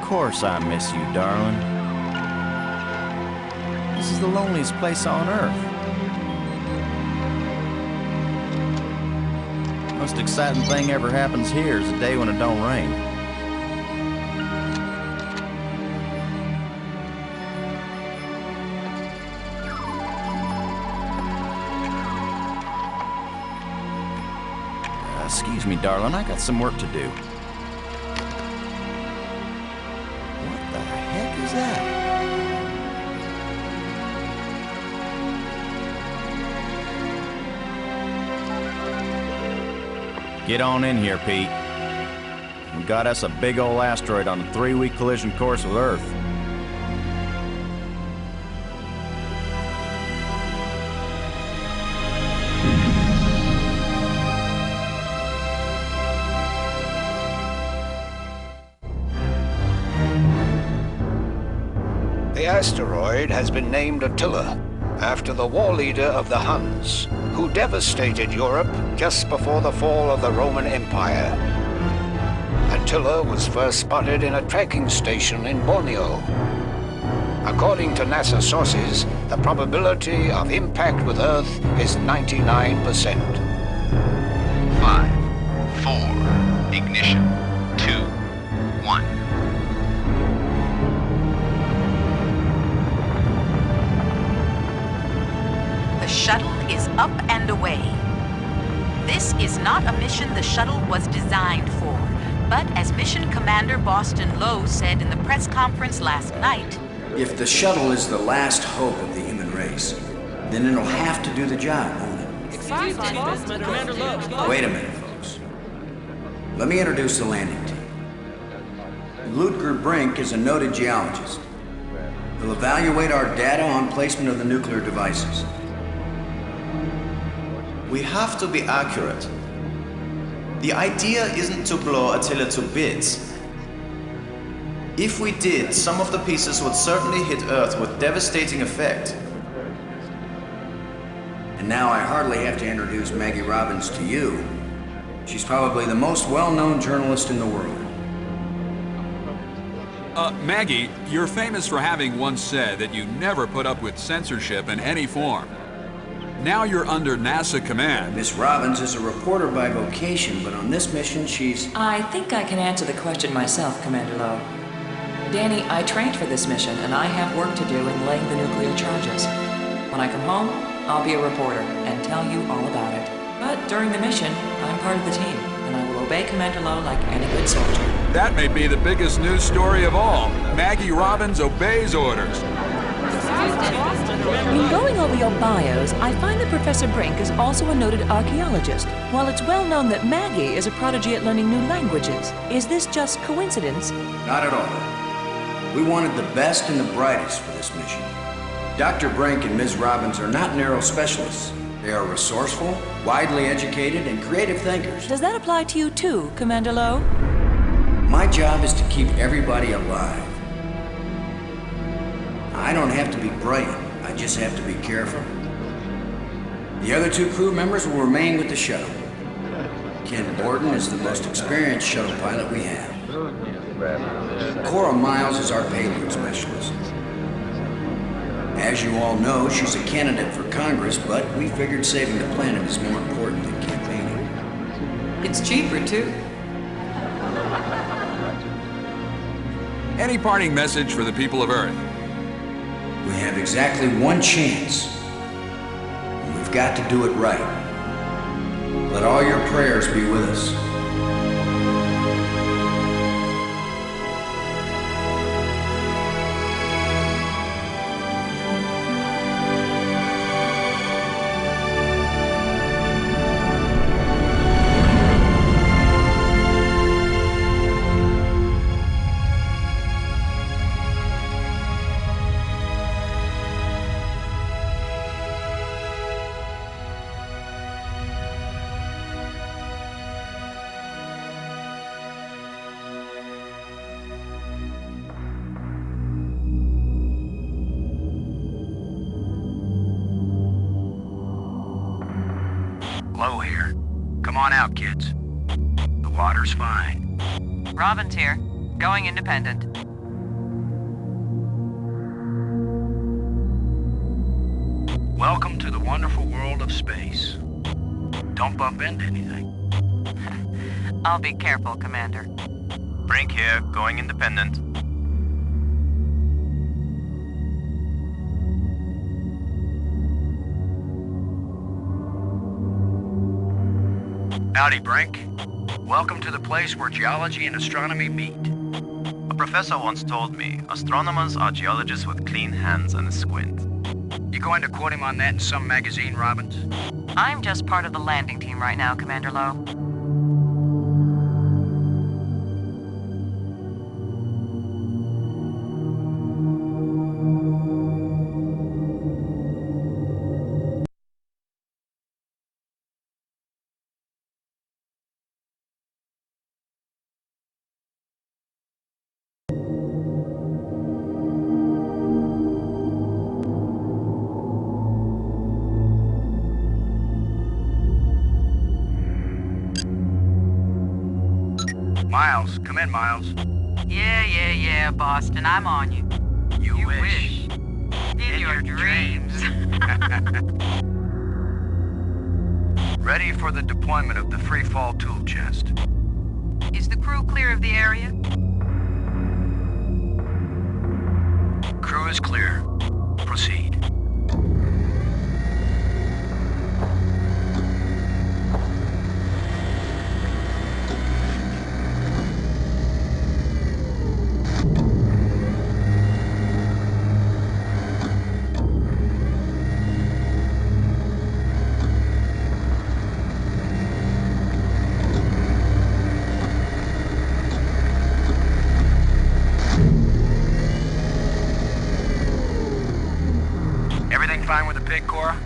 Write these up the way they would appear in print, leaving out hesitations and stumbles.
course I miss you, darling. This is the loneliest place on Earth. Most exciting thing ever happens here is the day when it don't rain. Excuse me, darling, I got some work to do. What the heck is that? Get on in here, Pete. We got us a big old asteroid on a 3-week collision course with Earth. The asteroid has been named Attila, after the war leader of the Huns, who devastated Europe just before the fall of the Roman Empire. Attila was first spotted in a tracking station in Borneo. According to NASA sources, the probability of impact with Earth is 99%. 5, 4, ignition, 2, 1. The shuttle is up and away. This is not a mission the shuttle was designed for, but as Mission Commander Boston Lowe said in the press conference last night, if the shuttle is the last hope of the human race, then it'll have to do the job, won't it? Wait a minute, folks. Let me introduce the landing team. Ludger Brink is a noted geologist. He'll evaluate our data on placement of the nuclear devices. We have to be accurate. The idea isn't to blow Attila to bits. If we did, some of the pieces would certainly hit Earth with devastating effect. And now I hardly have to introduce Maggie Robbins to you. She's probably the most well-known journalist in the world. Maggie, you're famous for having once said that you never put up with censorship in any form. Now you're under NASA command. Miss Robbins is a reporter by vocation, but on this mission she's... I think I can answer the question myself, Commander Lowe. Danny, I trained for this mission, and I have work to do in laying the nuclear charges. When I come home, I'll be a reporter and tell you all about it. But during the mission, I'm part of the team, and I will obey Commander Lowe like any good soldier. That may be the biggest news story of all. Maggie Robbins obeys orders. In going over your bios, I find that Professor Brink is also a noted archaeologist, while it's well known that Maggie is a prodigy at learning new languages. Is this just coincidence? Not at all. We wanted the best and the brightest for this mission. Dr. Brink and Ms. Robbins are not narrow specialists. They are resourceful, widely educated, and creative thinkers. Does that apply to you too, Commander Lowe? My job is to keep everybody alive. I don't have to be brilliant, I just have to be careful. The other 2 crew members will remain with the shuttle. Ken Borden is the most experienced shuttle pilot we have. Cora Miles is our payload specialist. As you all know, she's a candidate for Congress, but we figured saving the planet is more important than campaigning. It's cheaper, too. Any parting message for the people of Earth? We have exactly one chance. And we've got to do it right. Let all your prayers be with us. Low here. Come on out, kids. The water's fine. Robbins here. Going independent. Welcome to the wonderful world of space. Don't bump into anything. I'll be careful, Commander. Brink here, going independent. Howdy, Brink. Welcome to the place where geology and astronomy meet. A professor once told me, astronomers are geologists with clean hands and a squint. You going to quote him on that in some magazine, Robbins? I'm just part of the landing team right now, Commander Lowe. Miles, come in, Miles. Yeah, Boston, I'm on you. You wish. In your dreams. Ready for the deployment of the free fall tool chest. Is the crew clear of the area? Crew is clear. Proceed. Fine with the pig, Cora?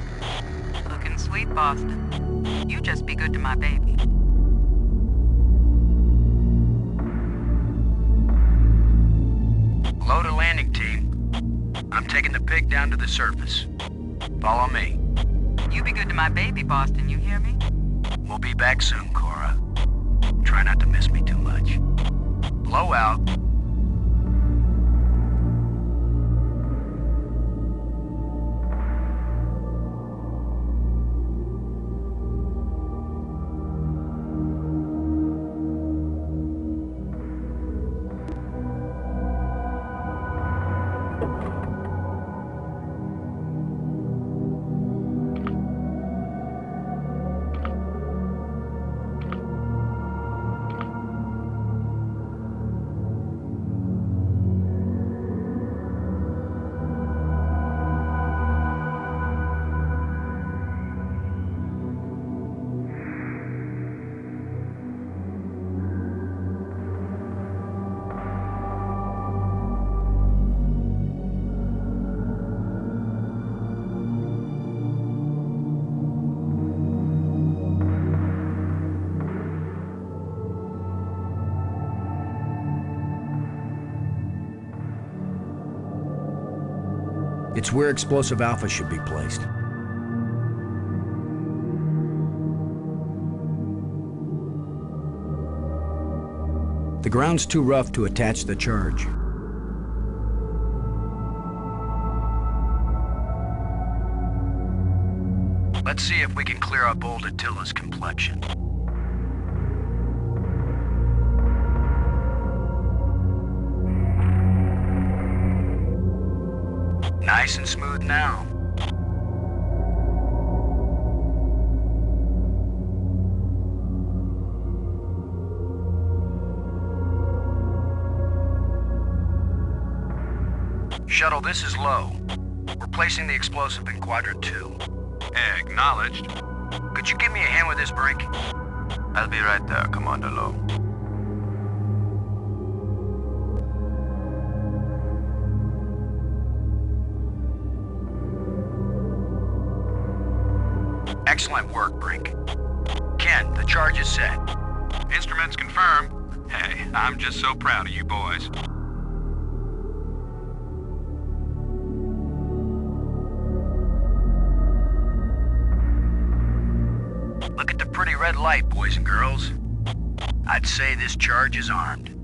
Looking sweet, Boston. You just be good to my baby. Load a landing team. I'm taking the pig down to the surface. Follow me. You be good to my baby, Boston, you hear me? We'll be back soon, Cora. Try not to miss me too much. Blow out. It's where explosive alpha should be placed. The ground's too rough to attach the charge. Let's see if we can clear up old Attila's complexion. Nice and smooth now. Shuttle, this is Low. We're placing the explosive in Quadrant 2. Acknowledged. Could you give me a hand with this, Brink? I'll be right there, Commander Lowe. Excellent work, Brink. Ken, the charge is set. Instruments confirmed. Hey, I'm just so proud of you boys. Look at the pretty red light, boys and girls. I'd say this charge is armed.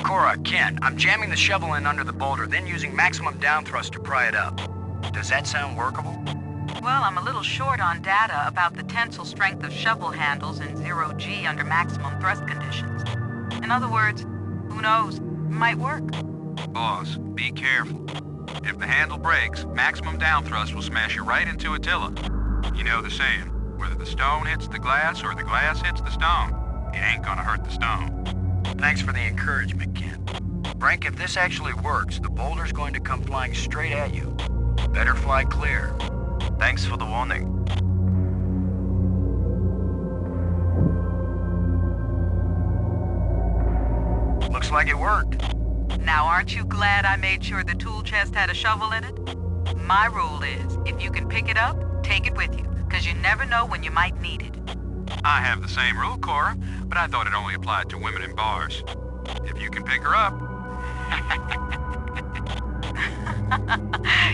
Cora, Ken, I'm jamming the shovel in under the boulder, then using maximum down thrust to pry it up. Does that sound workable? Well, I'm a little short on data about the tensile strength of shovel handles in 0G under maximum thrust conditions. In other words, who knows? Might work. Boss, be careful. If the handle breaks, maximum down thrust will smash you right into Attila. You know the saying, whether the stone hits the glass or the glass hits the stone, it ain't gonna hurt the stone. Thanks for the encouragement, Ken. Brink, if this actually works, the boulder's going to come flying straight at you. Better fly clear. Thanks for the warning. Looks like it worked. Now, aren't you glad I made sure the tool chest had a shovel in it? My rule is, if you can pick it up, take it with you, because you never know when you might need it. I have the same rule, Cora, but I thought it only applied to women in bars. If you can pick her up.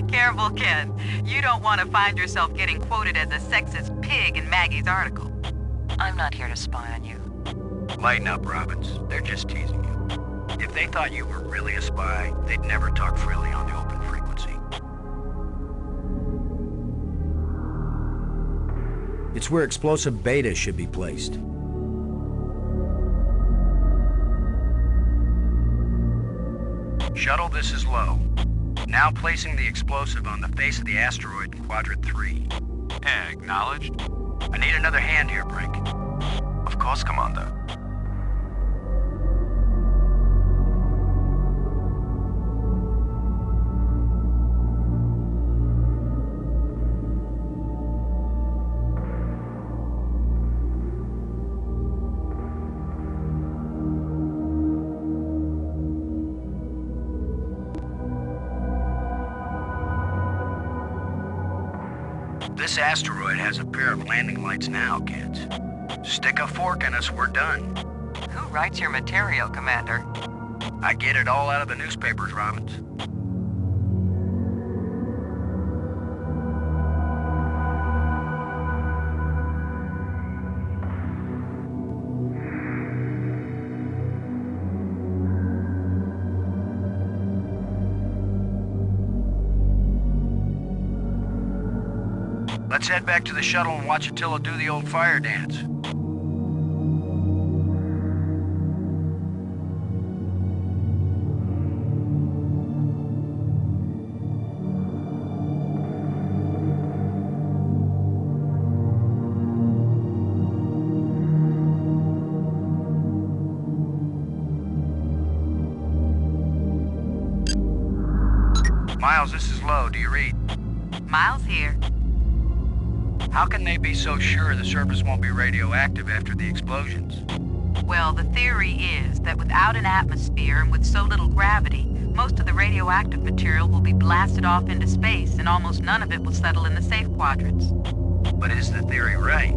Careful, Ken. You don't want to find yourself getting quoted as a sexist pig in Maggie's article. I'm not here to spy on you. Lighten up, Robbins. They're just teasing you. If they thought you were really a spy, they'd never talk freely on the open frequency. It's where explosive beta should be placed. Shuttle, this is low. Now placing the explosive on the face of the asteroid in Quadrant 3. Acknowledged. I need another hand here, Brink. Of course, Commander. This asteroid has a pair of landing lights now, kids. Stick a fork in us, we're done. Who writes your material, Commander? I get it all out of the newspapers, Robbins. Let's head back to the shuttle and watch Attila do the old fire dance. Miles, this is Low. Do you read? Miles here. How can they be so sure the surface won't be radioactive after the explosions? Well, the theory is that without an atmosphere and with so little gravity, most of the radioactive material will be blasted off into space and almost none of it will settle in the safe quadrants. But is the theory right?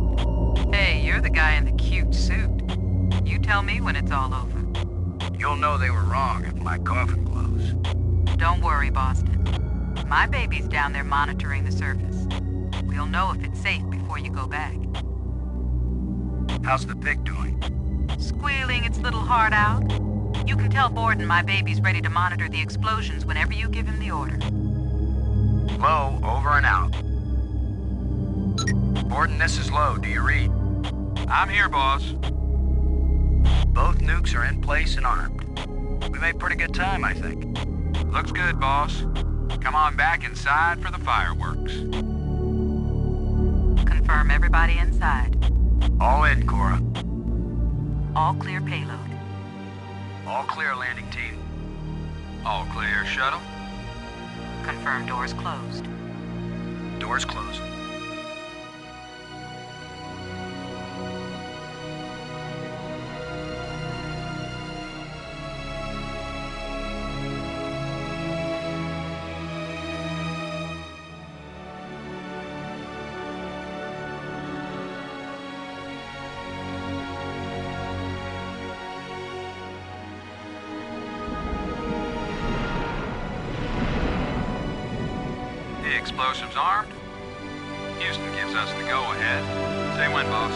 Hey, you're the guy in the cute suit. You tell me when it's all over. You'll know they were wrong if my coffin glows. Don't worry, Boston. My baby's down there monitoring the surface. We'll know if it's safe before you go back. How's the pig doing? Squealing its little heart out. You can tell Borden my baby's ready to monitor the explosions whenever you give him the order. Low, over and out. Borden, this is Low. Do you read? I'm here, boss. Both nukes are in place and armed. We made pretty good time, I think. Looks good, boss. Come on back inside for the fireworks. Confirm everybody inside. All in, Cora. All clear payload. All clear, landing team. All clear, shuttle. Confirm doors closed. Doors closed. Explosives armed. Houston gives us the go-ahead. Say when, boss.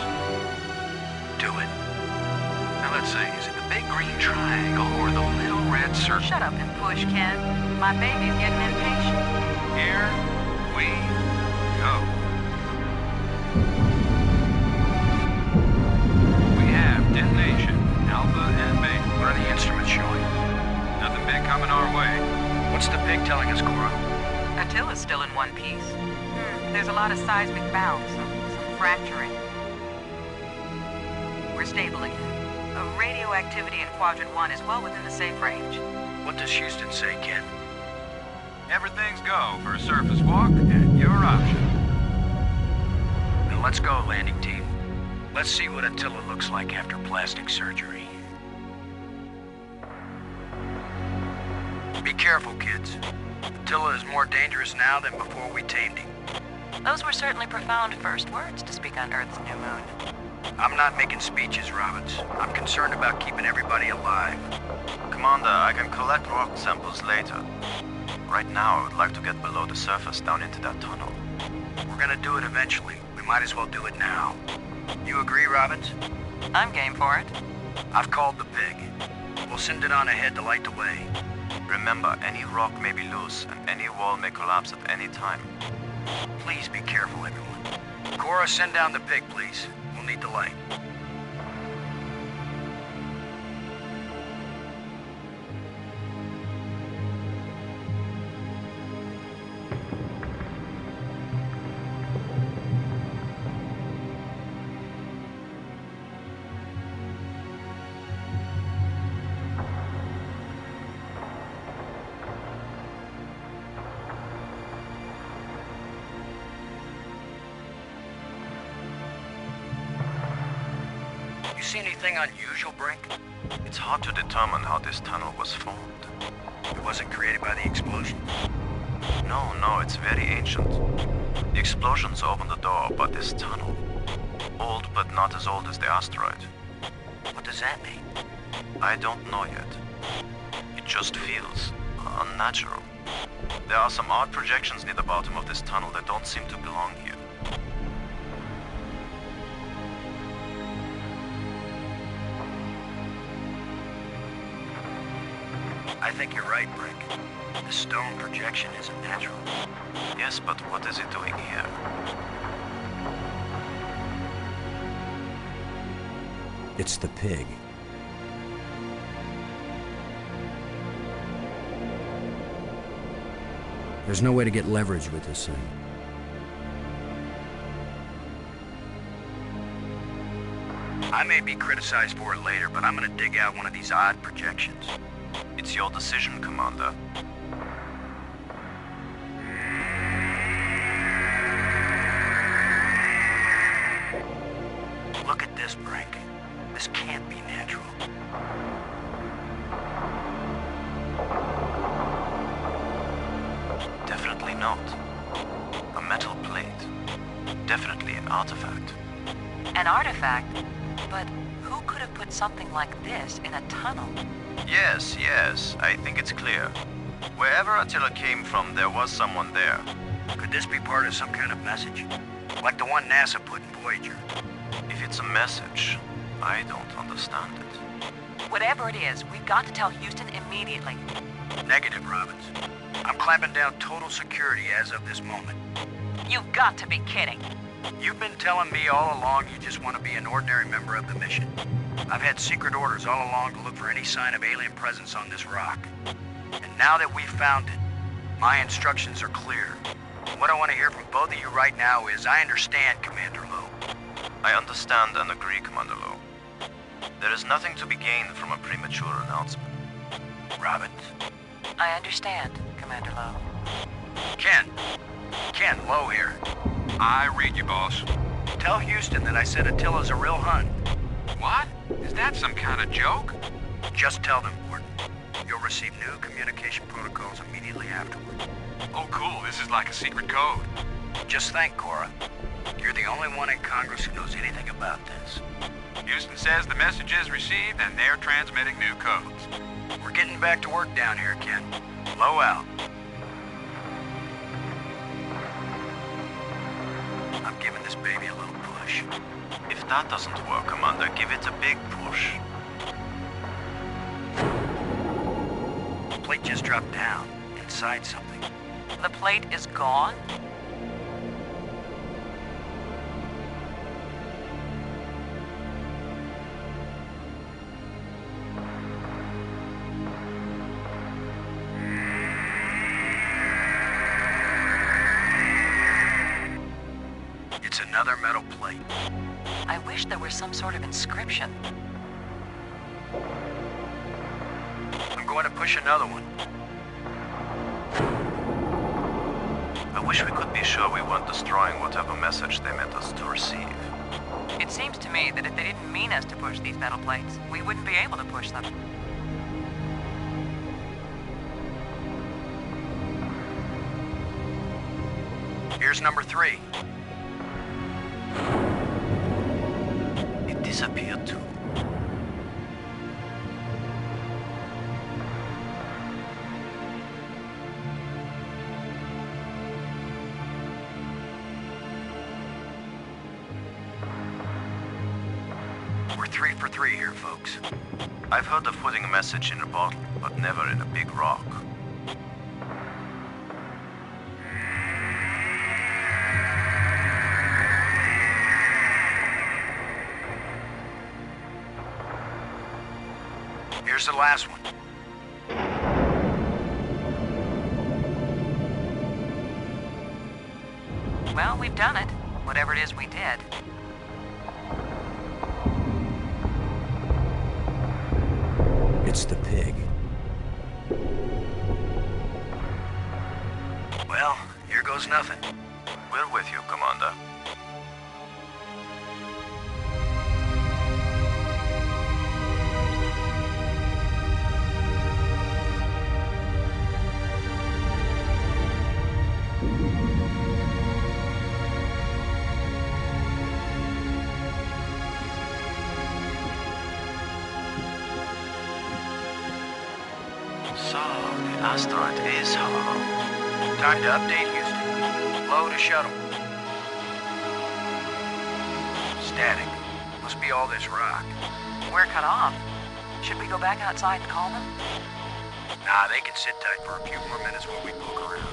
Do it. Now Let's see, is it the big green triangle or the little red circle? Shut up and push, Ken. My baby's getting impatient. Here we go. We have detonation, alpha and beta. What are the instruments showing? Nothing big coming our way. What's the pig telling us, Cora? Attila's still in one piece. There's a lot of seismic bounce, some fracturing. We're stable again. Radioactivity in Quadrant 1 is well within the safe range. What does Houston say, Ken? Everything's go for a surface walk at your option. Then let's go, landing team. Let's see what Attila looks like after plastic surgery. Be careful, kids. Attila is more dangerous now than before we tamed him. Those were certainly profound first words to speak on Earth's new moon. I'm not making speeches, Robbins. I'm concerned about keeping everybody alive. Commander, I can collect rock samples later. Right now, I would like to get below the surface down into that tunnel. We're gonna do it eventually. We might as well do it now. You agree, Robbins? I'm game for it. I've called the pig. We'll send it on ahead to light the way. Remember, any rock may be loose, and any wall may collapse at any time. Please be careful, everyone. Cora, send down the pig, please. We'll need the light. You see anything unusual, Brink? It's hard to determine how this tunnel was formed. It wasn't created by the explosion. No, it's very ancient. The explosions opened the door, but this tunnel... old, but not as old as the asteroid. What does that mean? I don't know yet. It just feels unnatural. There are some odd projections near the bottom of this tunnel that don't seem to belong here. I think you're right, Brink. The stone projection isn't natural. Yes, but what is it doing here? It's the pig. There's no way to get leverage with this thing. I may be criticized for it later, but I'm gonna dig out one of these odd projections. It's your decision, Commander. Look at this, Brink. This can't be natural. Definitely not. A metal plate. Definitely an artifact. An artifact? But who could have put something like this in a tunnel? Yes, I think it's clear. Wherever Attila came from, there was someone there. Could this be part of some kind of message? Like the one NASA put in Voyager? If it's a message, I don't understand it. Whatever it is, we've got to tell Houston immediately. Negative, Robbins. I'm clamping down total security as of this moment. You've got to be kidding. You've been telling me all along you just want to be an ordinary member of the mission. I've had secret orders all along to look for any sign of alien presence on this rock. And now that we've found it, my instructions are clear. What I want to hear from both of you right now is, I understand, Commander Lowe. I understand and agree, Commander Lowe. There is nothing to be gained from a premature announcement. Robbins? I understand, Commander Lowe. Ken, Lowe here. I read you, boss. Tell Houston that I said Attila's a real Hun. What? Is that some kind of joke? Just tell them, Gordon. You'll receive new communication protocols immediately afterward. Oh, cool. This is like a secret code. Just think, Cora. You're the only one in Congress who knows anything about this. Houston says the message is received and they're transmitting new codes. We're getting back to work down here, Ken. Low out. I'm giving this baby a little push. If that doesn't work, Commander, give it a big push. plate just dropped down, inside something. The plate is gone? It's another metal plate. I wish there were some sort of inscription. I'm going to push another one. I wish we could be sure we weren't destroying whatever message they meant us to receive. It seems to me that if they didn't mean us to push these metal plates, we wouldn't be able to push them. Here's number 3. It disappeared too. We're 3 for 3 here, folks. I've heard of putting a message in a bottle, but never in a big rock. Here's the last one. Well, we've done it. Whatever it is we did. It's the pig. Well, here goes nothing. We're with you, Commander. So, the asteroid is home. Time to update Houston. Load a shuttle. Static. Must be all this rock. We're cut off. Should we go back outside and call them? Nah, they can sit tight for a few more minutes while we poke around.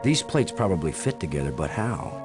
These plates probably fit together, but how?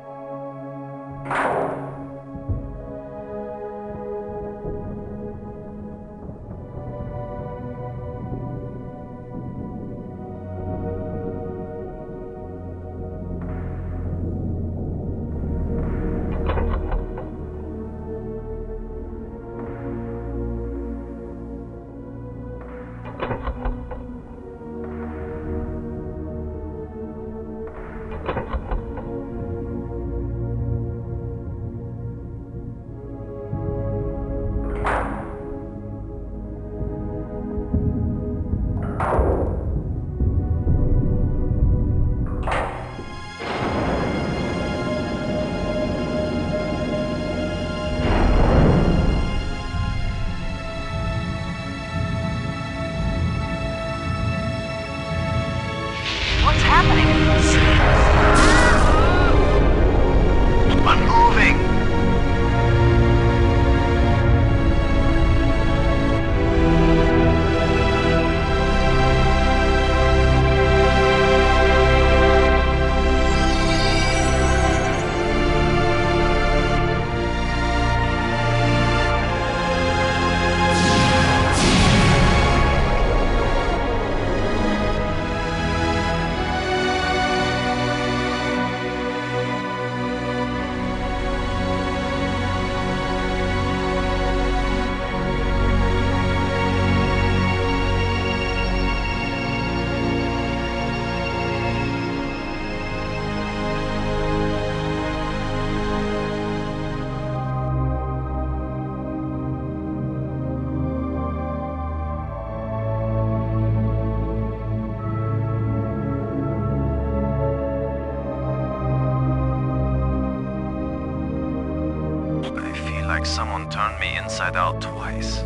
feel like someone turned me inside out twice.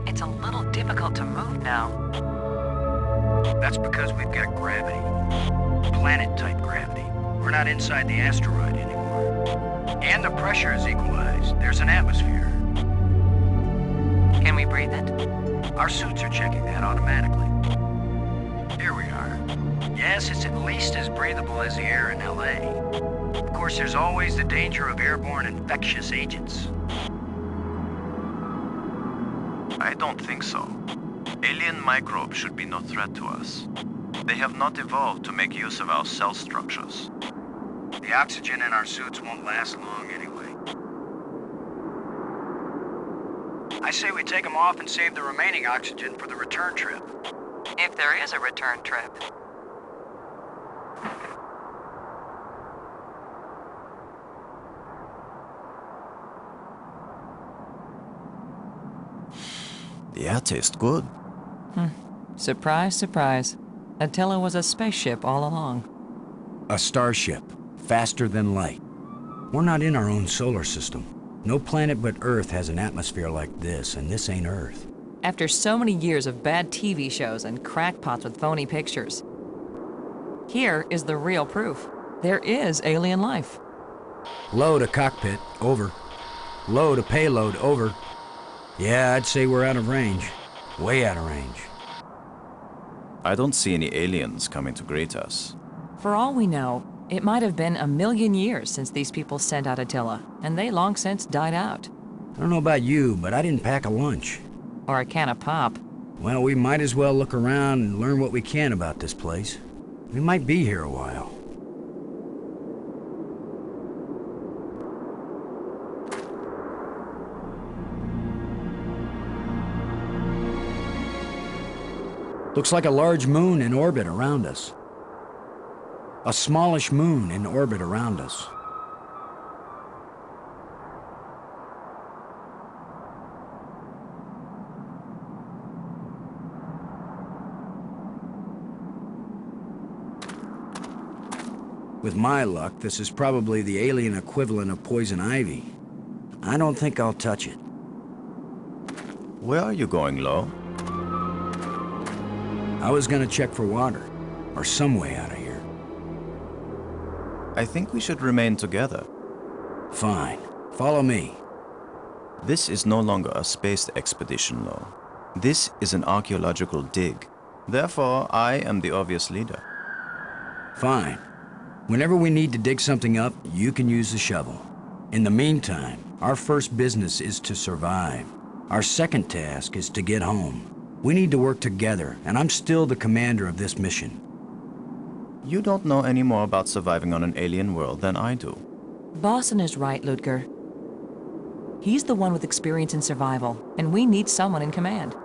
It's a little difficult to move now. That's because we've got gravity. Planet-type gravity. We're not inside the asteroid anymore. And the pressure is equalized. There's an atmosphere. Can we breathe it? Our suits are checking that automatically. Here we are. Yes, it's at least as breathable as the air in LA. Of course, there's always the danger of airborne infectious agents. I don't think so. Alien microbes should be no threat to us. They have not evolved to make use of our cell structures. The oxygen in our suits won't last long anyway. I say we take them off and save the remaining oxygen for the return trip. If there is a return trip. The air tastes good. Surprise, surprise. Attila was a spaceship all along. A starship, faster than light. We're not in our own solar system. No planet but Earth has an atmosphere like this, and this ain't Earth. After so many years of bad TV shows and crackpots with phony pictures, here is the real proof. There is alien life. Low to cockpit, over. Low to payload, over. Yeah, I'd say we're out of range. Way out of range. I don't see any aliens coming to greet us. For all we know, it might have been 1,000,000 years since these people sent out Attila, and they long since died out. I don't know about you, but I didn't pack a lunch. Or a can of pop. Well, we might as well look around and learn what we can about this place. We might be here a while. Looks like a large moon in orbit around us. A smallish moon in orbit around us. With my luck, this is probably the alien equivalent of poison ivy. I don't think I'll touch it. Where are you going, Lo? I was gonna check for water, or some way out of here. I think we should remain together. Fine. Follow me. This is no longer a space expedition, Lo. This is an archaeological dig. Therefore, I am the obvious leader. Fine. Whenever we need to dig something up, you can use the shovel. In the meantime, our first business is to survive. Our second task is to get home. We need to work together, and I'm still the commander of this mission. You don't know any more about surviving on an alien world than I do. Boston is right, Ludger. He's the one with experience in survival, and we need someone in command.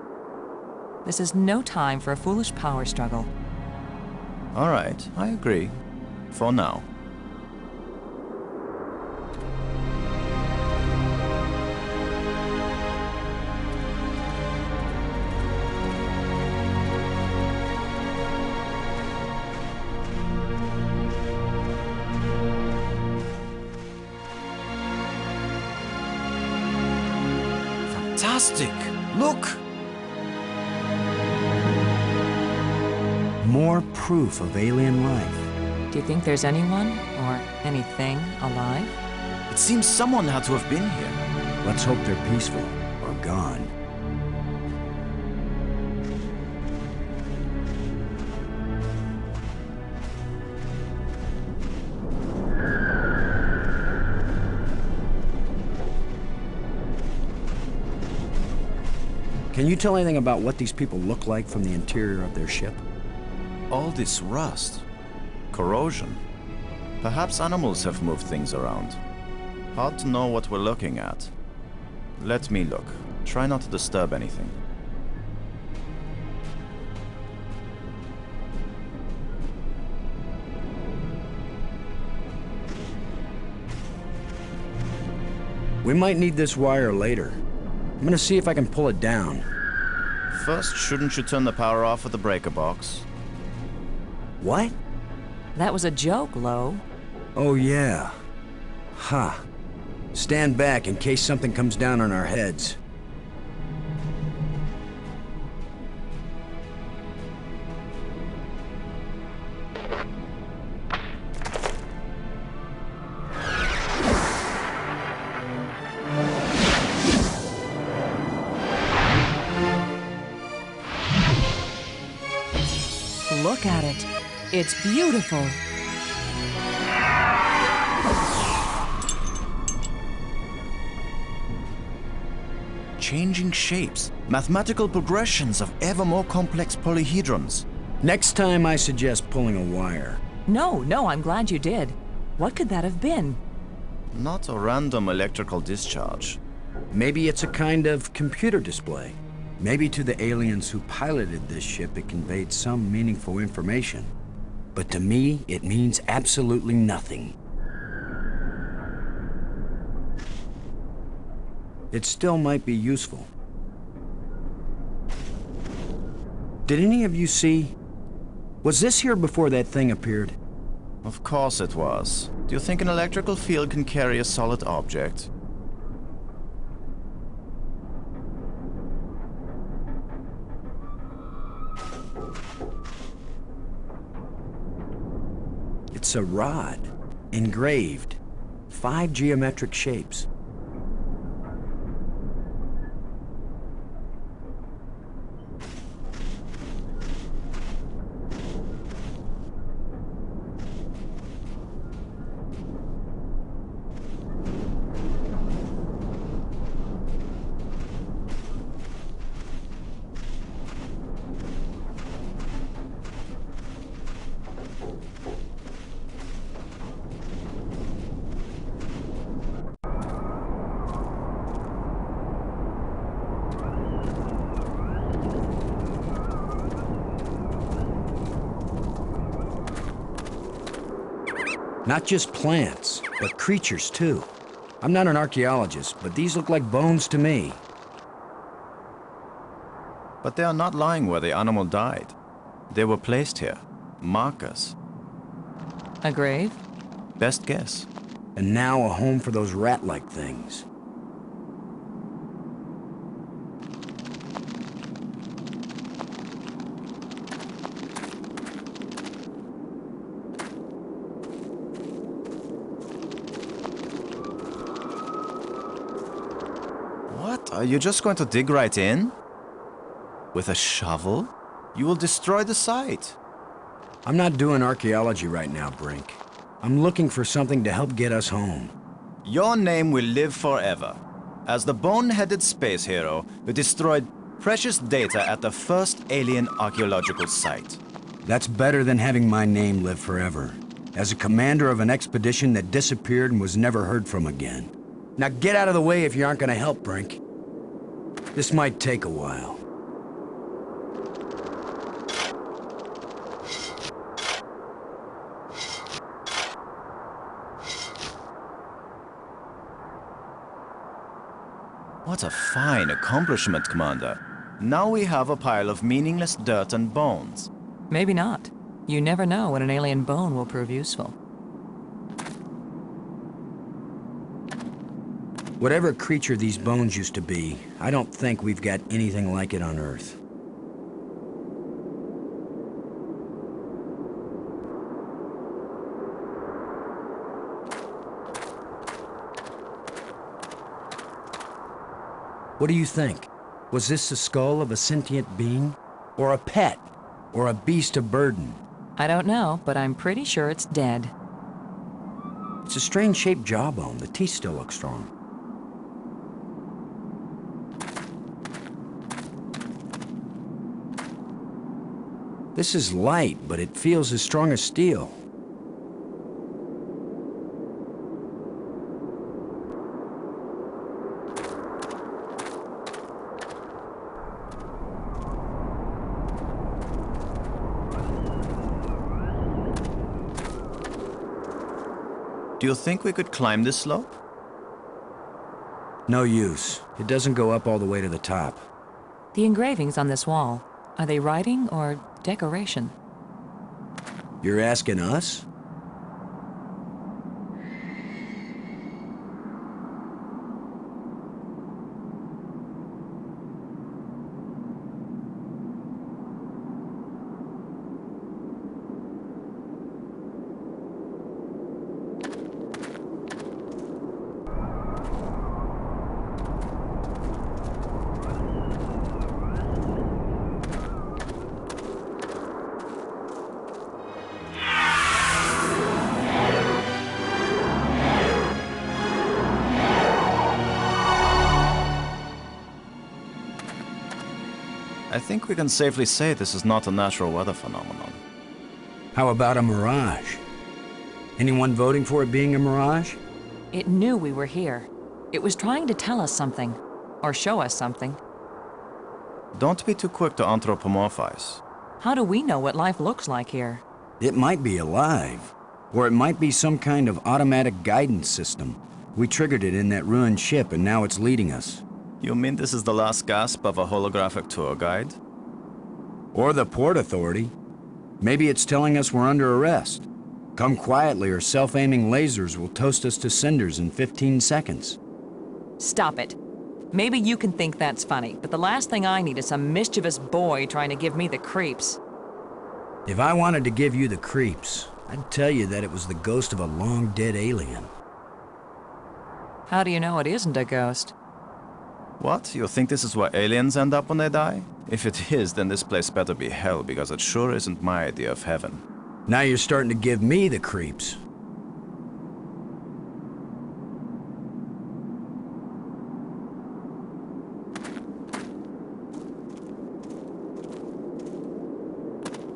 This is no time for a foolish power struggle. All right, I agree. For now. Fantastic! Look! More proof of alien life. Do you think there's anyone or anything alive? It seems someone had to have been here. Let's hope they're peaceful or gone. Can you tell anything about what these people look like from the interior of their ship? All this rust. Corrosion. Perhaps animals have moved things around. Hard to know what we're looking at. Let me look. Try not to disturb anything. We might need this wire later. I'm gonna see if I can pull it down. First, shouldn't you turn the power off with the breaker box? What? That was a joke, Lo. Oh, yeah. Ha. Stand back in case something comes down on our heads. Look at it. It's beautiful. Changing shapes, mathematical progressions of ever more complex polyhedrons. Next time I suggest pulling a wire. No, I'm glad you did. What could that have been? Not a random electrical discharge. Maybe it's a kind of computer display. Maybe to the aliens who piloted this ship it conveyed some meaningful information. But to me, it means absolutely nothing. It still might be useful. Did any of you see? Was this here before that thing appeared? Of course it was. Do you think an electrical field can carry a solid object? It's a rod, engraved, 5 geometric shapes. Not just plants, but creatures too. I'm not an archaeologist, but these look like bones to me. But they are not lying where the animal died. They were placed here. Markers. A grave? Best guess. And now a home for those rat-like things. What? Are you just going to dig right in? With a shovel? You will destroy the site. I'm not doing archaeology right now, Brink. I'm looking for something to help get us home. Your name will live forever. As the bone-headed space hero who destroyed precious data at the first alien archaeological site. That's better than having my name live forever. As a commander of an expedition that disappeared and was never heard from again. Now get out of the way if you aren't gonna help, Brink. This might take a while. What a fine accomplishment, Commander. Now we have a pile of meaningless dirt and bones. Maybe not. You never know when an alien bone will prove useful. Whatever creature these bones used to be, I don't think we've got anything like it on Earth. What do you think? Was this the skull of a sentient being? Or a pet? Or a beast of burden? I don't know, but I'm pretty sure it's dead. It's a strange-shaped jawbone. The teeth still look strong. This is light, but it feels as strong as steel. Do you think we could climb this slope? No use. It doesn't go up all the way to the top. The engravings on this wall, are they writing or decoration? You're asking us? I think we can safely say this is not a natural weather phenomenon. How about a mirage? Anyone voting for it being a mirage? It knew we were here. It was trying to tell us something, or show us something. Don't be too quick to anthropomorphize. How do we know what life looks like here? It might be alive. Or it might be some kind of automatic guidance system. We triggered it in that ruined ship and now it's leading us. You mean this is the last gasp of a holographic tour guide? Or the Port Authority. Maybe it's telling us we're under arrest. Come quietly or self-aiming lasers will toast us to cinders in 15 seconds. Stop it. Maybe you can think that's funny, but the last thing I need is some mischievous boy trying to give me the creeps. If I wanted to give you the creeps, I'd tell you that it was the ghost of a long-dead alien. How do you know it isn't a ghost? What? You think this is where aliens end up when they die? If it is, then this place better be hell, because it sure isn't my idea of heaven. Now you're starting to give me the creeps.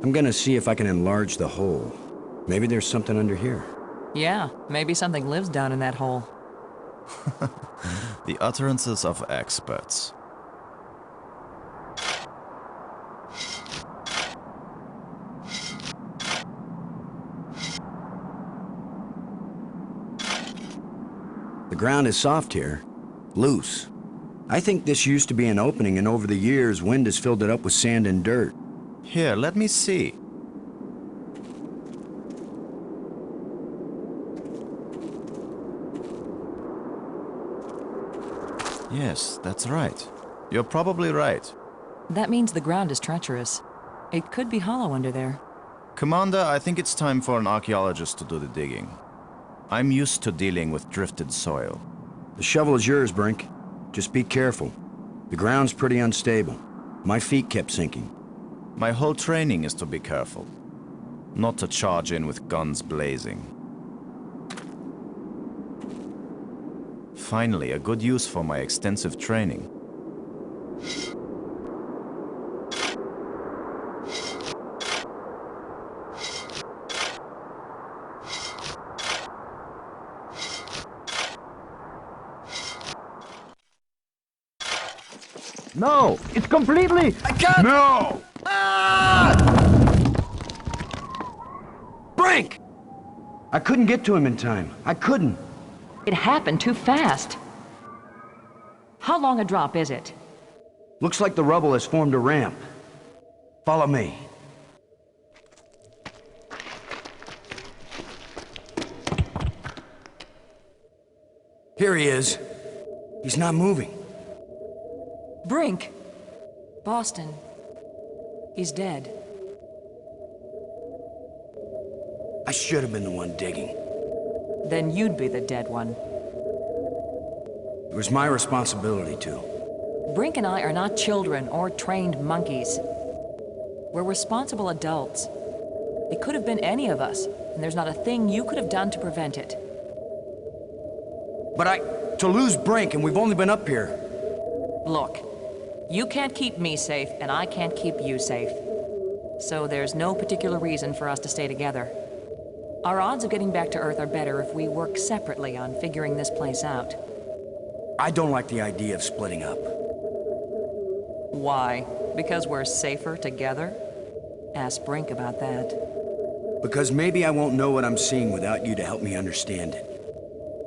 I'm gonna see if I can enlarge the hole. Maybe there's something under here. Yeah, maybe something lives down in that hole. The utterances of experts. The ground is soft here, loose. I think this used to be an opening, and over the years, wind has filled it up with sand and dirt. Here, let me see. Yes, that's right. You're probably right. That means the ground is treacherous. It could be hollow under there. Commander, I think it's time for an archaeologist to do the digging. I'm used to dealing with drifted soil. The shovel is yours, Brink. Just be careful. The ground's pretty unstable. My feet kept sinking. My whole training is to be careful. Not to charge in with guns blazing. Finally, a good use for my extensive training. No! It's completely... I can't... No! Brink! I couldn't get to him in time. I couldn't. It happened too fast. How long a drop is it? Looks like the rubble has formed a ramp. Follow me. Here he is. He's not moving. Brink! Boston. He's dead. I should have been the one digging. Then you'd be the dead one. It was my responsibility to. Brink and I are not children or trained monkeys. We're responsible adults. It could have been any of us, and there's not a thing you could have done to prevent it. But to lose Brink, and we've only been up here. Look, you can't keep me safe, and I can't keep you safe. So there's no particular reason for us to stay together. Our odds of getting back to Earth are better if we work separately on figuring this place out. I don't like the idea of splitting up. Why? Because we're safer together? Ask Brink about that. Because maybe I won't know what I'm seeing without you to help me understand it.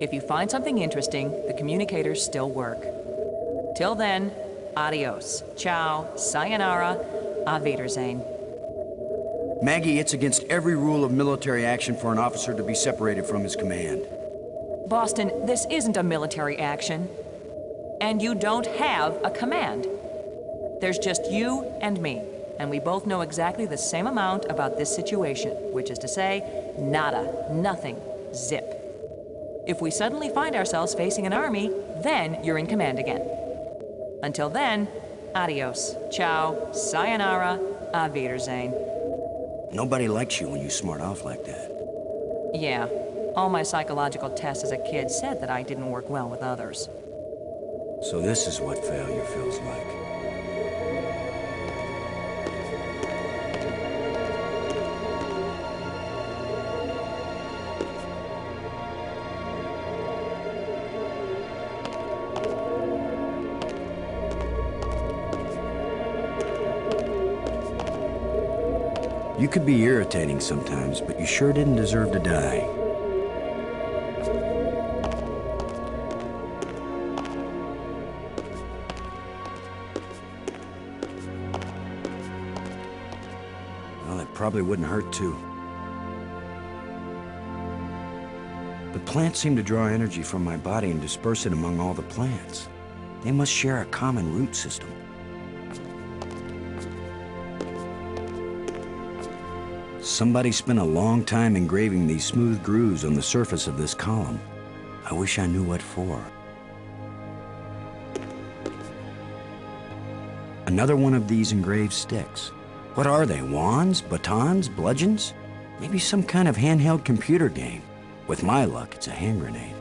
If you find something interesting, the communicators still work. Till then, adios, ciao, sayonara, auf Wiedersehen. Maggie, it's against every rule of military action for an officer to be separated from his command. Boston, this isn't a military action. And you don't have a command. There's just you and me, and we both know exactly the same amount about this situation, which is to say, nada, nothing, zip. If we suddenly find ourselves facing an army, then you're in command again. Until then, adios, ciao, sayonara, auf Wiedersehen. Nobody likes you when you smart off like that. Yeah, all my psychological tests as a kid said that I didn't work well with others. So this is what failure feels like. You could be irritating sometimes, but you sure didn't deserve to die. Well, it probably wouldn't hurt too. The plants seem to draw energy from my body and disperse it among all the plants. They must share a common root system. Somebody spent a long time engraving these smooth grooves on the surface of this column. I wish I knew what for. Another one of these engraved sticks. What are they, wands, batons, bludgeons? Maybe some kind of handheld computer game. With my luck, it's a hand grenade.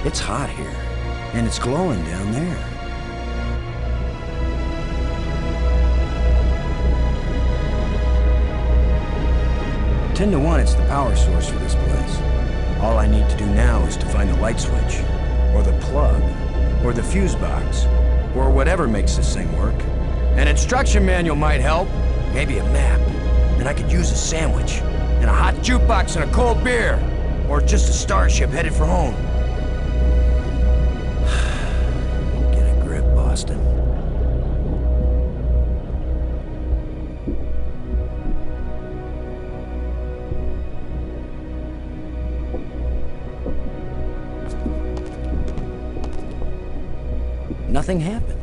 It's hot here, and it's glowing down there. 10 to 1, it's the power source for this place. All I need to do now is to find a light switch, or the plug, or the fuse box, or whatever makes this thing work. An instruction manual might help, maybe a map, and I could use a sandwich, and a hot jukebox and a cold beer, or just a starship headed for home. Get a grip, Boston. Nothing happened.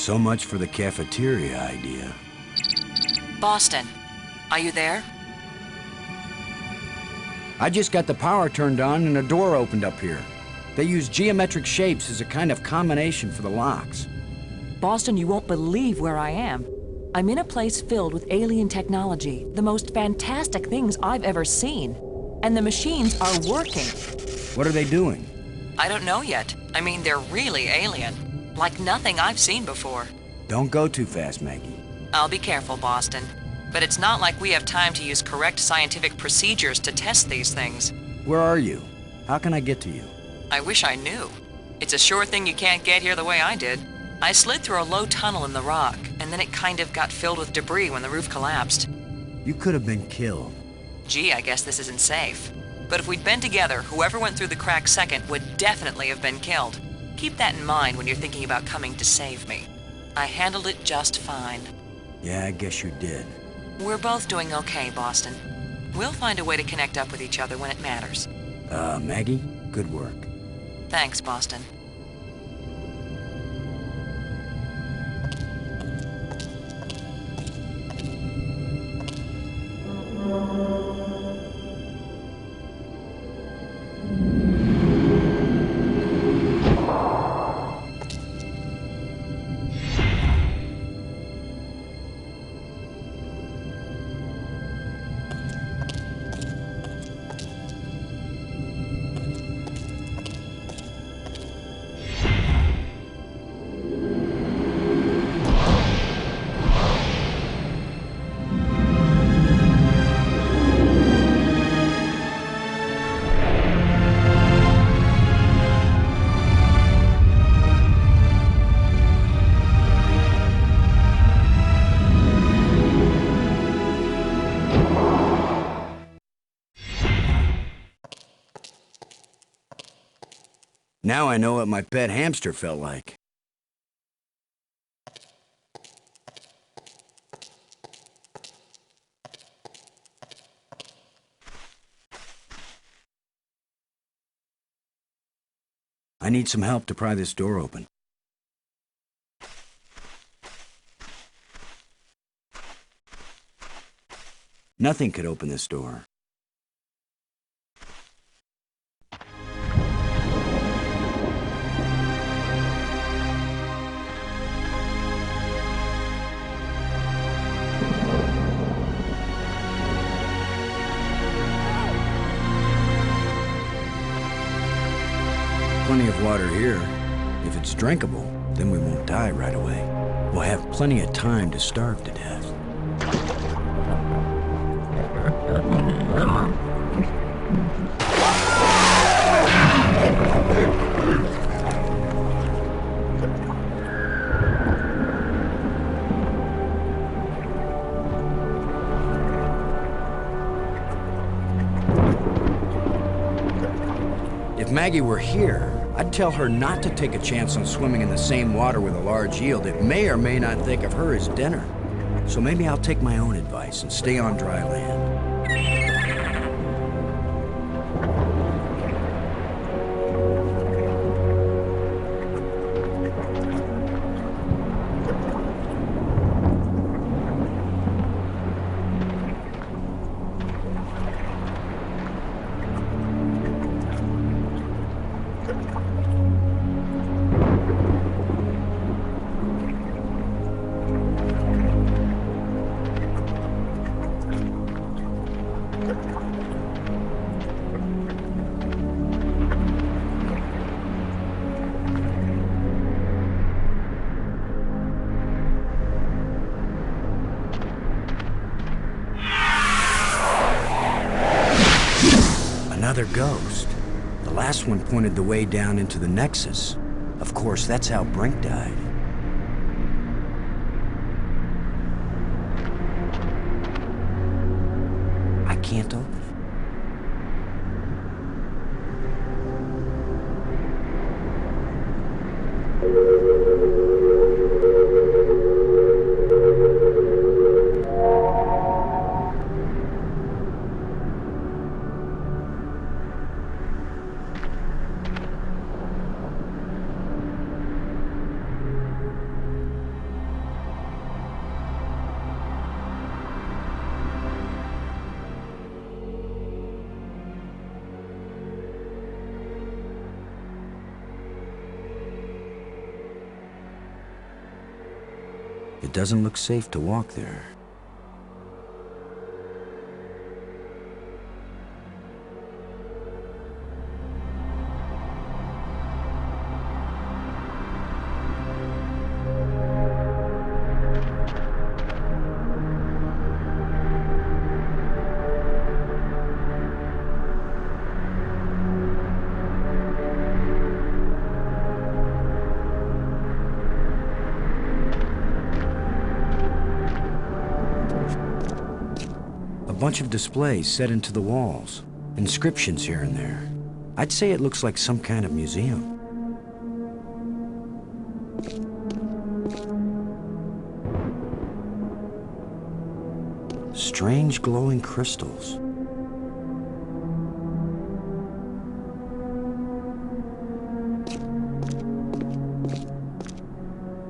So much for the cafeteria idea. Boston, are you there? I just got the power turned on and a door opened up here. They use geometric shapes as a kind of combination for the locks. Boston, you won't believe where I am. I'm in a place filled with alien technology, the most fantastic things I've ever seen. And the machines are working. What are they doing? I don't know yet. I mean, they're really alien. Like nothing I've seen before. Don't go too fast, Maggie. I'll be careful, Boston. But it's not like we have time to use correct scientific procedures to test these things. Where are you? How can I get to you? I wish I knew. It's a sure thing you can't get here the way I did. I slid through a low tunnel in the rock, and then it kind of got filled with debris when the roof collapsed. You could have been killed. Gee, I guess this isn't safe. But if we'd been together, whoever went through the crack second would definitely have been killed. Keep that in mind when you're thinking about coming to save me. I handled it just fine. Yeah, I guess you did. We're both doing okay, Boston. We'll find a way to connect up with each other when it matters. Maggie, good work. Thanks, Boston. Now I know what my pet hamster felt like. I need some help to pry this door open. Nothing could open this door. Plenty of water here. If it's drinkable, then we won't die right away. We'll have plenty of time to starve to death. If Maggie were here, I'd tell her not to take a chance on swimming in the same water with a large eel that may or may not think of her as dinner. So maybe I'll take my own advice and stay on dry land. Another ghost. The last one pointed the way down into the Nexus. Of course, that's how Brink died. I can't open it. It doesn't look safe to walk there. A bunch of displays set into the walls, inscriptions here and there. I'd say it looks like some kind of museum. Strange glowing crystals.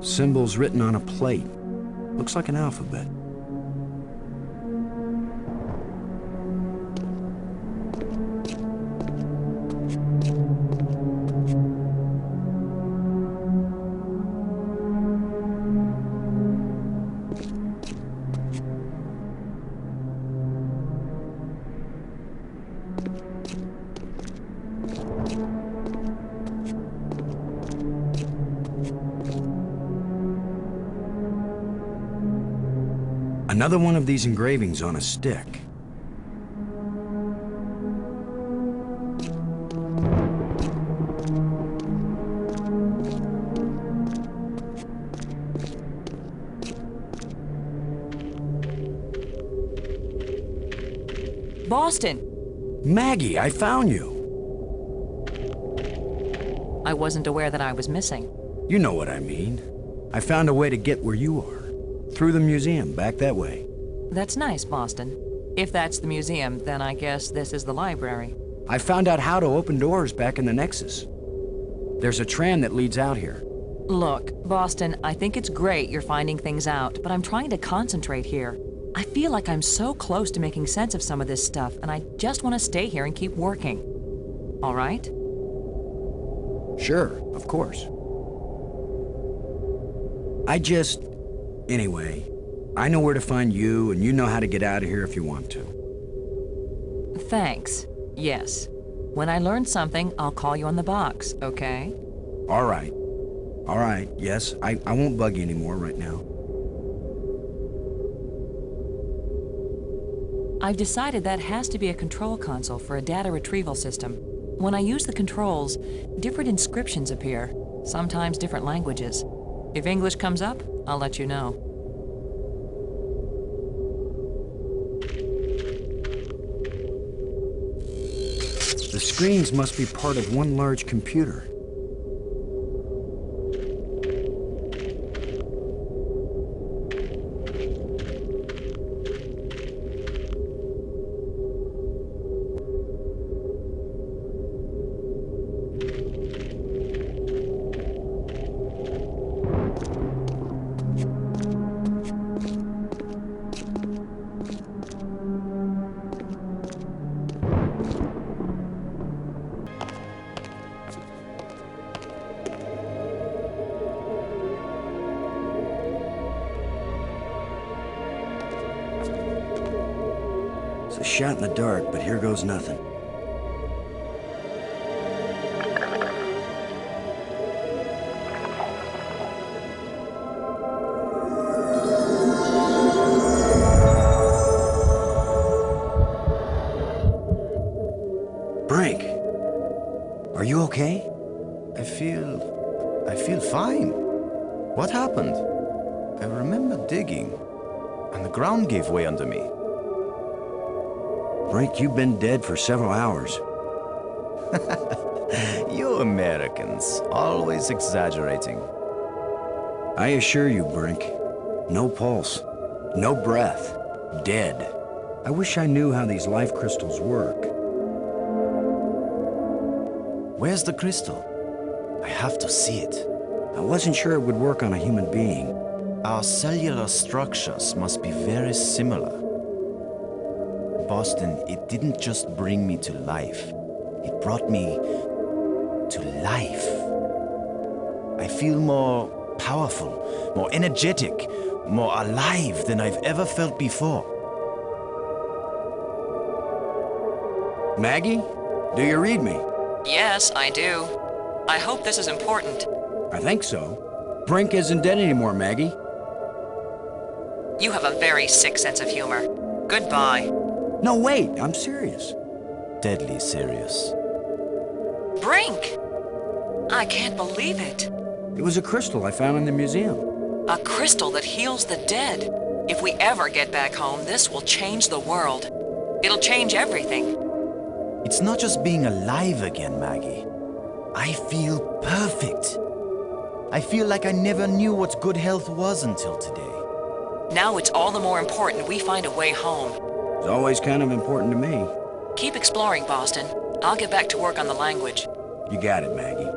Symbols written on a plate. Looks like an alphabet. Another one of these engravings on a stick. Boston! Maggie, I found you! I wasn't aware that I was missing. You know what I mean. I found a way to get where you are. Through the museum, back that way. That's nice, Boston. If that's the museum, then I guess this is the library. I found out how to open doors back in the Nexus. There's a tram that leads out here. Look, Boston, I think it's great you're finding things out, but I'm trying to concentrate here. I feel like I'm so close to making sense of some of this stuff, and I just want to stay here and keep working. All right? Sure, of course. Anyway, I know where to find you, and you know how to get out of here if you want to. Thanks. Yes. When I learn something, I'll call you on the box, okay? All right. All right, yes, I won't bug you anymore right now. I've decided that has to be a control console for a data retrieval system. When I use the controls, different inscriptions appear, sometimes different languages. If English comes up, I'll let you know. The screens must be part of one large computer. It's a shot in the dark, but here goes nothing. Brink, are you okay? I feel fine. What happened? I remember digging, and the ground gave way under me. Brink, you've been dead for several hours. You Americans, always exaggerating. I assure you, Brink, no pulse, no breath, dead. I wish I knew how these life crystals work. Where's the crystal? I have to see it. I wasn't sure it would work on a human being. Our cellular structures must be very similar. Boston, it didn't just bring me to life. It brought me to life. I feel more powerful, more energetic, more alive than I've ever felt before. Maggie, do you read me? Yes, I do. I hope this is important. I think so. Brink isn't dead anymore, Maggie. You have a very sick sense of humor. Goodbye. No, wait, I'm serious. Deadly serious. Brink! I can't believe it. It was a crystal I found in the museum. A crystal that heals the dead. If we ever get back home, this will change the world. It'll change everything. It's not just being alive again, Maggie. I feel perfect. I feel like I never knew what good health was until today. Now it's all the more important we find a way home. It's always kind of important to me. Keep exploring, Boston. I'll get back to work on the language. You got it, Maggie.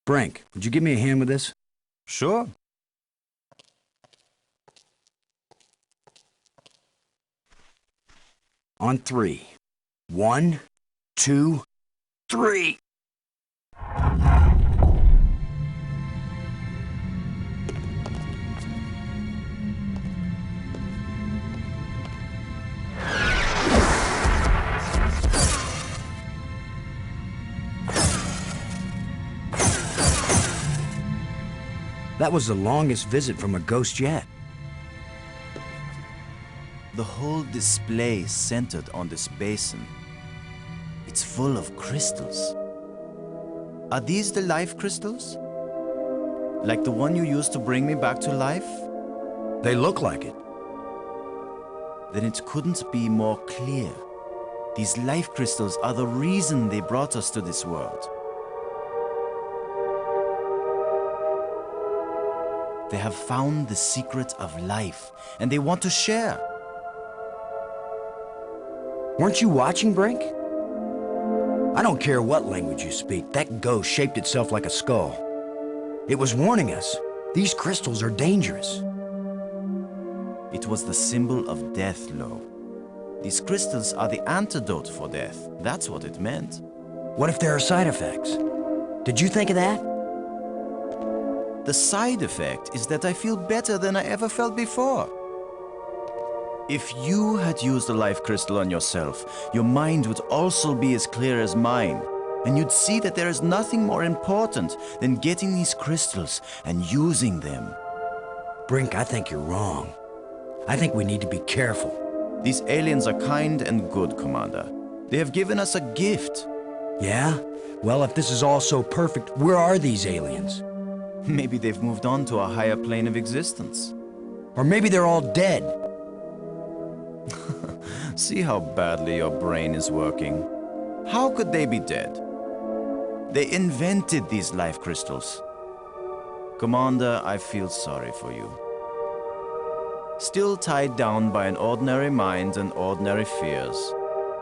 Brink, would you give me a hand with this? Sure. On 3. 1, 2, 3. That was the longest visit from a ghost yet. The whole display centered on this basin. It's full of crystals. Are these the life crystals? Like the one you used to bring me back to life? They look like it. Then it couldn't be more clear. These life crystals are the reason they brought us to this world. They have found the secret of life, and they want to share. Weren't you watching, Brink? I don't care what language you speak, that ghost shaped itself like a skull. It was warning us. These crystals are dangerous. It was the symbol of death, Lo. These crystals are the antidote for death. That's what it meant. What if there are side effects? Did you think of that? The side effect is that I feel better than I ever felt before. If you had used a life crystal on yourself, your mind would also be as clear as mine. And you'd see that there is nothing more important than getting these crystals and using them. Brink, I think you're wrong. I think we need to be careful. These aliens are kind and good, Commander. They have given us a gift. Yeah? Well, if this is all so perfect, where are these aliens? Maybe they've moved on to a higher plane of existence. Or maybe they're all dead. See how badly your brain is working. How could they be dead? They invented these life crystals. Commander, I feel sorry for you. Still tied down by an ordinary mind and ordinary fears.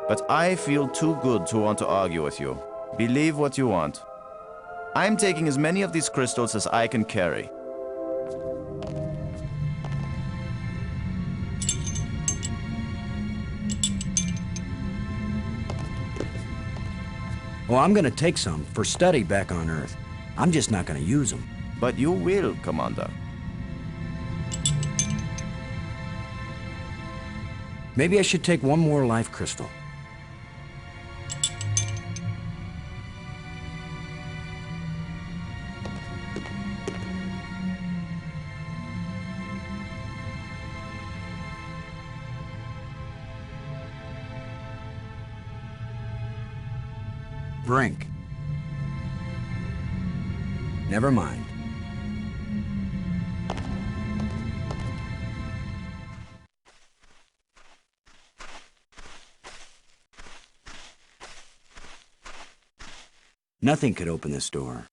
But I feel too good to want to argue with you. Believe what you want. I'm taking as many of these crystals as I can carry. Well, I'm gonna take some for study back on Earth. I'm just not gonna use them. But you will, Commander. Maybe I should take one more life crystal. Brink. Never mind. Nothing could open this door.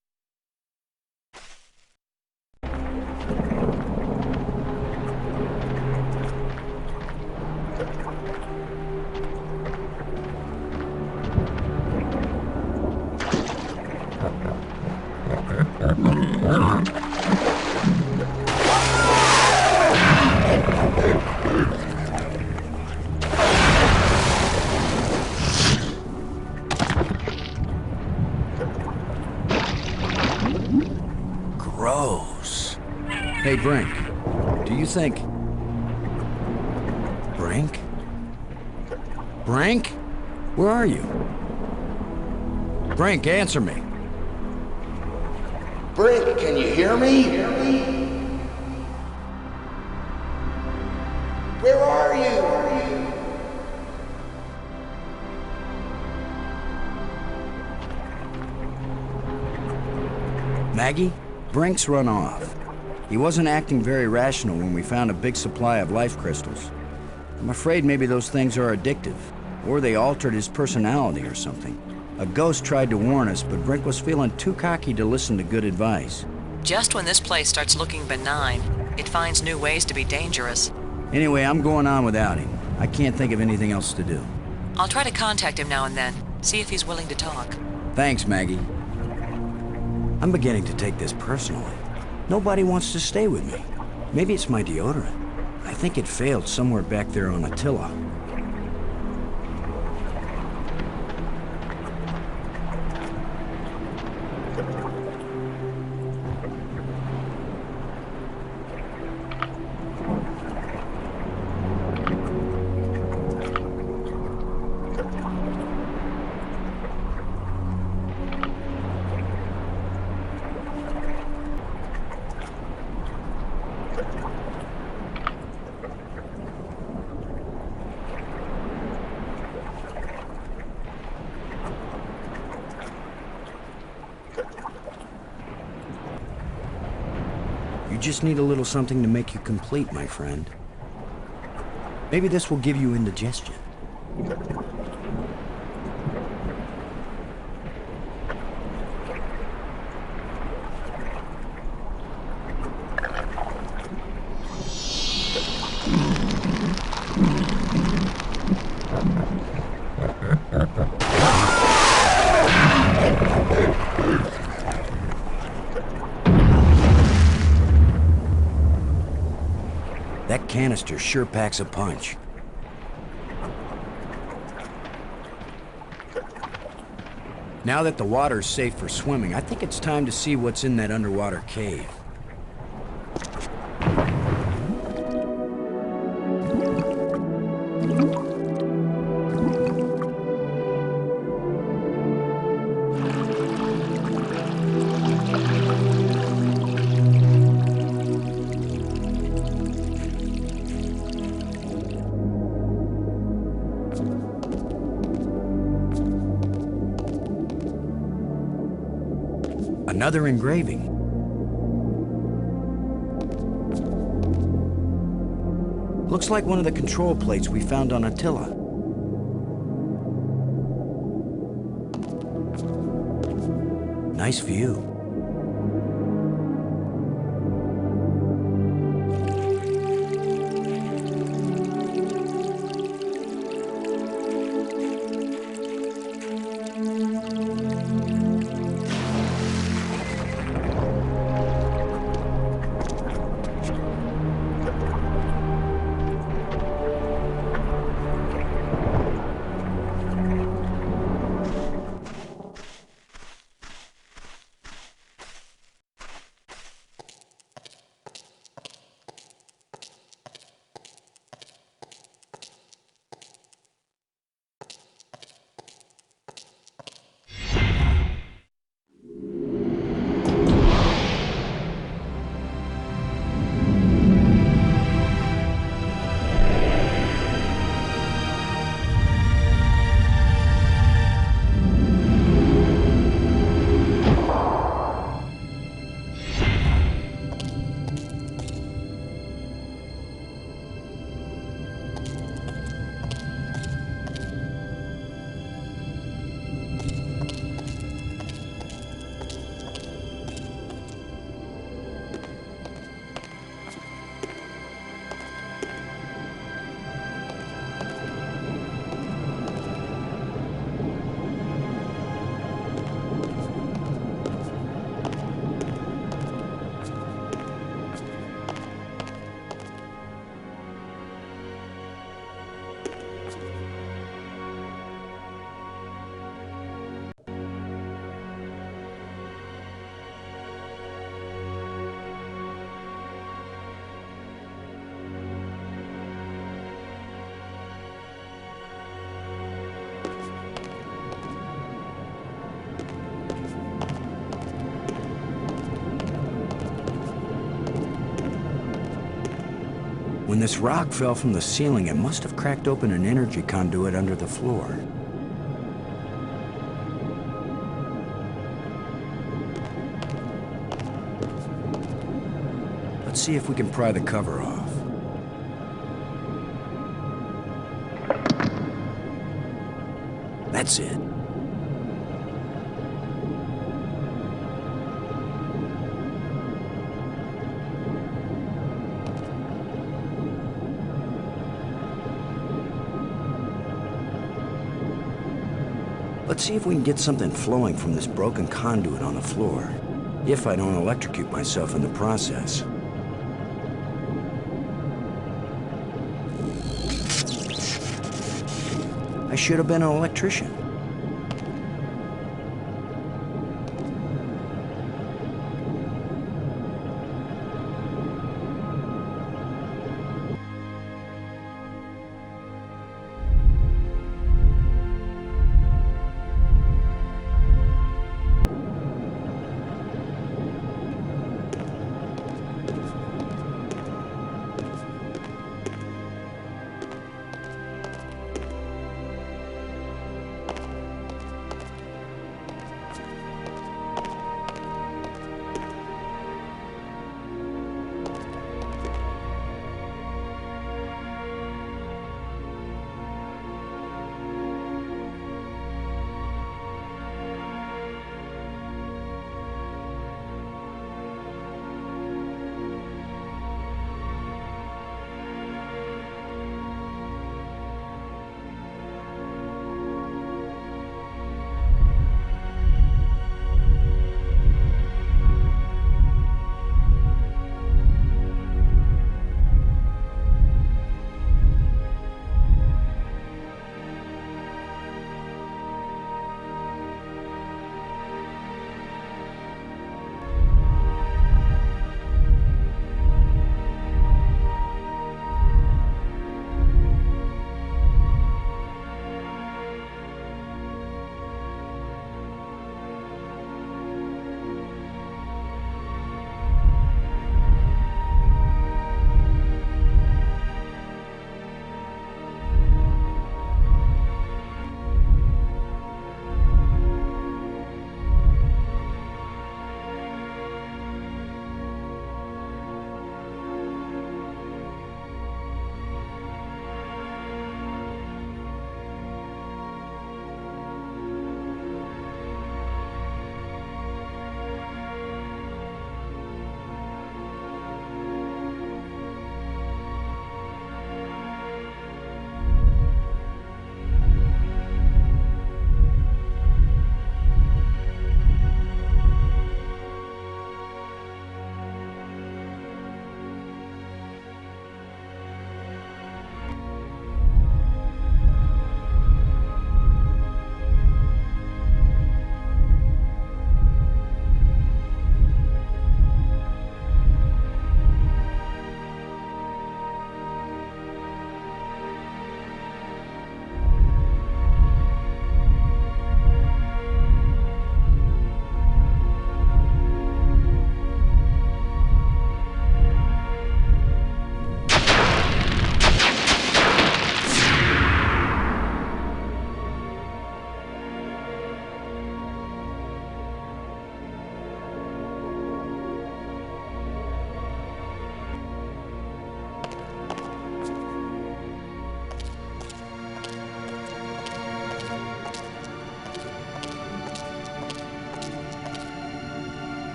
Gross. Hey, Brink, do you think... Brink? Brink? Where are you? Brink, answer me. Brink, can you hear me? Where are you? Maggie? Brink's run off. He wasn't acting very rational when we found a big supply of life crystals. I'm afraid maybe those things are addictive, or they altered his personality or something. A ghost tried to warn us, but Brink was feeling too cocky to listen to good advice. Just when this place starts looking benign, it finds new ways to be dangerous. Anyway, I'm going on without him. I can't think of anything else to do. I'll try to contact him now and then, see if he's willing to talk. Thanks, Maggie. I'm beginning to take this personally. Nobody wants to stay with me. Maybe it's my deodorant. I think it failed somewhere back there on Attila. You just need a little something to make you complete, my friend. Maybe this will give you indigestion. That canister sure packs a punch. Now that the water's safe for swimming, I think it's time to see what's in that underwater cave. Another engraving. Looks like one of the control plates we found on Attila. Nice view. When this rock fell from the ceiling, it must have cracked open an energy conduit under the floor. Let's see if we can pry the cover off. That's it. Let's see if we can get something flowing from this broken conduit on the floor, if I don't electrocute myself in the process. I should have been an electrician.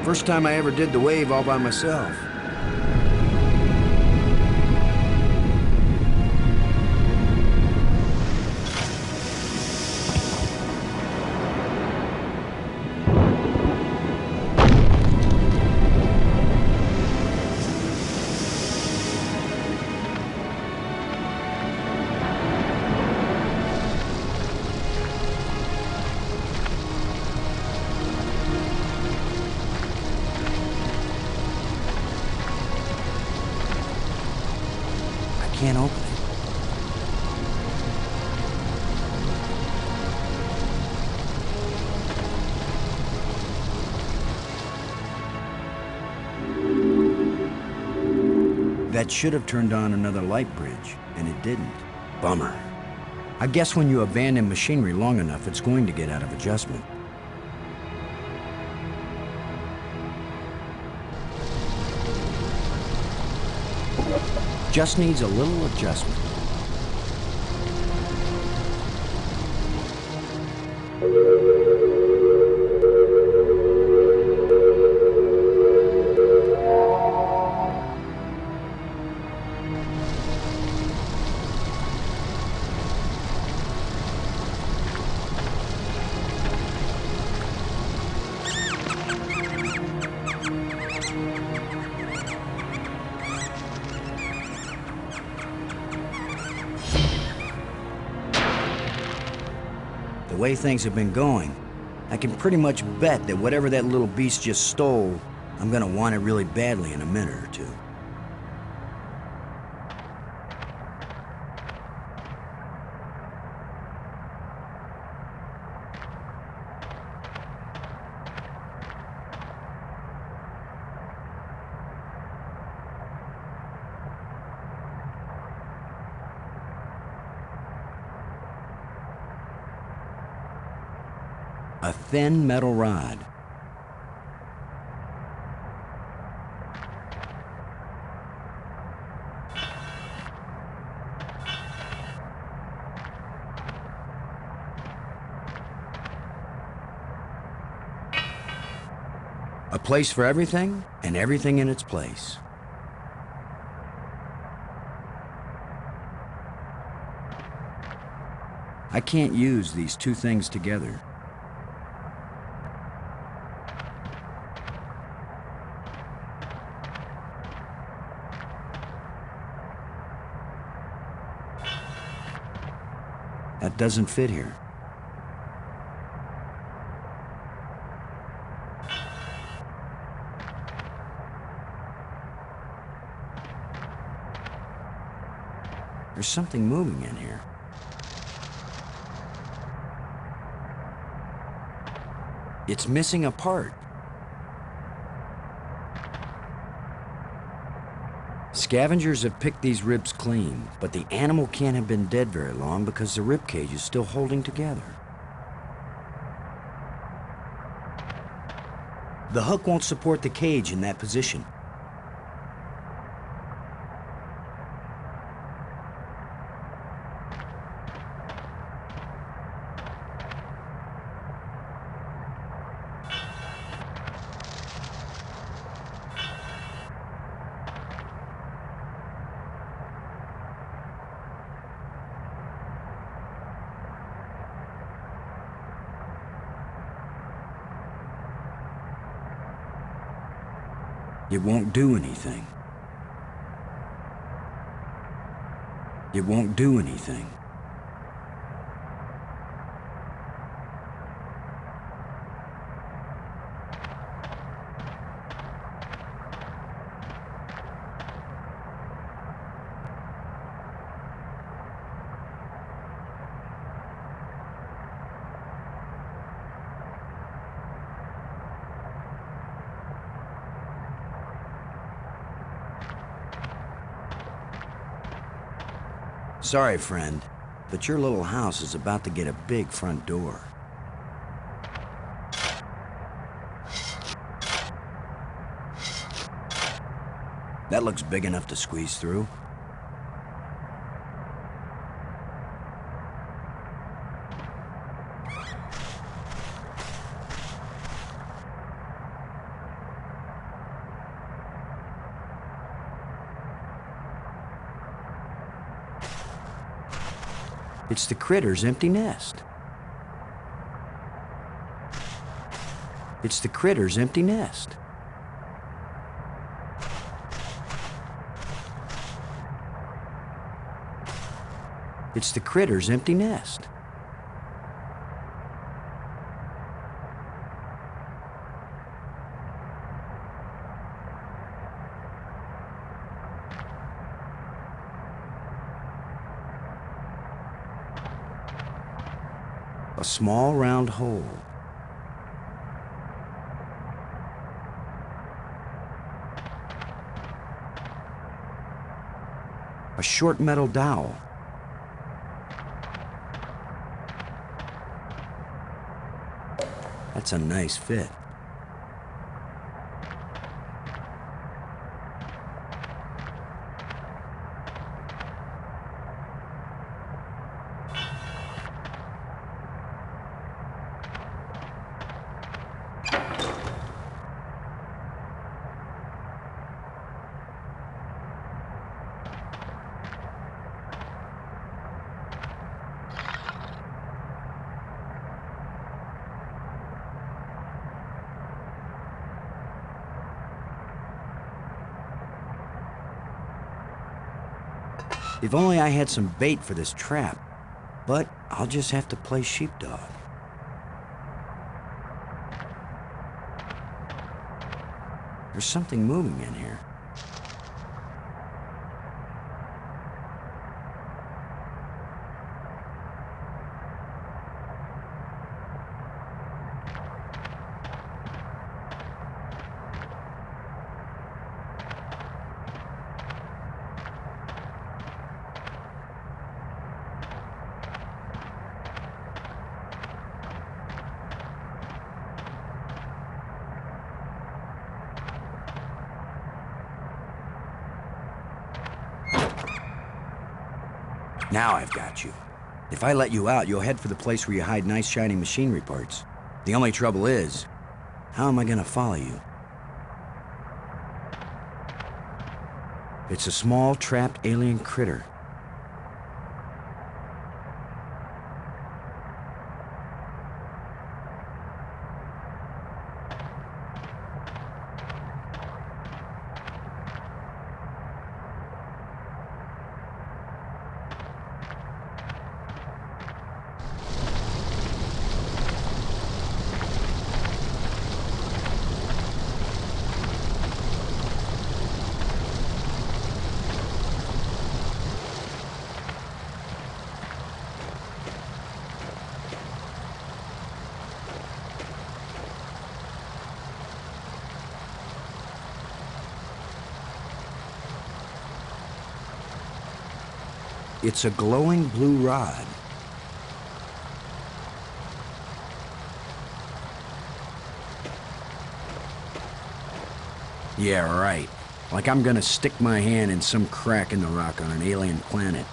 First time I ever did the wave all by myself. Can't open it. That should have turned on another light bridge, and it didn't. Bummer. I guess when you abandon machinery long enough, it's going to get out of adjustment. Just needs a little adjustment. The way things have been going, I can pretty much bet that whatever that little beast just stole, I'm gonna want it really badly in a minute or two. A thin metal rod. A place for everything, and everything in its place. I can't use these two things together. That doesn't fit here. There's something moving in here. It's missing a part. Scavengers have picked these ribs clean, but the animal can't have been dead very long because the rib cage is still holding together. The hook won't support the cage in that position. It won't do anything. It won't do anything. Sorry, friend, but your little house is about to get a big front door. That looks big enough to squeeze through. It's the critter's empty nest. It's the critter's empty nest. It's the critter's empty nest. A small round hole. A short metal dowel. That's a nice fit. If only I had some bait for this trap, but I'll just have to play sheepdog. There's something moving in here. Now I've got you. If I let you out, you'll head for the place where you hide nice shiny machinery parts. The only trouble is, how am I gonna follow you? It's a small, trapped alien critter. It's a glowing blue rod. Yeah, right. Like I'm gonna stick my hand in some crack in the rock on an alien planet.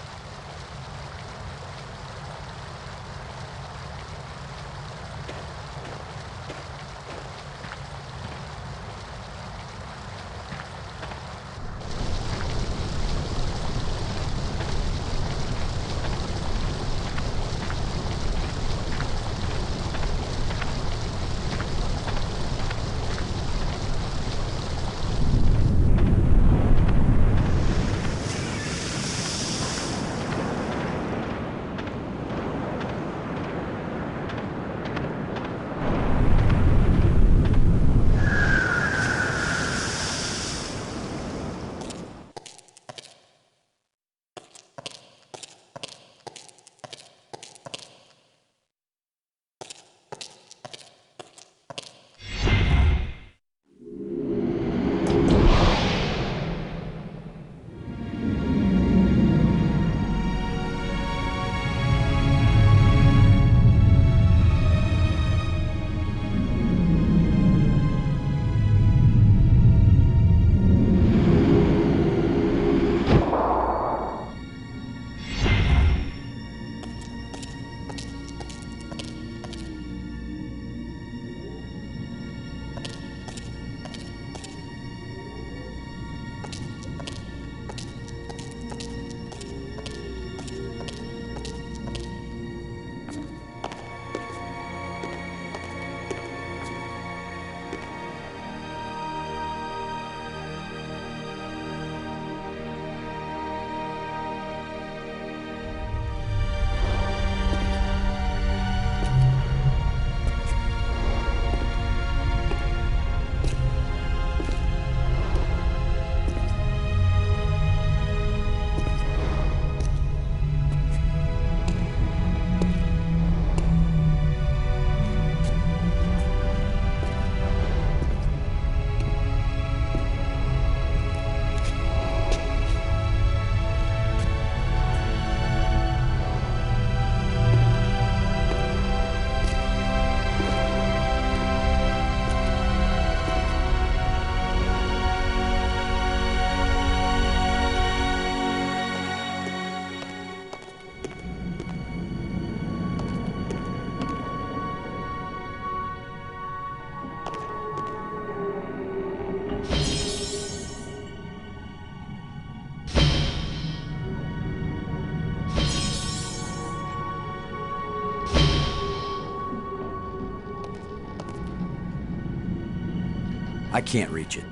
I can't reach it.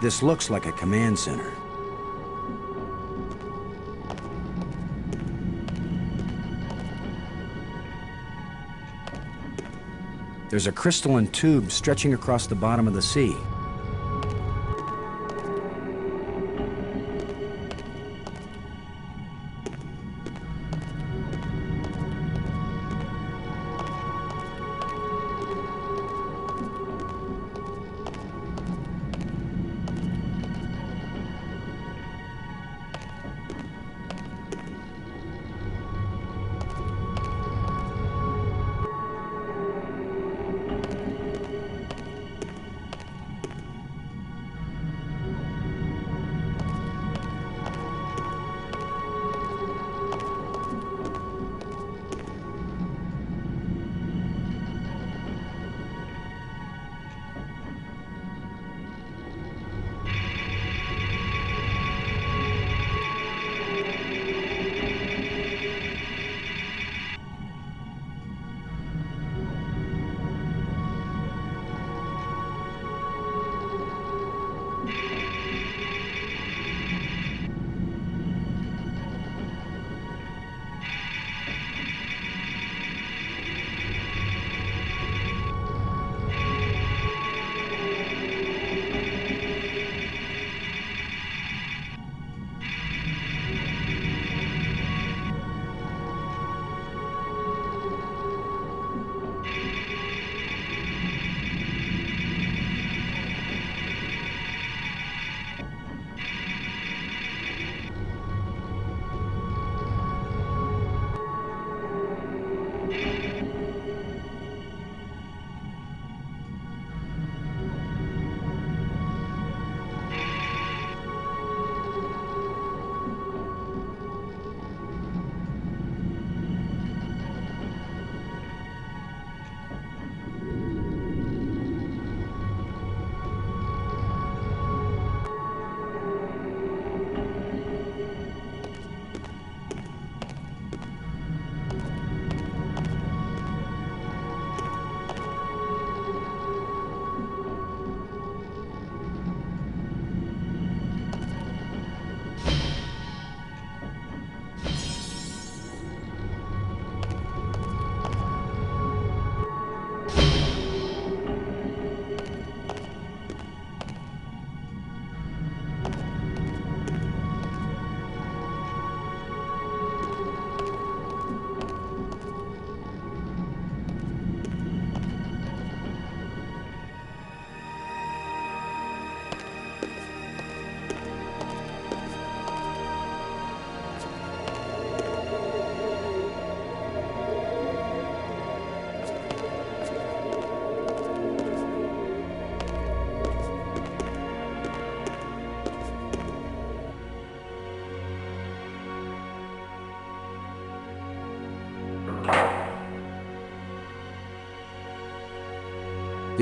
This looks like a command center. There's a crystalline tube stretching across the bottom of the sea.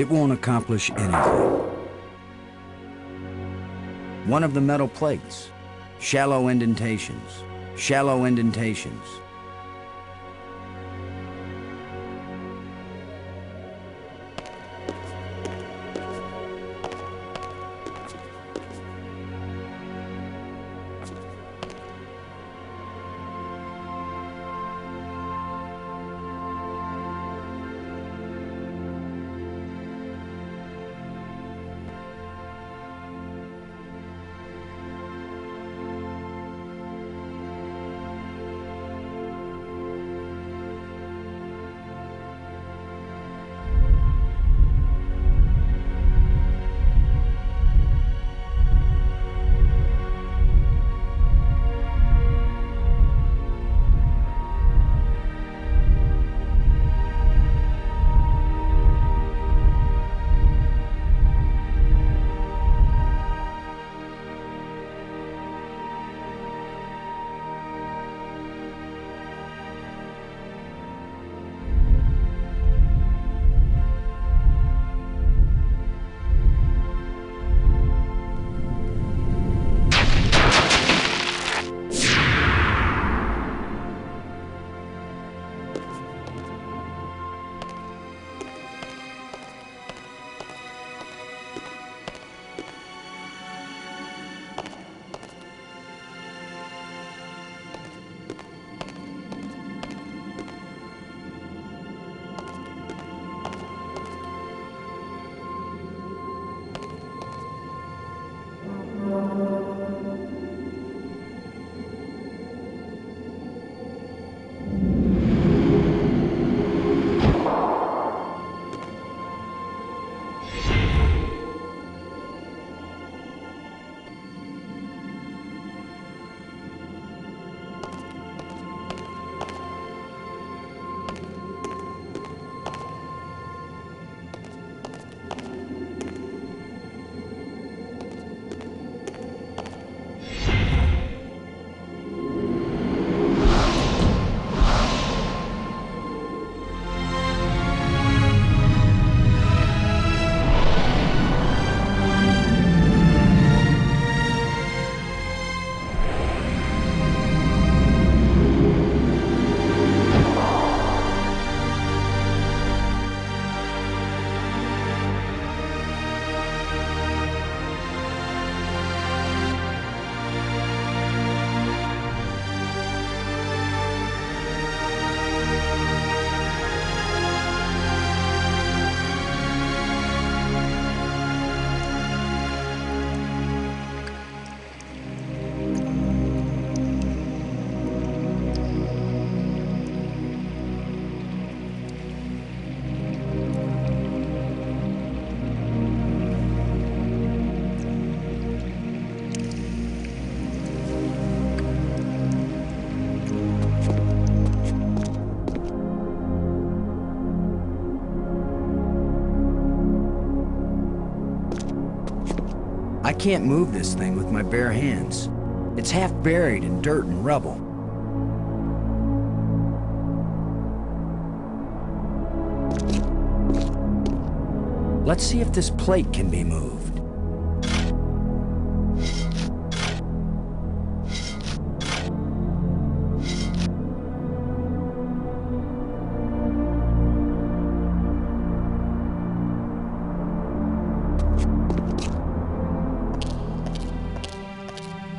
It won't accomplish anything. One of the metal plates. Shallow indentations. Shallow indentations. I can't move this thing with my bare hands. It's half buried in dirt and rubble. Let's see if this plate can be moved.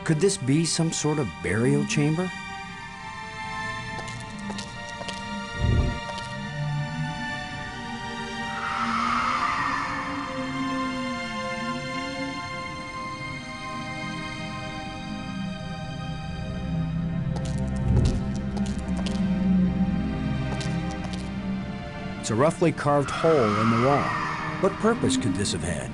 Could this be some sort of burial chamber? It's a roughly carved hole in the wall. What purpose could this have had?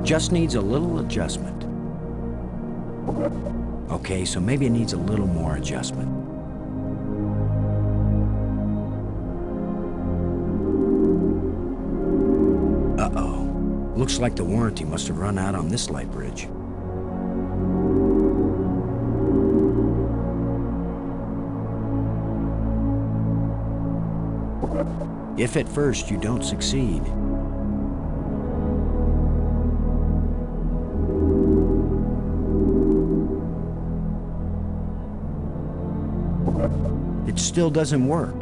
Just needs a little adjustment. Okay, so maybe it needs a little more adjustment. Uh-oh. Looks like the warranty must have run out on this light bridge. If at first you don't succeed, it still doesn't work.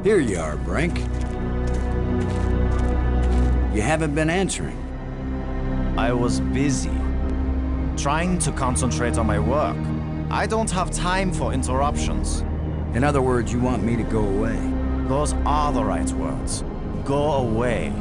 Here you are, Brink. You haven't been answering. I was busy, trying to concentrate on my work. I don't have time for interruptions. In other words, you want me to go away. Those are the right words. Go away.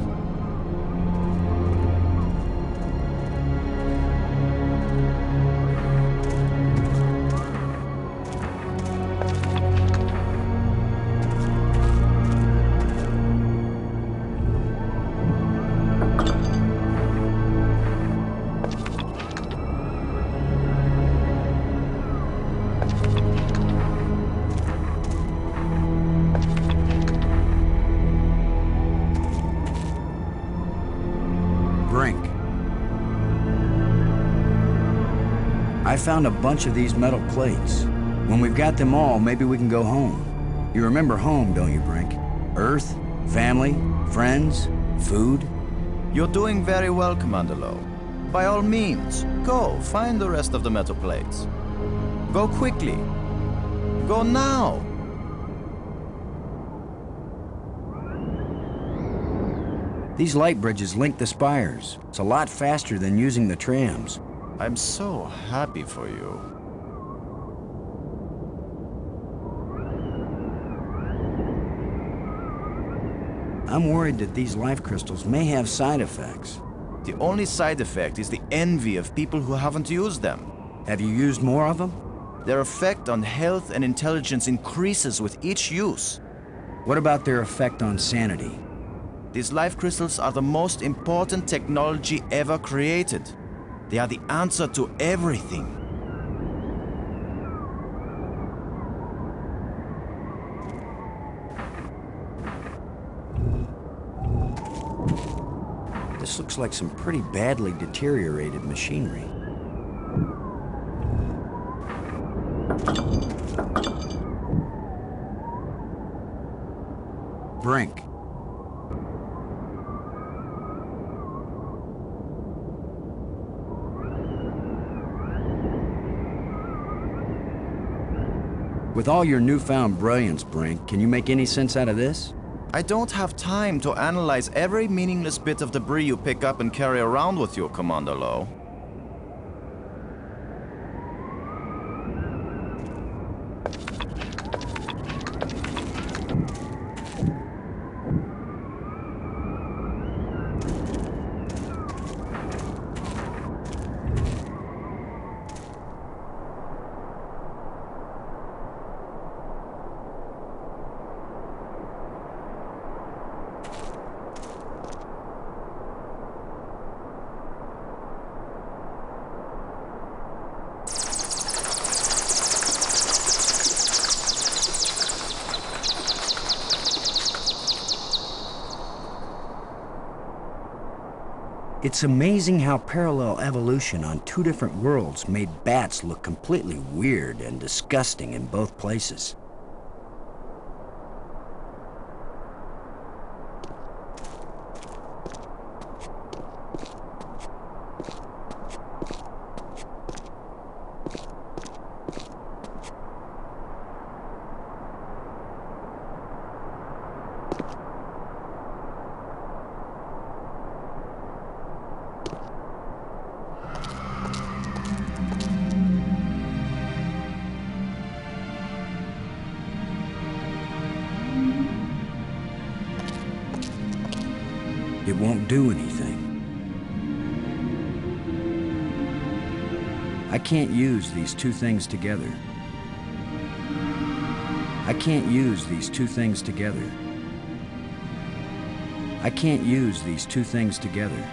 I found a bunch of these metal plates. When we've got them all, maybe we can go home. You remember home, don't you, Brink? Earth, family, friends, food. You're doing very well, Commander Lowe. By all means, go find the rest of the metal plates. Go quickly. Go now. These light bridges link the spires. It's a lot faster than using the trams. I'm so happy for you. I'm worried that these life crystals may have side effects. The only side effect is the envy of people who haven't used them. Have you used more of them? Their effect on health and intelligence increases with each use. What about their effect on sanity? These life crystals are the most important technology ever created. They are the answer to everything. This looks like some pretty badly deteriorated machinery. Brink. With all your newfound brilliance, Brink, can you make any sense out of this? I don't have time to analyze every meaningless bit of debris you pick up and carry around with you, Commander Lowe. It's amazing how parallel evolution on two different worlds made bats look completely weird and disgusting in both places. It won't do anything. I can't use these two things together. I can't use these two things together. I can't use these two things together.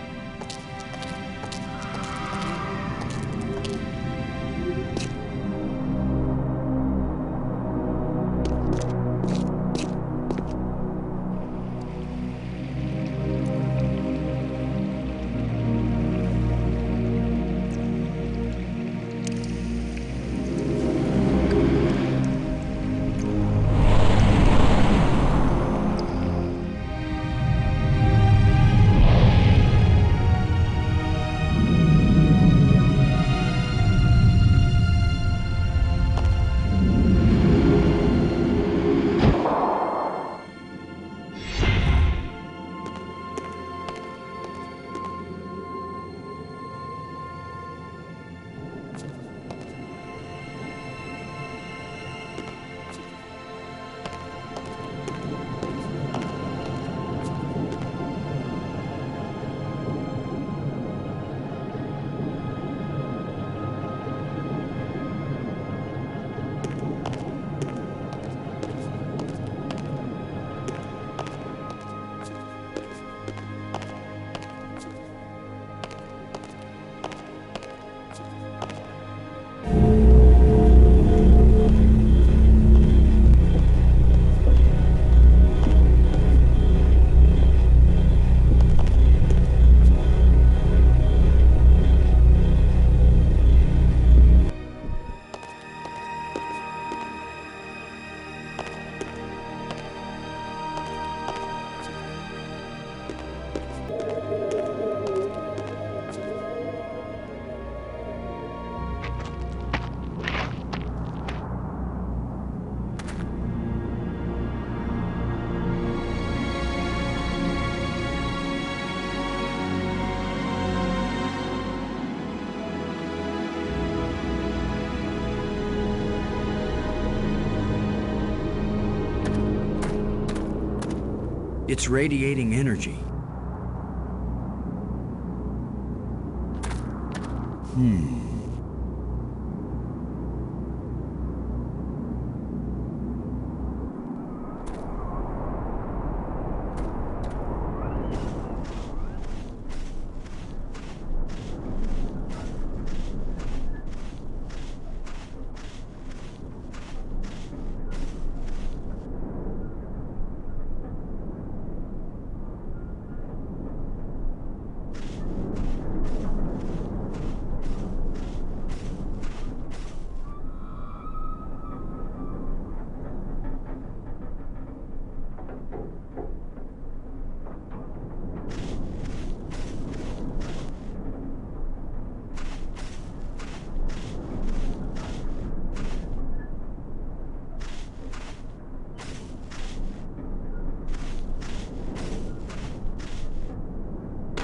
It's radiating energy.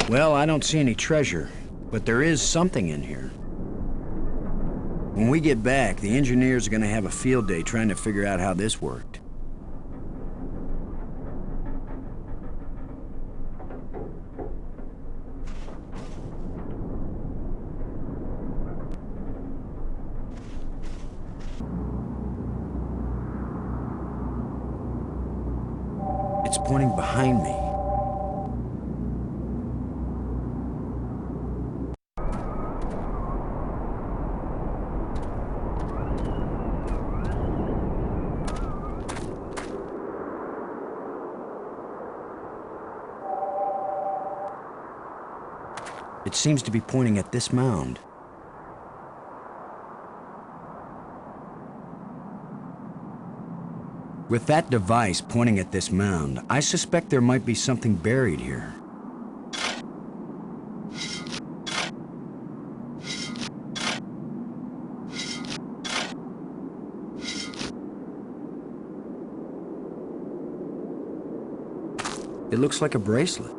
Well, I don't see any treasure, but there is something in here. When we get back, the engineers are gonna have a field day trying to figure out how this worked. It's pointing behind me. It seems to be pointing at this mound. With that device pointing at this mound, I suspect there might be something buried here. It looks like a bracelet.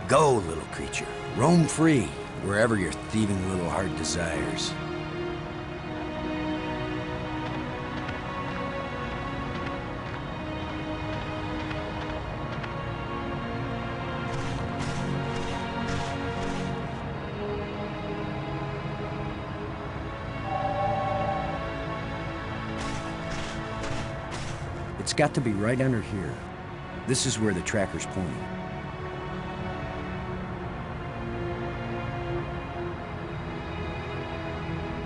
Go, little creature. Roam free, wherever your thieving little heart desires. It's got to be right under here. This is where the tracker's pointing.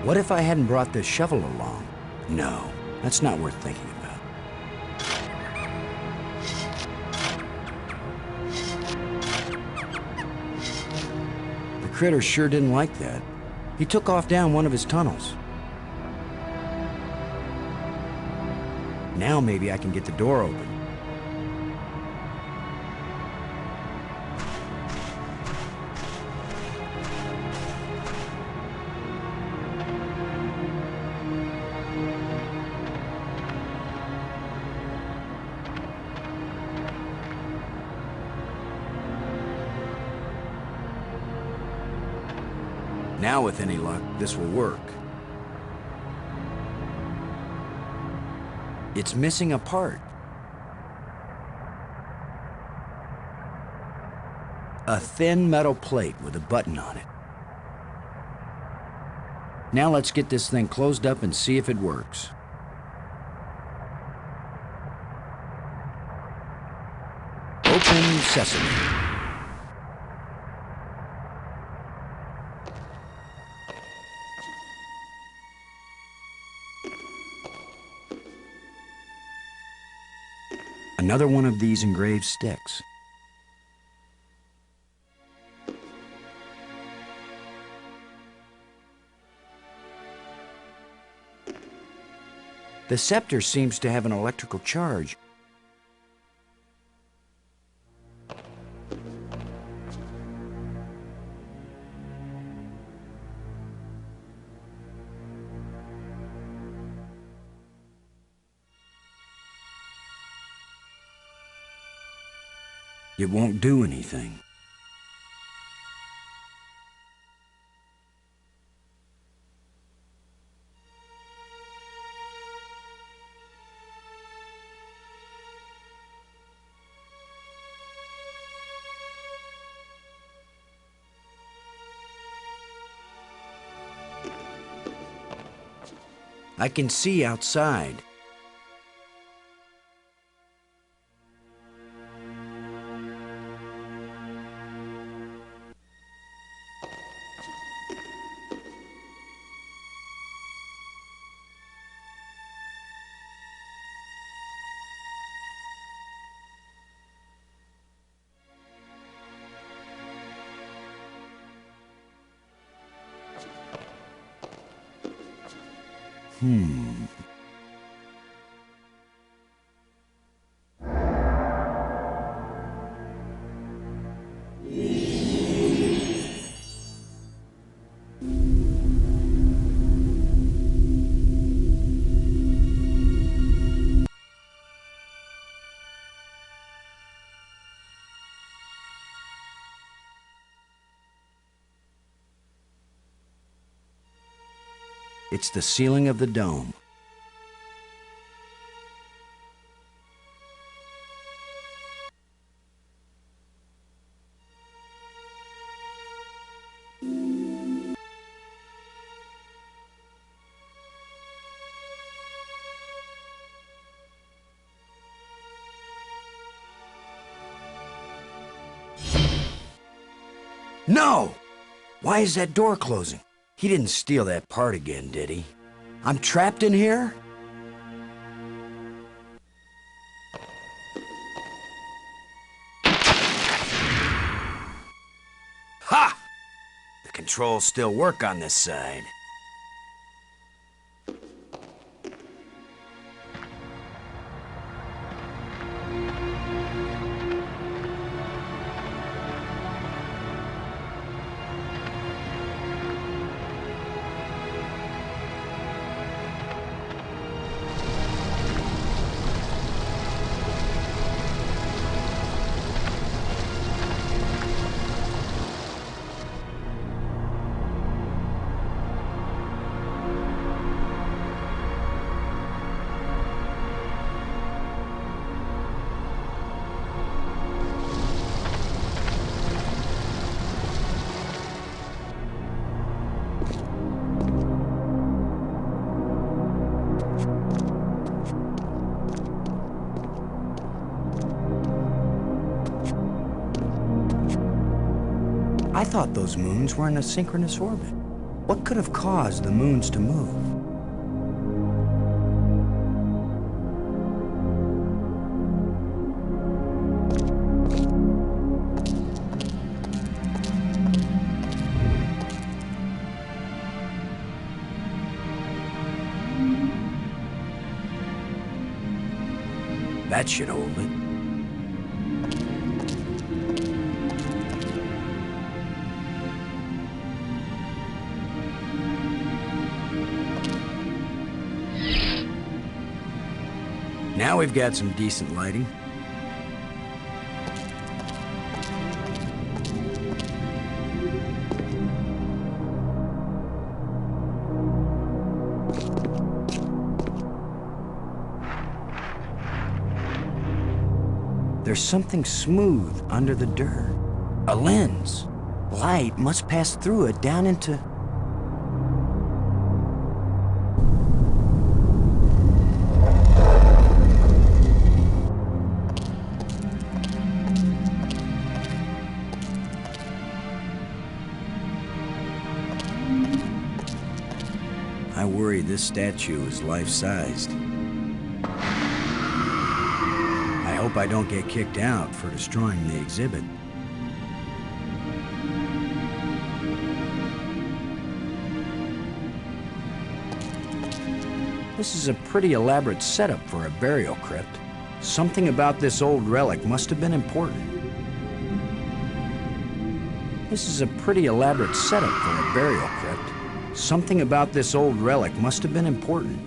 What if I hadn't brought this shovel along? No, that's not worth thinking about. The critter sure didn't like that. He took off down one of his tunnels. Now maybe I can get the door open. Now, with any luck, this will work. It's missing a part. A thin metal plate with a button on it. Now let's get this thing closed up and see if it works. Open sesame. Another one of these engraved sticks. The scepter seems to have an electrical charge. It won't do anything. I can see outside. It's the ceiling of the dome. No! Why is that door closing? He didn't steal that part again, did he? I'm trapped in here? Ha! The controls still work on this side. I thought those moons were in a synchronous orbit. What could have caused the moons to move? That should hold it. Now we've got some decent lighting. There's something smooth under the dirt. A lens. Light must pass through it down into... I worry this statue is life-sized. I hope I don't get kicked out for destroying the exhibit. This is a pretty elaborate setup for a burial crypt. Something about this old relic must have been important. This is a pretty elaborate setup for a burial crypt. Something about this old relic must have been important.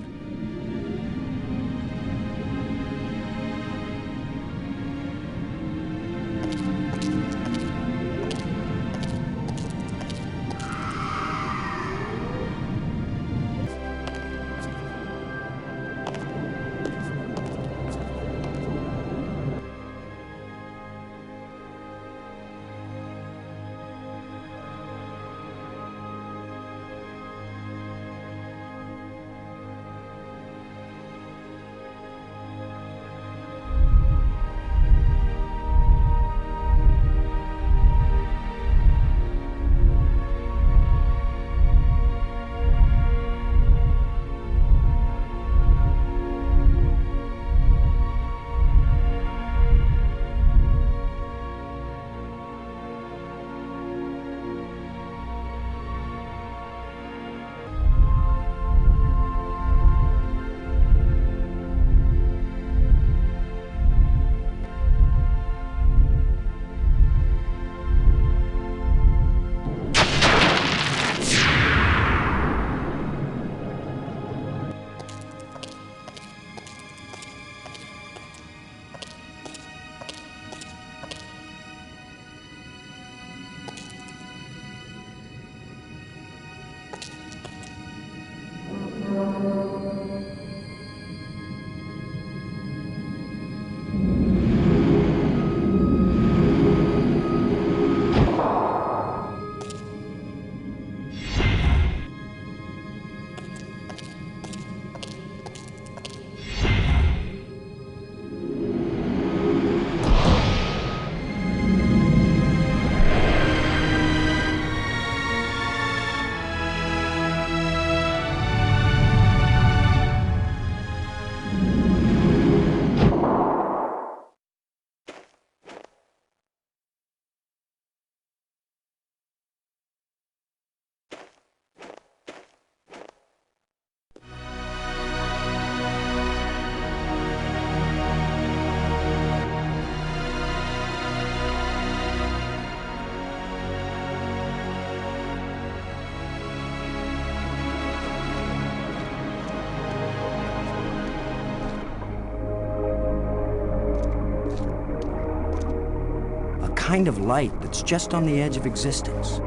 kind of light that's just on the edge of existence.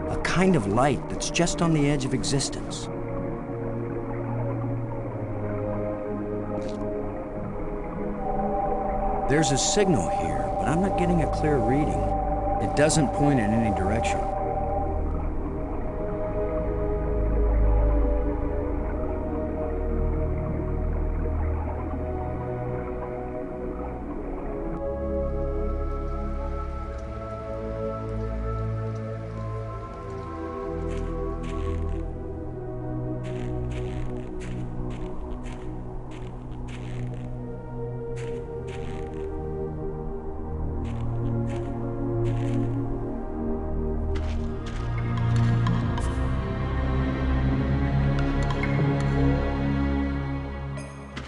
A kind of light that's just on the edge of existence. There's a signal here, but I'm not getting a clear reading. It doesn't point in any direction.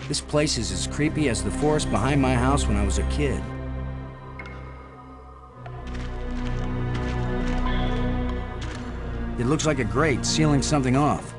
This place is as creepy as the forest behind my house when I was a kid. It looks like a grate sealing something off.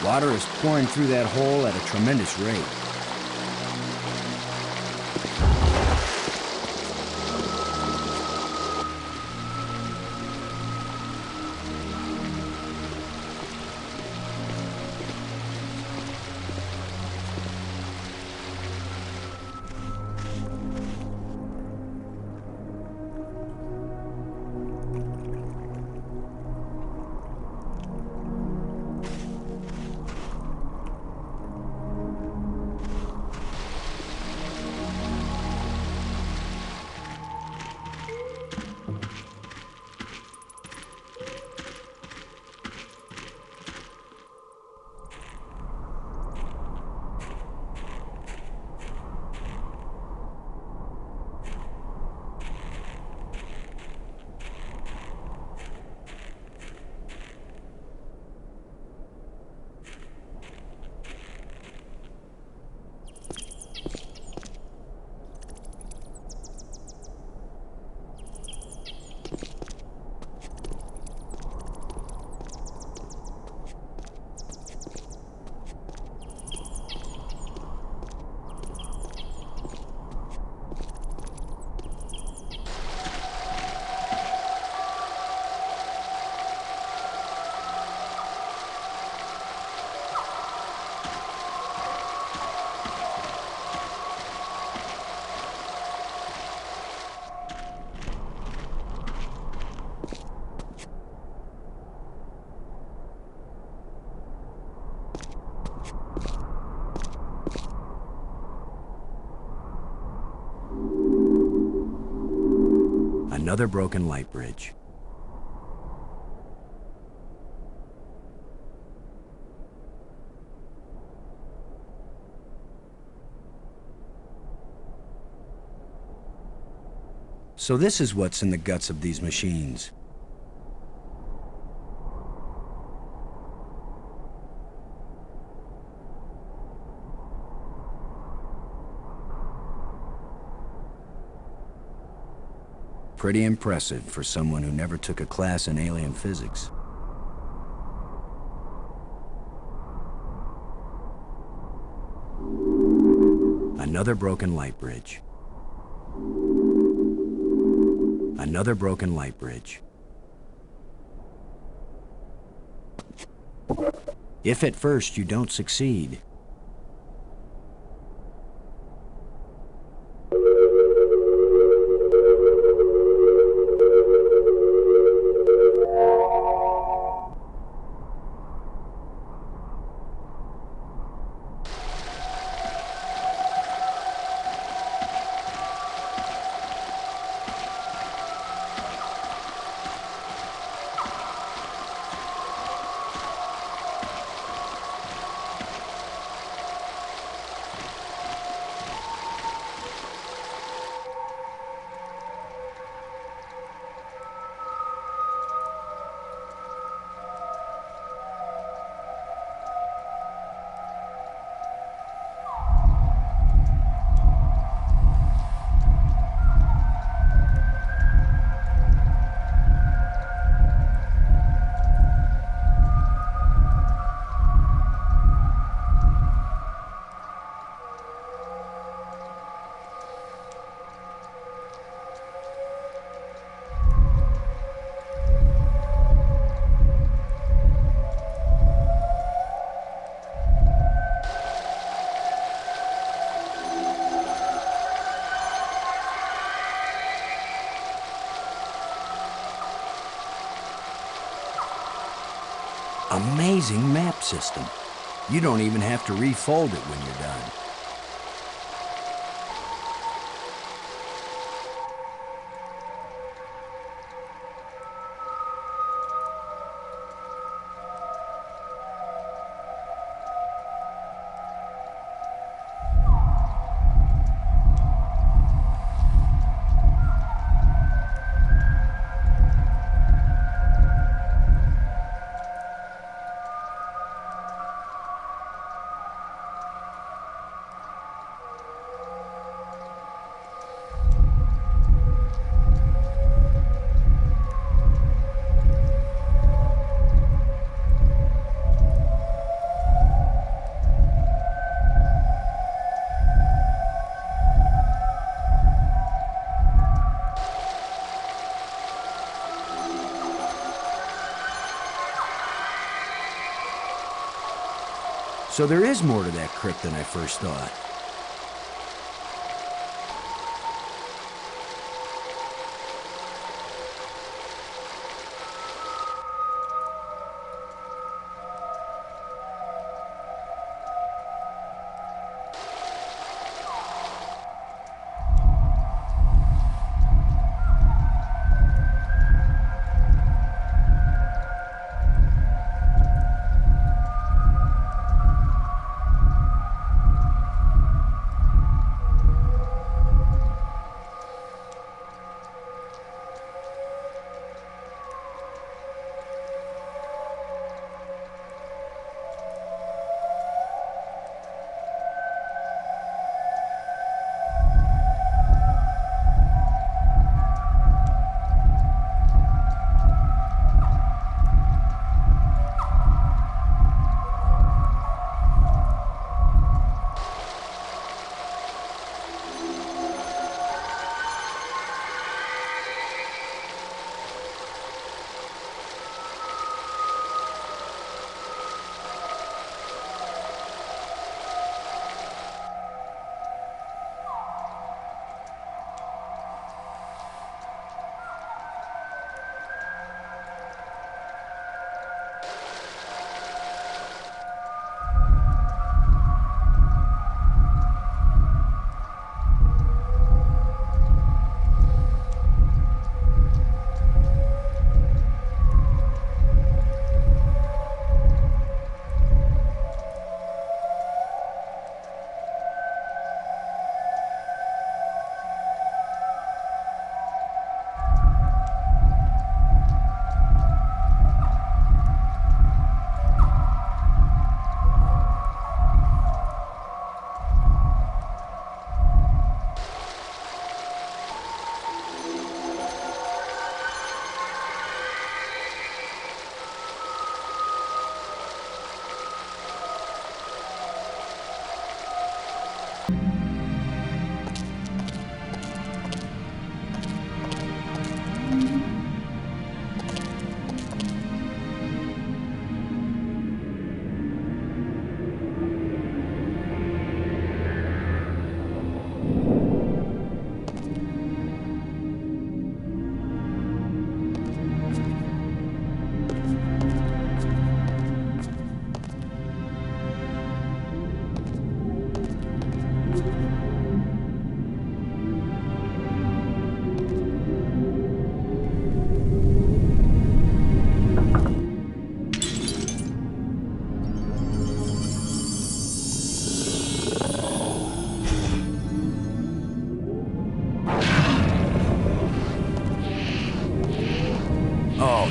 Water is pouring through that hole at a tremendous rate. Another broken light bridge. So this is what's in the guts of these machines. Pretty impressive for someone who never took a class in alien physics. Another broken light bridge. Another broken light bridge. If at first you don't succeed, Amazing map system. You don't even have to refold it when you're done. So there is more to that crypt than I first thought.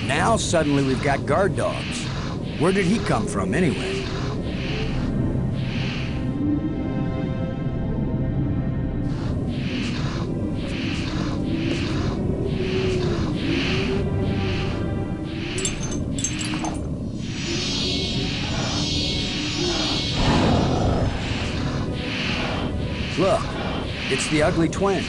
Now suddenly we've got guard dogs. Where did he come from anyway? Look, it's the ugly twins.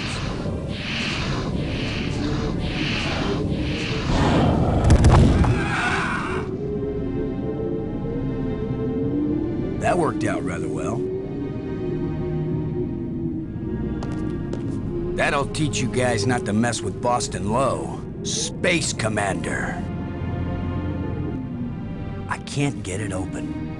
That worked out rather well. That'll teach you guys not to mess with Boston Low, Space Commander. I can't get it open.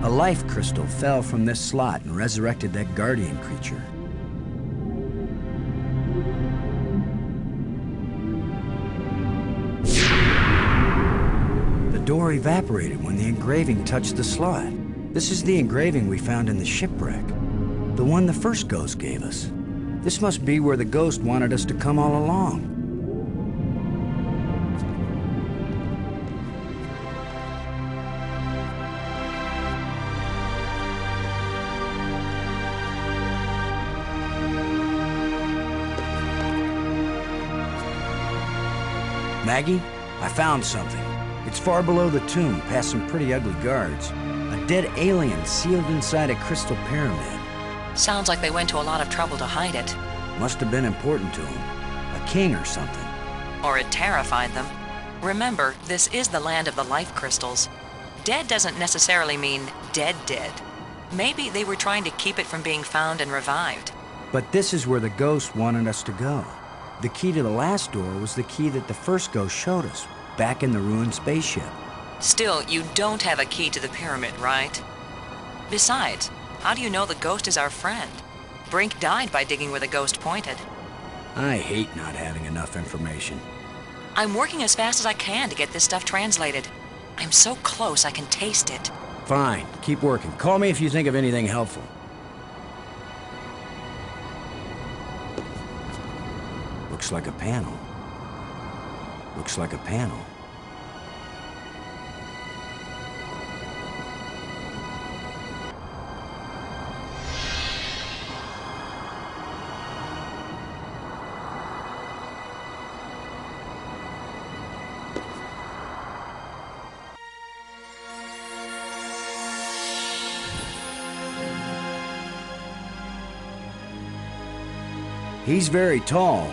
A life crystal fell from this slot and resurrected that guardian creature. The door evaporated when the engraving touched the slot. This is the engraving we found in the shipwreck. The one the first ghost gave us. This must be where the ghost wanted us to come all along. Maggie, I found something. It's far below the tomb, past some pretty ugly guards. A dead alien sealed inside a crystal pyramid. Sounds like they went to a lot of trouble to hide it. Must have been important to him. A king or something. Or it terrified them. Remember, this is the land of the life crystals. Dead doesn't necessarily mean dead. Maybe they were trying to keep it from being found and revived. But this is where the ghost wanted us to go. The key to the last door was the key that the first ghost showed us, back in the ruined spaceship. Still, you don't have a key to the pyramid, right? Besides, how do you know the ghost is our friend? Brink died by digging where the ghost pointed. I hate not having enough information. I'm working as fast as I can to get this stuff translated. I'm so close I can taste it. Fine, keep working. Call me if you think of anything helpful. Looks like a panel. Looks like a panel. He's very tall.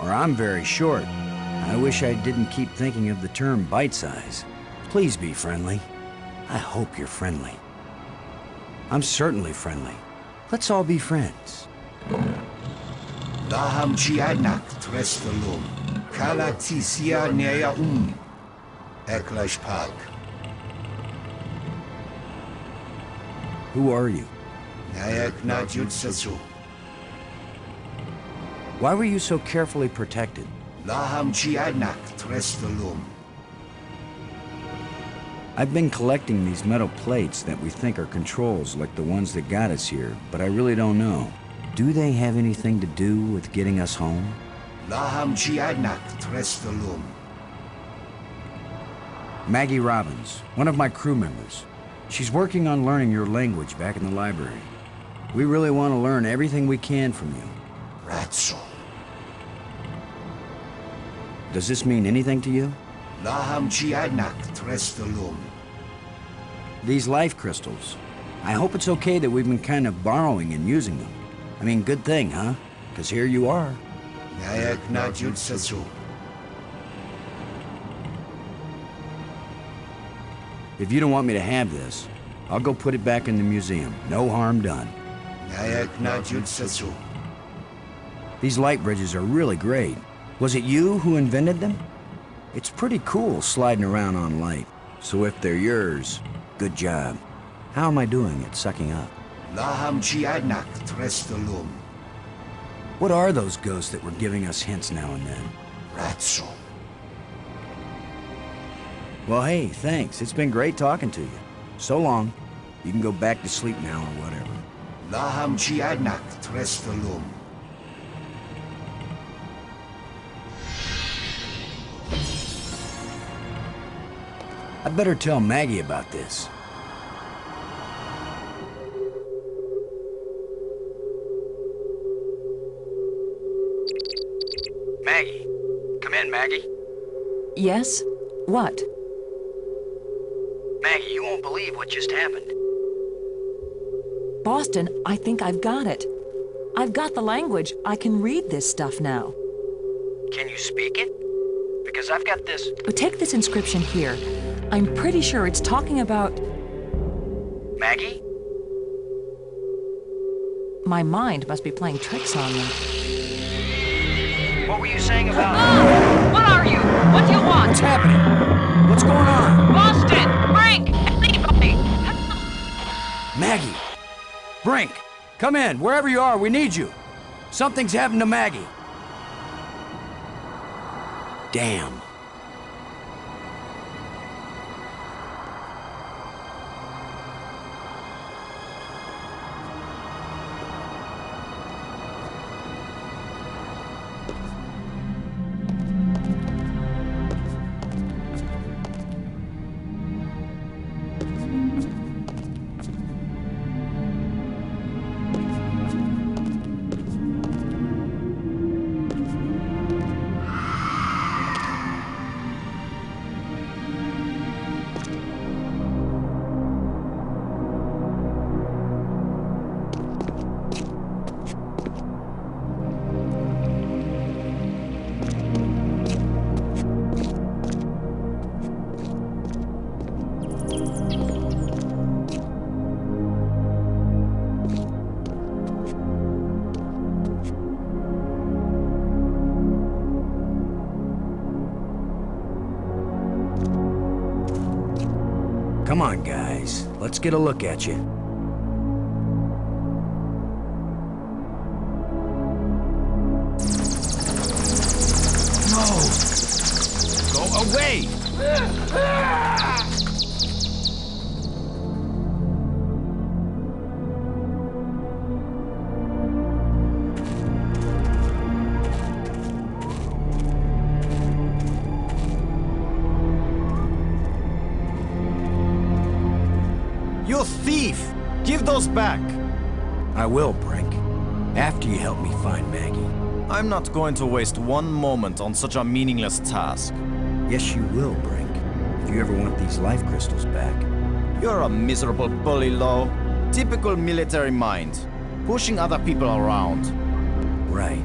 Or I'm very short. I wish I didn't keep thinking of the term bite size. Please be friendly. I hope you're friendly. I'm certainly friendly. Let's all be friends. Laham Chianak Trestalum, Kalatisia Nea Eklash Park. Who are you? Nayak Najutsasu. Why were you so carefully protected? Laham Chianak Trestalum. I've been collecting these metal plates that we think are controls like the ones that got us here, but I really don't know. Do they have anything to do with getting us home? Laham Chianak Trestalum. Maggie Robbins, one of my crew members. She's working on learning your language back in the library. We really want to learn everything we can from you. Ratso. Does this mean anything to you? Laham Chianak Trestalum. These life crystals. I hope it's okay that we've been kind of borrowing and using them. I mean, good thing, huh? Because here you are. Nayak Najutsasu. If you don't want me to have this, I'll go put it back in the museum. No harm done. Nayak Najutsasu. These light bridges are really great. Was it you who invented them? It's pretty cool sliding around on light. So if they're yours, good job. How am I doing at sucking up? Laham Chianak Trestalum. What are those ghosts that were giving us hints now and then? Ratso. Well, hey, thanks. It's been great talking to you. So long. You can go back to sleep now or whatever. Laham Chianak Trestalum. I'd better tell Maggie about this. Maggie. Come in, Maggie. Yes? What? Maggie, you won't believe what just happened. Boston, I think I've got it. I've got the language. I can read this stuff now. Can you speak it? Because I've got this... But take this inscription here. I'm pretty sure it's talking about... Maggie? My mind must be playing tricks on me. What were you saying about... What are you? What do you want? What's happening? What's going on? Boston! Brink! Anybody! Maggie! Brink! Come in, wherever you are, we need you. Something's happened to Maggie. Damn. Come on, guys. Let's get a look at you. No! Go away! You thief! Give those back! I will, Brink. After you help me find Maggie. I'm not going to waste one moment on such a meaningless task. Yes, you will, Brink. If you ever want these life crystals back. You're a miserable bully, Lo. Typical military mind. Pushing other people around. Right.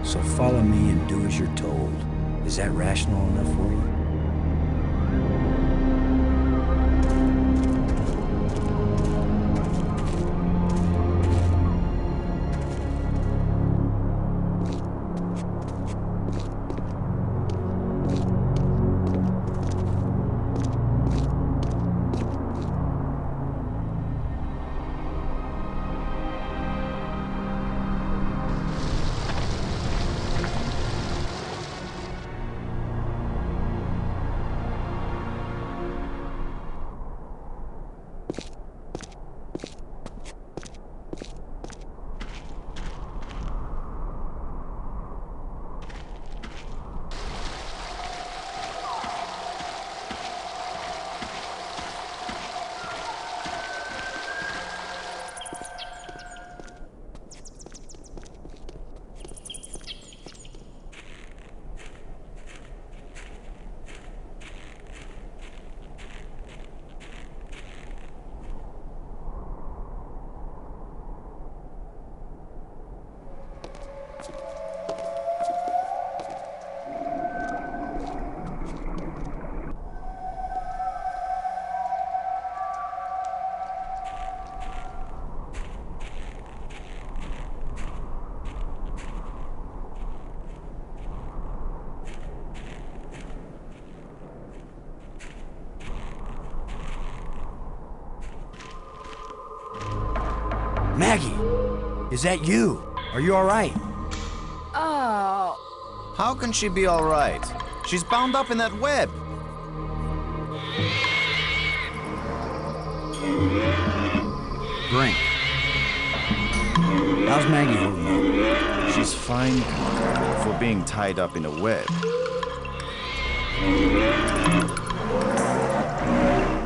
So follow me and do as you're told. Is that rational enough for you? Maggie! Is that you? Are you alright? Oh. How can she be alright? She's bound up in that web. Brink. How's Maggie holding up? She's fine for being tied up in a web.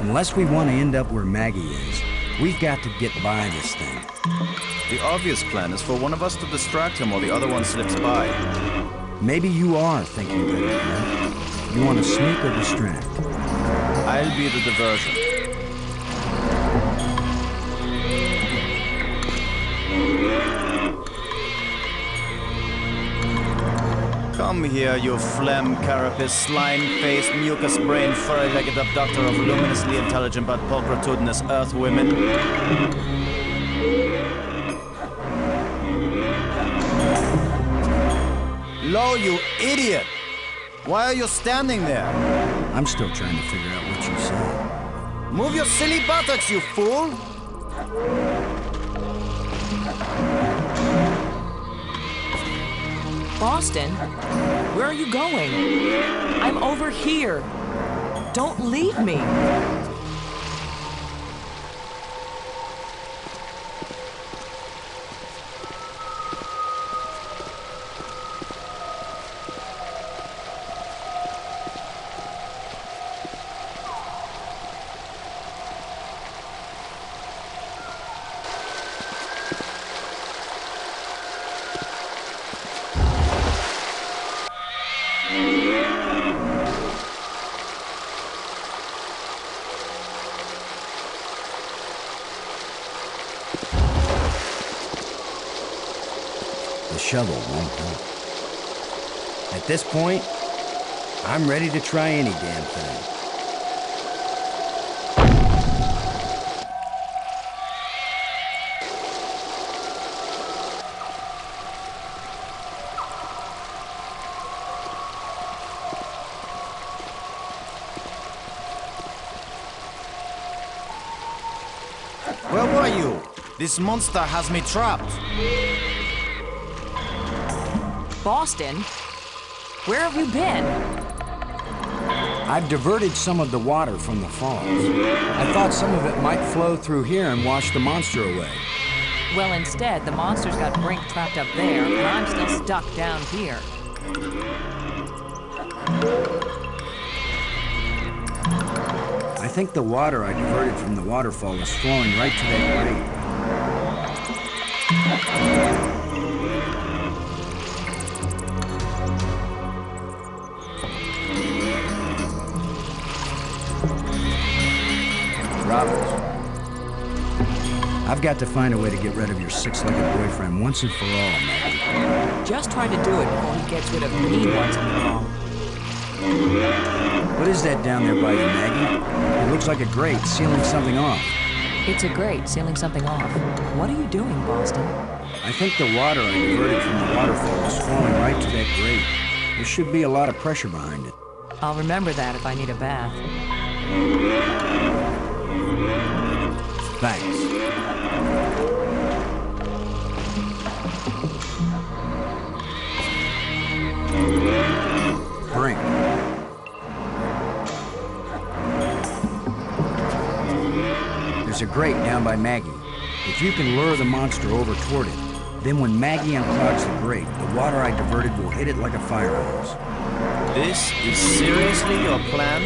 Unless we want to end up where Maggie is, we've got to get by this thing. The obvious plan is for one of us to distract him while the other one slips by. Maybe you are thinking better than that. You want to sneak or distract? I'll be the diversion. Come here, you phlegm carapace, slime-faced, mucus-brained, furry-legged abductor of luminously intelligent but pulchritudinous earth women. Lo, you idiot! Why are you standing there? I'm still trying to figure out what you said. Move your silly buttocks, you fool! Boston, where are you going? I'm over here. Don't leave me. The shovel won't help. At this point, I'm ready to try any damn thing. Where were you? This monster has me trapped. Boston, where have you been? I've diverted some of the water from the falls. I thought some of it might flow through here and wash the monster away. Well, instead, the monster's got Brink trapped up there, and I'm still stuck down here. I think the water I diverted from the waterfall is flowing right to that grate. Roberts, I've got to find a way to get rid of your six-legged boyfriend once and for all, Maggie. Just try to do it before he gets rid of me once and for all. What is that down there by you, Maggie? It looks like a grate sealing something off. It's a grate sealing something off. What are you doing, Boston? I think the water I diverted from the waterfall is flowing right to that grate. There should be a lot of pressure behind it. I'll remember that if I need a bath. Thanks. Brink. There's a grate down by Maggie. If you can lure the monster over toward it, then when Maggie unclogs the grate, the water I diverted will hit it like a fire hose. This is seriously your plan?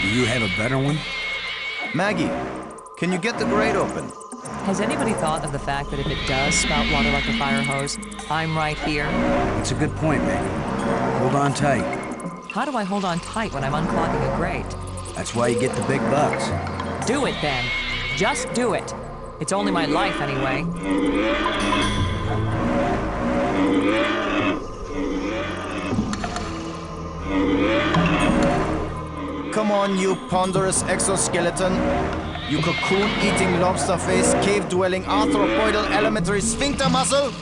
Do you have a better one? Maggie, can you get the grate open? Has anybody thought of the fact that if it does spout water like a fire hose, I'm right here? That's a good point, Maggie. Hold on tight. How do I hold on tight when I'm unclogging a grate? That's why you get the big bucks. Do it then. Just do it. It's only my life anyway. Come on, you ponderous exoskeleton. You cocoon-eating lobster face, cave-dwelling arthropoidal elementary sphincter muscle.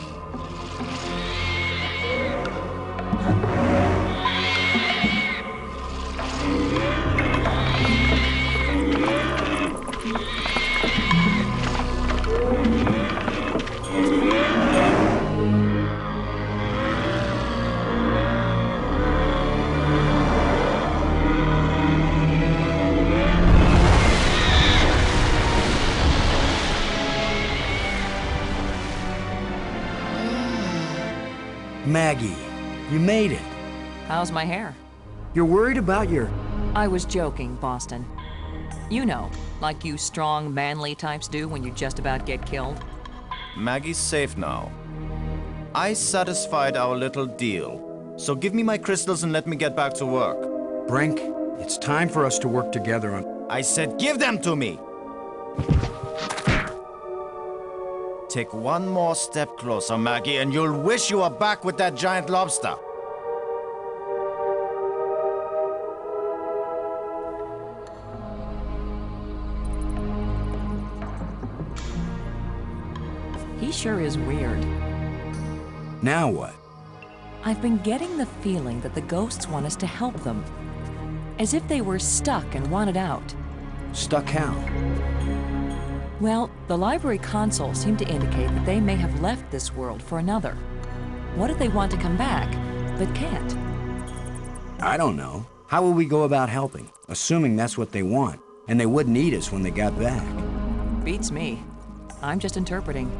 Maggie, you made it. How's my hair? You're worried about your... I was joking, Boston. You know, like you strong, manly types do when you just about get killed. Maggie's safe now. I satisfied our little deal. So give me my crystals and let me get back to work. Brink, it's time for us to work together on... I said give them to me! Take one more step closer, Maggie, and you'll wish you were back with that giant lobster. He sure is weird. Now what? I've been getting the feeling that the ghosts want us to help them. As if they were stuck and wanted out. Stuck how? Well, the library console seemed to indicate that they may have left this world for another. What if they want to come back, but can't? I don't know. How will we go about helping, assuming that's what they want, and they wouldn't eat us when they got back? Beats me. I'm just interpreting.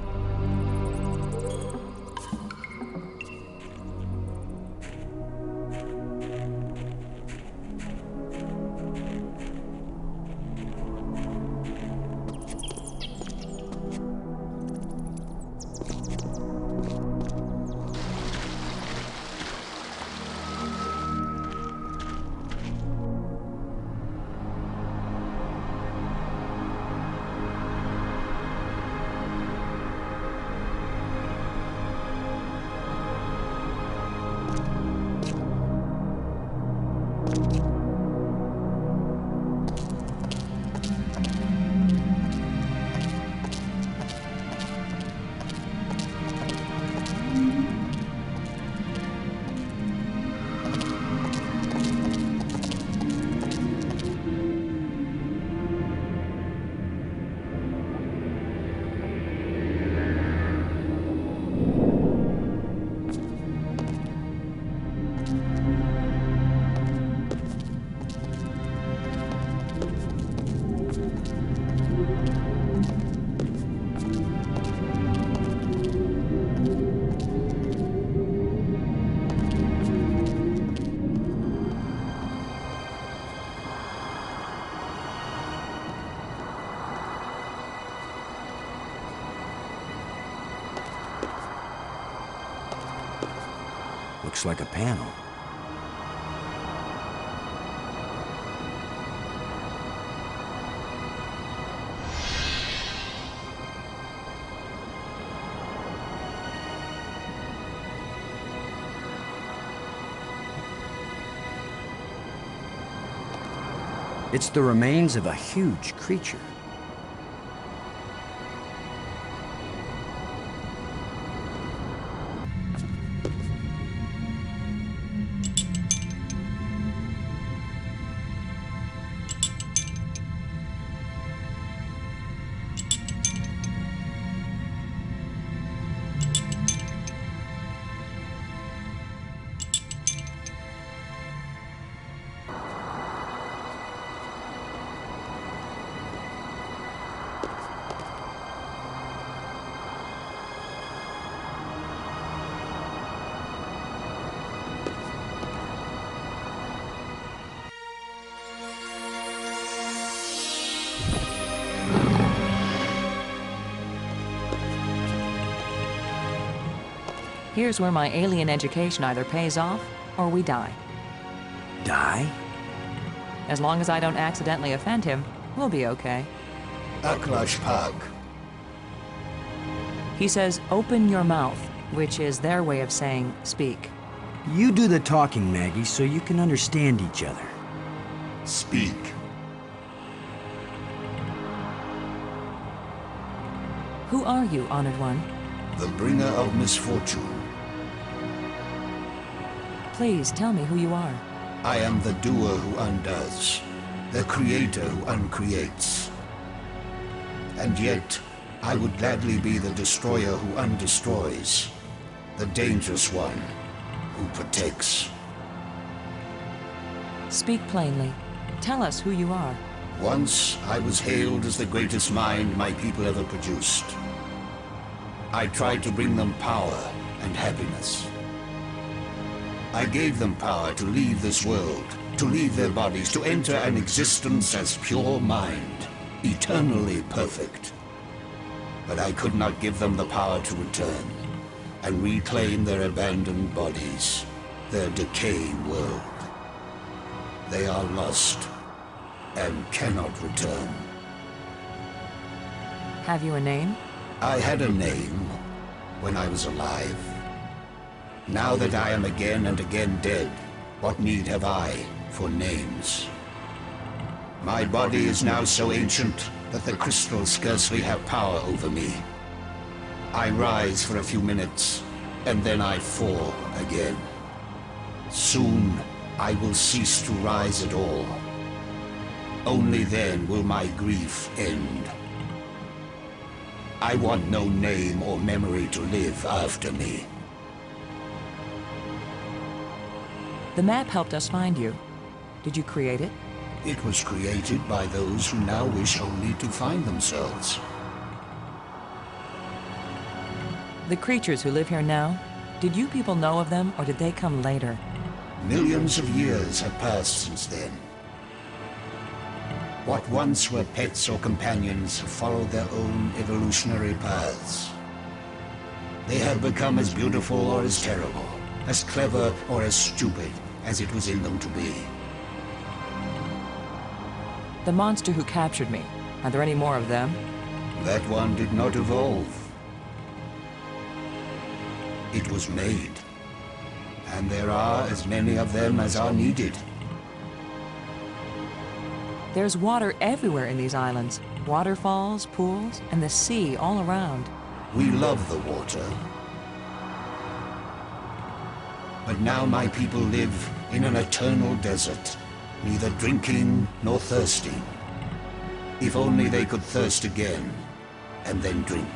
Looks like a panel. It's the remains of a huge creature. Here's where my alien education either pays off, or we die. Die? As long as I don't accidentally offend him, we'll be okay. Aklash Pag. He says, open your mouth, which is their way of saying, speak. You do the talking, Maggie, so you can understand each other. Speak. Who are you, Honored One? The bringer of misfortune. Please tell me who you are. I am the doer who undoes, the creator who uncreates. And yet, I would gladly be the destroyer who undestroys, the dangerous one who protects. Speak plainly. Tell us who you are. Once, I was hailed as the greatest mind my people ever produced. I tried to bring them power and happiness. I gave them power to leave this world, to leave their bodies, to enter an existence as pure mind, eternally perfect. But I could not give them the power to return and reclaim their abandoned bodies, their decaying world. They are lost and cannot return. Have you a name? I had a name when I was alive. Now that I am again and again dead, what need have I for names? My body is now so ancient that the crystals scarcely have power over me. I rise for a few minutes, and then I fall again. Soon, I will cease to rise at all. Only then will my grief end. I want no name or memory to live after me. The map helped us find you. Did you create it? It was created by those who now wish only to find themselves. The creatures who live here now, did you people know of them, or did they come later? Millions of years have passed since then. What once were pets or companions have followed their own evolutionary paths. They have become as beautiful or as terrible, as clever or as stupid as it was in them to be. The monster who captured me, are there any more of them? That one did not evolve. It was made. And there are as many of them as are needed. There's water everywhere in these islands. Waterfalls, pools, and the sea all around. We love the water. But now my people live in an eternal desert, neither drinking nor thirsting. If only they could thirst again, and then drink.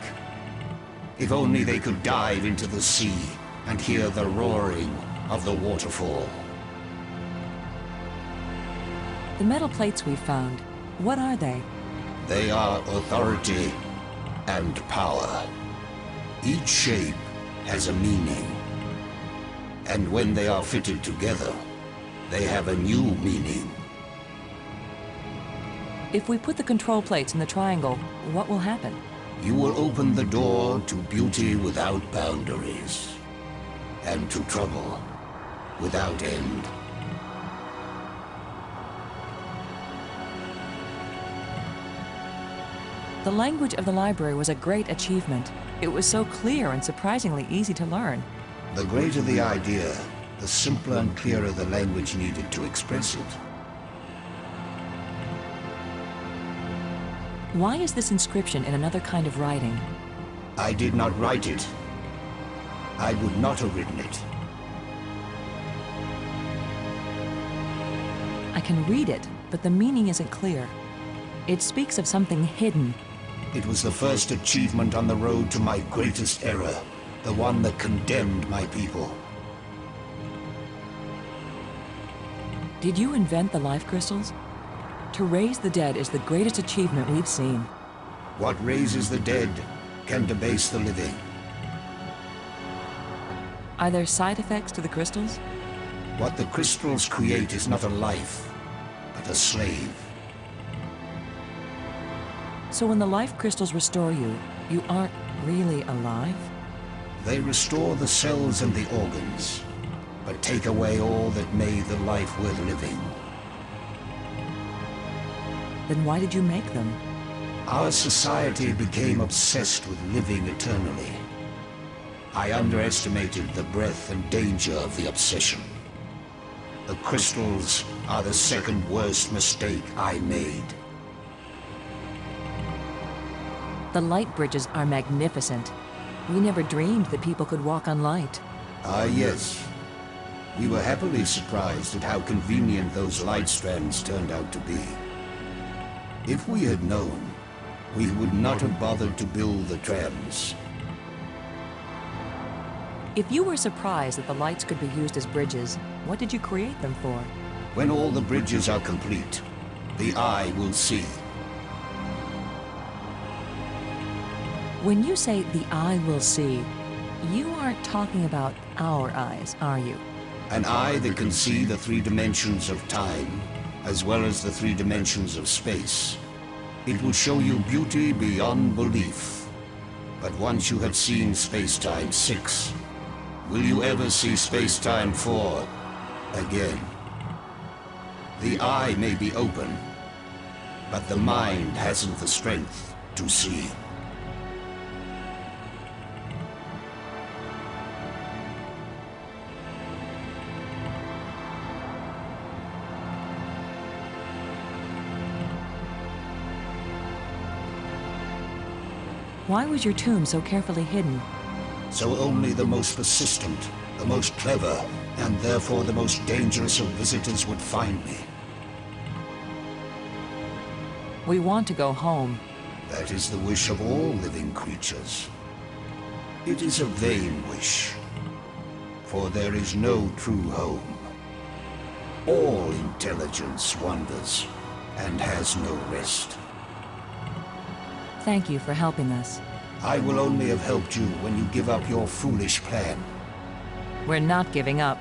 If only they could dive into the sea and hear the roaring of the waterfall. The metal plates we found, what are they? They are authority and power. Each shape has a meaning. And when they are fitted together, they have a new meaning. If we put the control plates in the triangle, what will happen? You will open the door to beauty without boundaries, and to trouble without end. The language of the library was a great achievement. It was so clear and surprisingly easy to learn. The greater the idea, the simpler and clearer the language needed to express it. Why is this inscription in another kind of writing? I did not write it. I would not have written it. I can read it, but the meaning isn't clear. It speaks of something hidden. It was the first achievement on the road to my greatest error, the one that condemned my people. Did you invent the life crystals? To raise the dead is the greatest achievement we've seen. What raises the dead can debase the living. Are there side effects to the crystals? What the crystals create is not a life, but a slave. So when the life crystals restore you, you aren't really alive? They restore the cells and the organs, but take away all that made the life worth living. Then why did you make them? Our society became obsessed with living eternally. I underestimated the breadth and danger of the obsession. The crystals are the second worst mistake I made. The light bridges are magnificent. We never dreamed that people could walk on light. Ah, yes. We were happily surprised at how convenient those light strands turned out to be. If we had known, we would not have bothered to build the trams. If you were surprised that the lights could be used as bridges, what did you create them for? When all the bridges are complete, the eye will see. When you say the eye will see, you aren't talking about our eyes, are you? An eye that can see the 3 dimensions of time, as well as the 3 dimensions of space. It will show you beauty beyond belief. But once you have seen Space-Time 6, will you ever see Space-Time 4 again? The eye may be open, but the mind hasn't the strength to see. Why was your tomb so carefully hidden? So only the most persistent, the most clever, and therefore the most dangerous of visitors would find me. We want to go home. That is the wish of all living creatures. It is a vain wish, for there is no true home. All intelligence wanders and has no rest. Thank you for helping us. I will only have helped you when you give up your foolish plan. We're not giving up.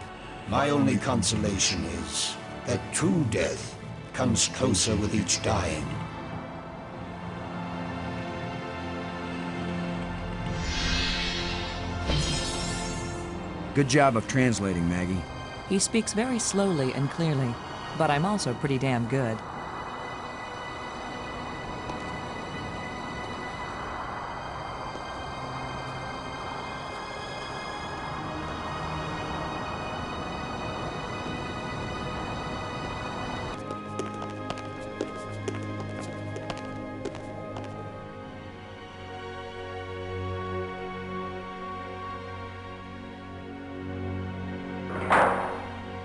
My only consolation is that true death comes closer with each dying. Good job of translating, Maggie. He speaks very slowly and clearly, but I'm also pretty damn good.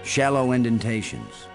Shallow indentations.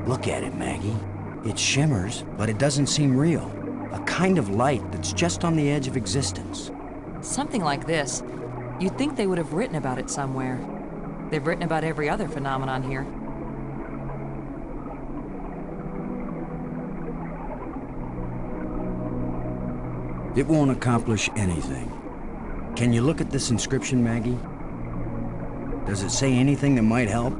Look at it, Maggie. It shimmers, but it doesn't seem real. A kind of light that's just on the edge of existence. Something like this. You'd think they would have written about it somewhere. They've written about every other phenomenon here. It won't accomplish anything. Can you look at this inscription, Maggie? Does it say anything that might help?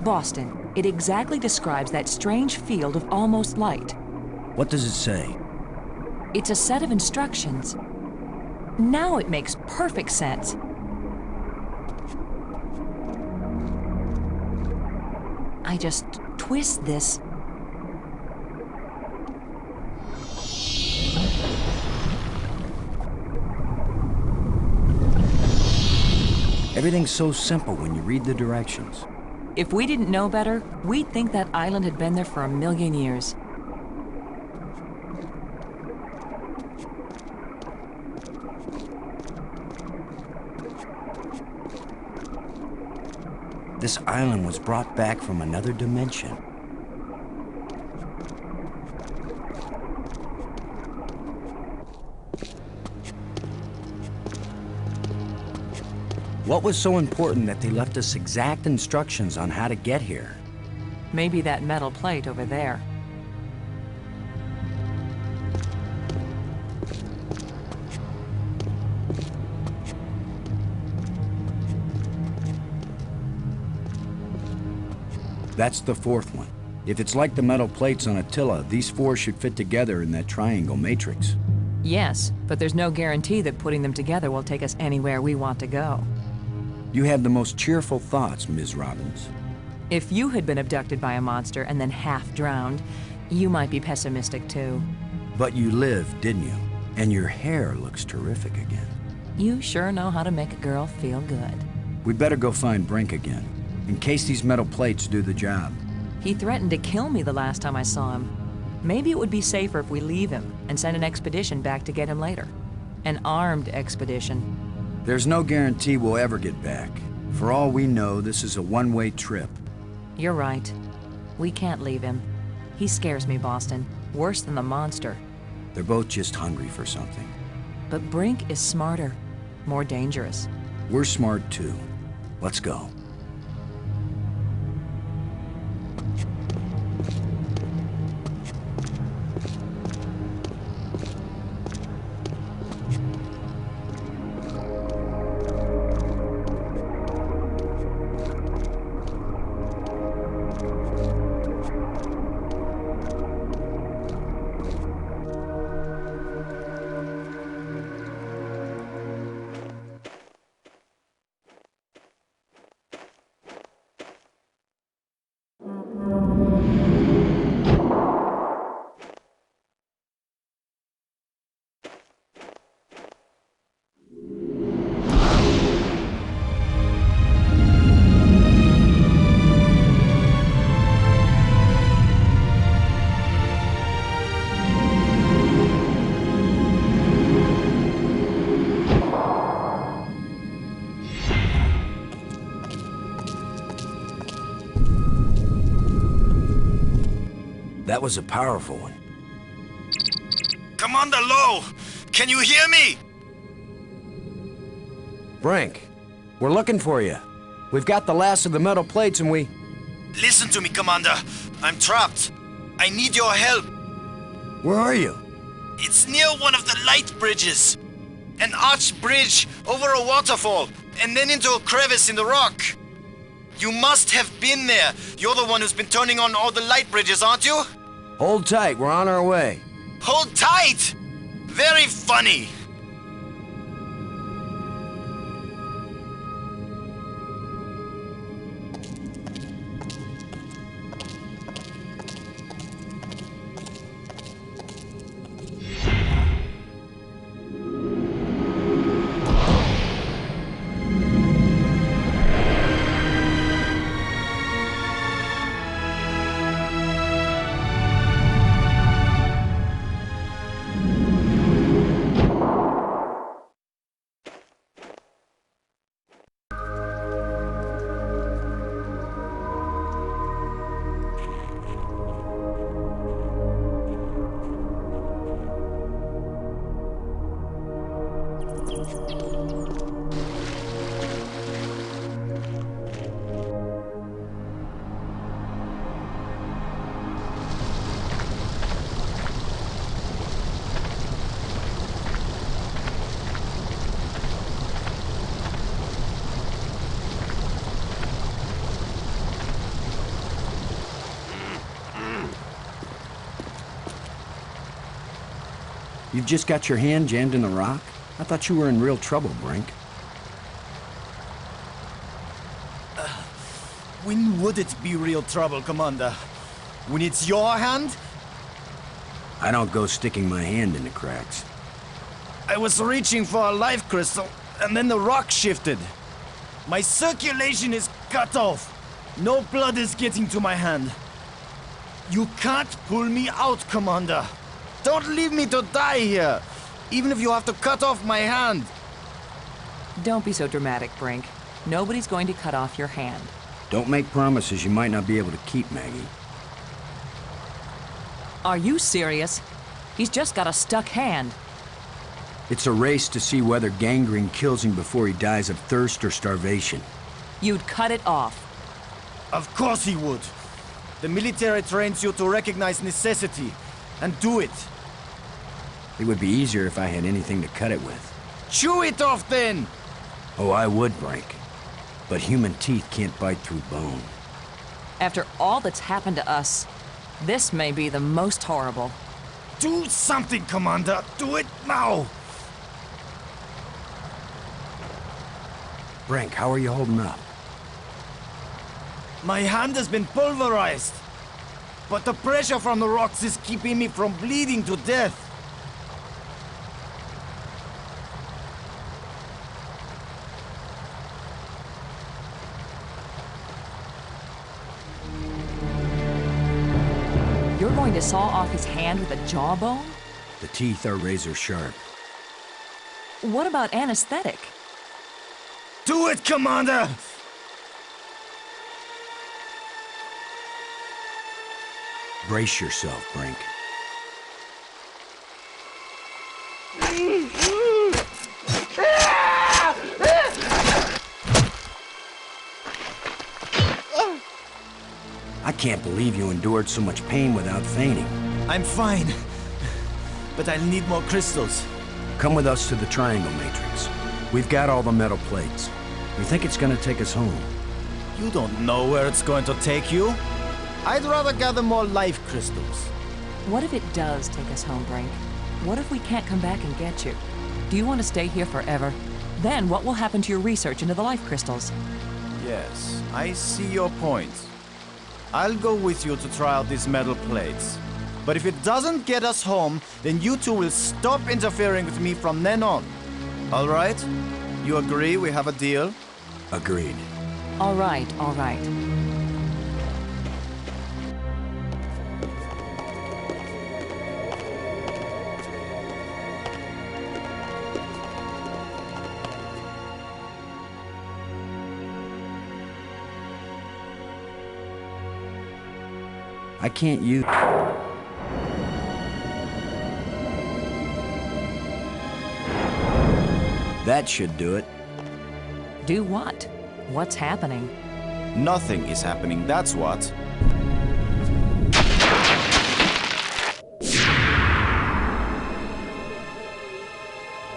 Boston. It exactly describes that strange field of almost light. What does it say? It's a set of instructions. Now it makes perfect sense. I just twist this. Everything's so simple when you read the directions. If we didn't know better, we'd think that island had been there for 1,000,000 years. This island was brought back from another dimension. What was so important that they left us exact instructions on how to get here? Maybe that metal plate over there. That's the fourth one. If it's like the metal plates on Attila, these four should fit together in that triangle matrix. Yes, but there's no guarantee that putting them together will take us anywhere we want to go. You have the most cheerful thoughts, Ms. Robbins. If you had been abducted by a monster and then half drowned, you might be pessimistic too. But you lived, didn't you? And your hair looks terrific again. You sure know how to make a girl feel good. We'd better go find Brink again, in case these metal plates do the job. He threatened to kill me the last time I saw him. Maybe it would be safer if we leave him and send an expedition back to get him later. An armed expedition. There's no guarantee we'll ever get back. For all we know, this is a one-way trip. You're right. We can't leave him. He scares me, Boston. Worse than the monster. They're both just hungry for something. But Brink is smarter. More dangerous. We're smart too. Let's go. That was a powerful one. Commander Lowe! Can you hear me? Brink, we're looking for you. We've got the last of the metal plates and we... Listen to me, Commander. I'm trapped. I need your help. Where are you? It's near one of the light bridges. An arched bridge over a waterfall, and then into a crevice in the rock. You must have been there. You're the one who's been turning on all the light bridges, aren't you? Hold tight, we're on our way. Hold tight! Very funny. You've just got your hand jammed in the rock? I thought you were in real trouble, Brink. When would it be real trouble, Commander? When it's your hand? I don't go sticking my hand in the cracks. I was reaching for a life crystal, and then the rock shifted. My circulation is cut off. No blood is getting to my hand. You can't pull me out, Commander. Don't leave me to die here, even if you have to cut off my hand. Don't be so dramatic, Brink. Nobody's going to cut off your hand. Don't make promises you might not be able to keep, Maggie. Are you serious? He's just got a stuck hand. It's a race to see whether gangrene kills him before he dies of thirst or starvation. You'd cut it off. Of course he would. The military trains you to recognize necessity and do it. It would be easier if I had anything to cut it with. Chew it off then! Oh, I would, Brink. But human teeth can't bite through bone. After all that's happened to us, this may be the most horrible. Do something, Commander! Do it now! Brink, how are you holding up? My hand has been pulverized, but the pressure from the rocks is keeping me from bleeding to death. You're going to saw off his hand with a jawbone? The teeth are razor sharp. What about anesthetic? Do it, Commander! Brace yourself, Brink. I can't believe you endured so much pain without fainting. I'm fine, but I'll need more crystals. Come with us to the Triangle Matrix. We've got all the metal plates. We think it's gonna take us home. You don't know where it's going to take you. I'd rather gather more life crystals. What if it does take us home, Brink? What if we can't come back and get you? Do you want to stay here forever? Then what will happen to your research into the life crystals? Yes, I see your point. I'll go with you to try out these metal plates. But if it doesn't get us home, then you two will stop interfering with me from then on. All right? You agree we have a deal? Agreed. All right, all right. I can't use... That should do it. Do what? What's happening? Nothing is happening, that's what.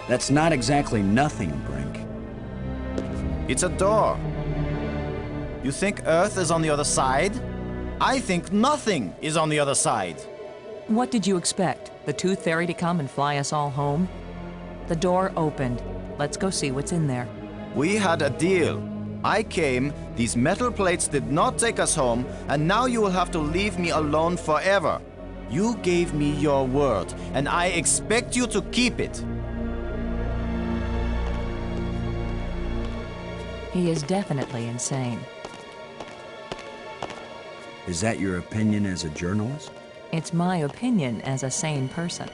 That's not exactly nothing, Brink. It's a door. You think Earth is on the other side? I think nothing is on the other side. What did you expect? The Tooth Fairy to come and fly us all home? The door opened. Let's go see what's in there. We had a deal. I came, these metal plates did not take us home, and now you will have to leave me alone forever. You gave me your word, and I expect you to keep it. He is definitely insane. Is that your opinion as a journalist? It's my opinion as a sane person.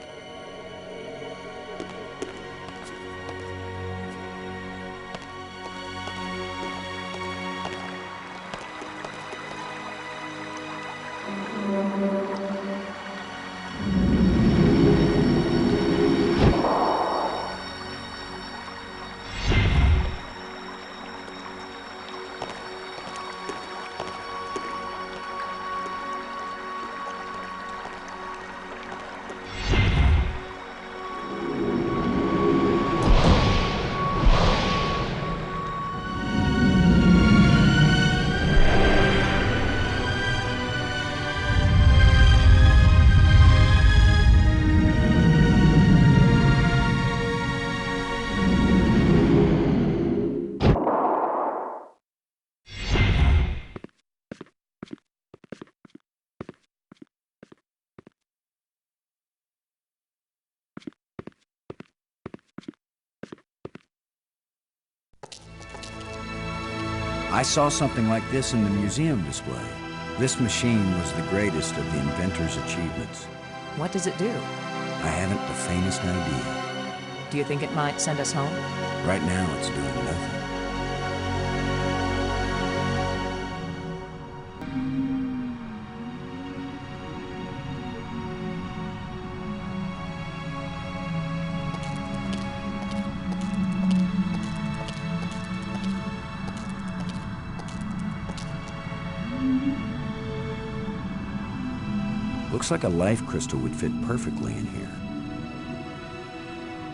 I saw something like this in the museum display. This machine was the greatest of the inventor's achievements. What does it do? I haven't the faintest idea. Do you think it might send us home? Right now, it's doing nothing. Looks like a life crystal would fit perfectly in here.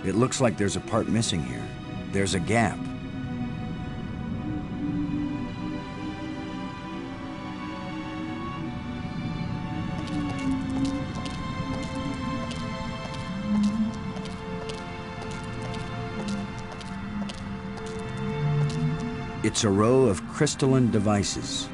It looks like there's a part missing here. There's a gap. It's a row of crystalline devices.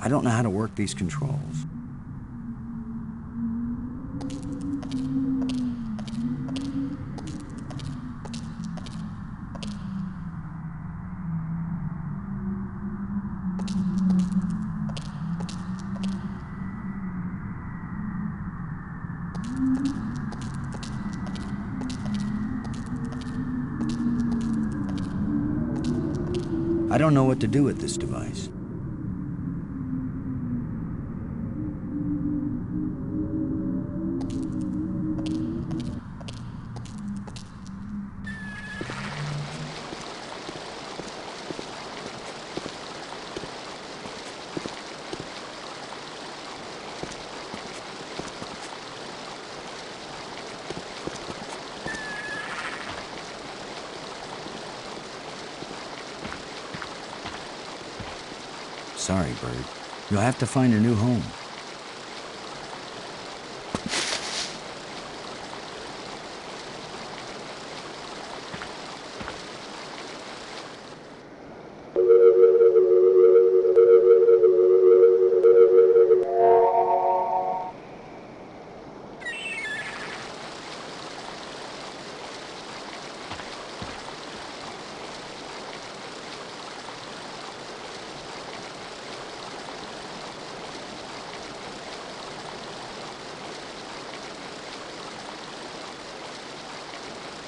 I don't know how to work these controls. I don't know what to do with this device. Sorry, Bird. You'll have to find a new home.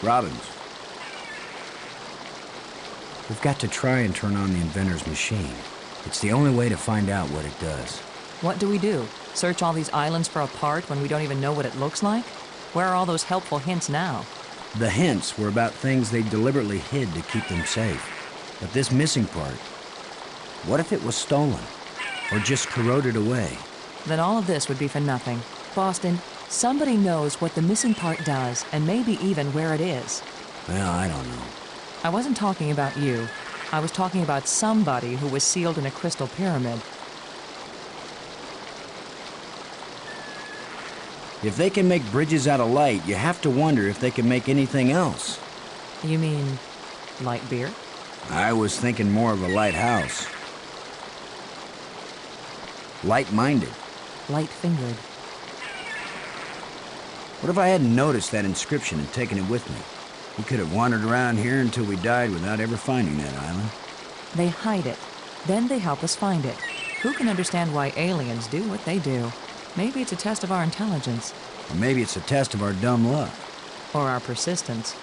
Robbins. We've got to try and turn on the inventor's machine. It's the only way to find out what it does. What do we do? Search all these islands for a part when we don't even know what it looks like? Where are all those helpful hints now? The hints were about things they deliberately hid to keep them safe. But this missing part, what if it was stolen? Or just corroded away? Then all of this would be for nothing. Boston, somebody knows what the missing part does, and maybe even where it is. Well, I don't know. I wasn't talking about you. I was talking about somebody who was sealed in a crystal pyramid. If they can make bridges out of light, you have to wonder if they can make anything else. You mean light beer? I was thinking more of a lighthouse. Light-minded. Light-fingered. What if I hadn't noticed that inscription and taken it with me? We could have wandered around here until we died without ever finding that island. They hide it. Then they help us find it. Who can understand why aliens do what they do? Maybe it's a test of our intelligence. Or maybe it's a test of our dumb luck. Or our persistence.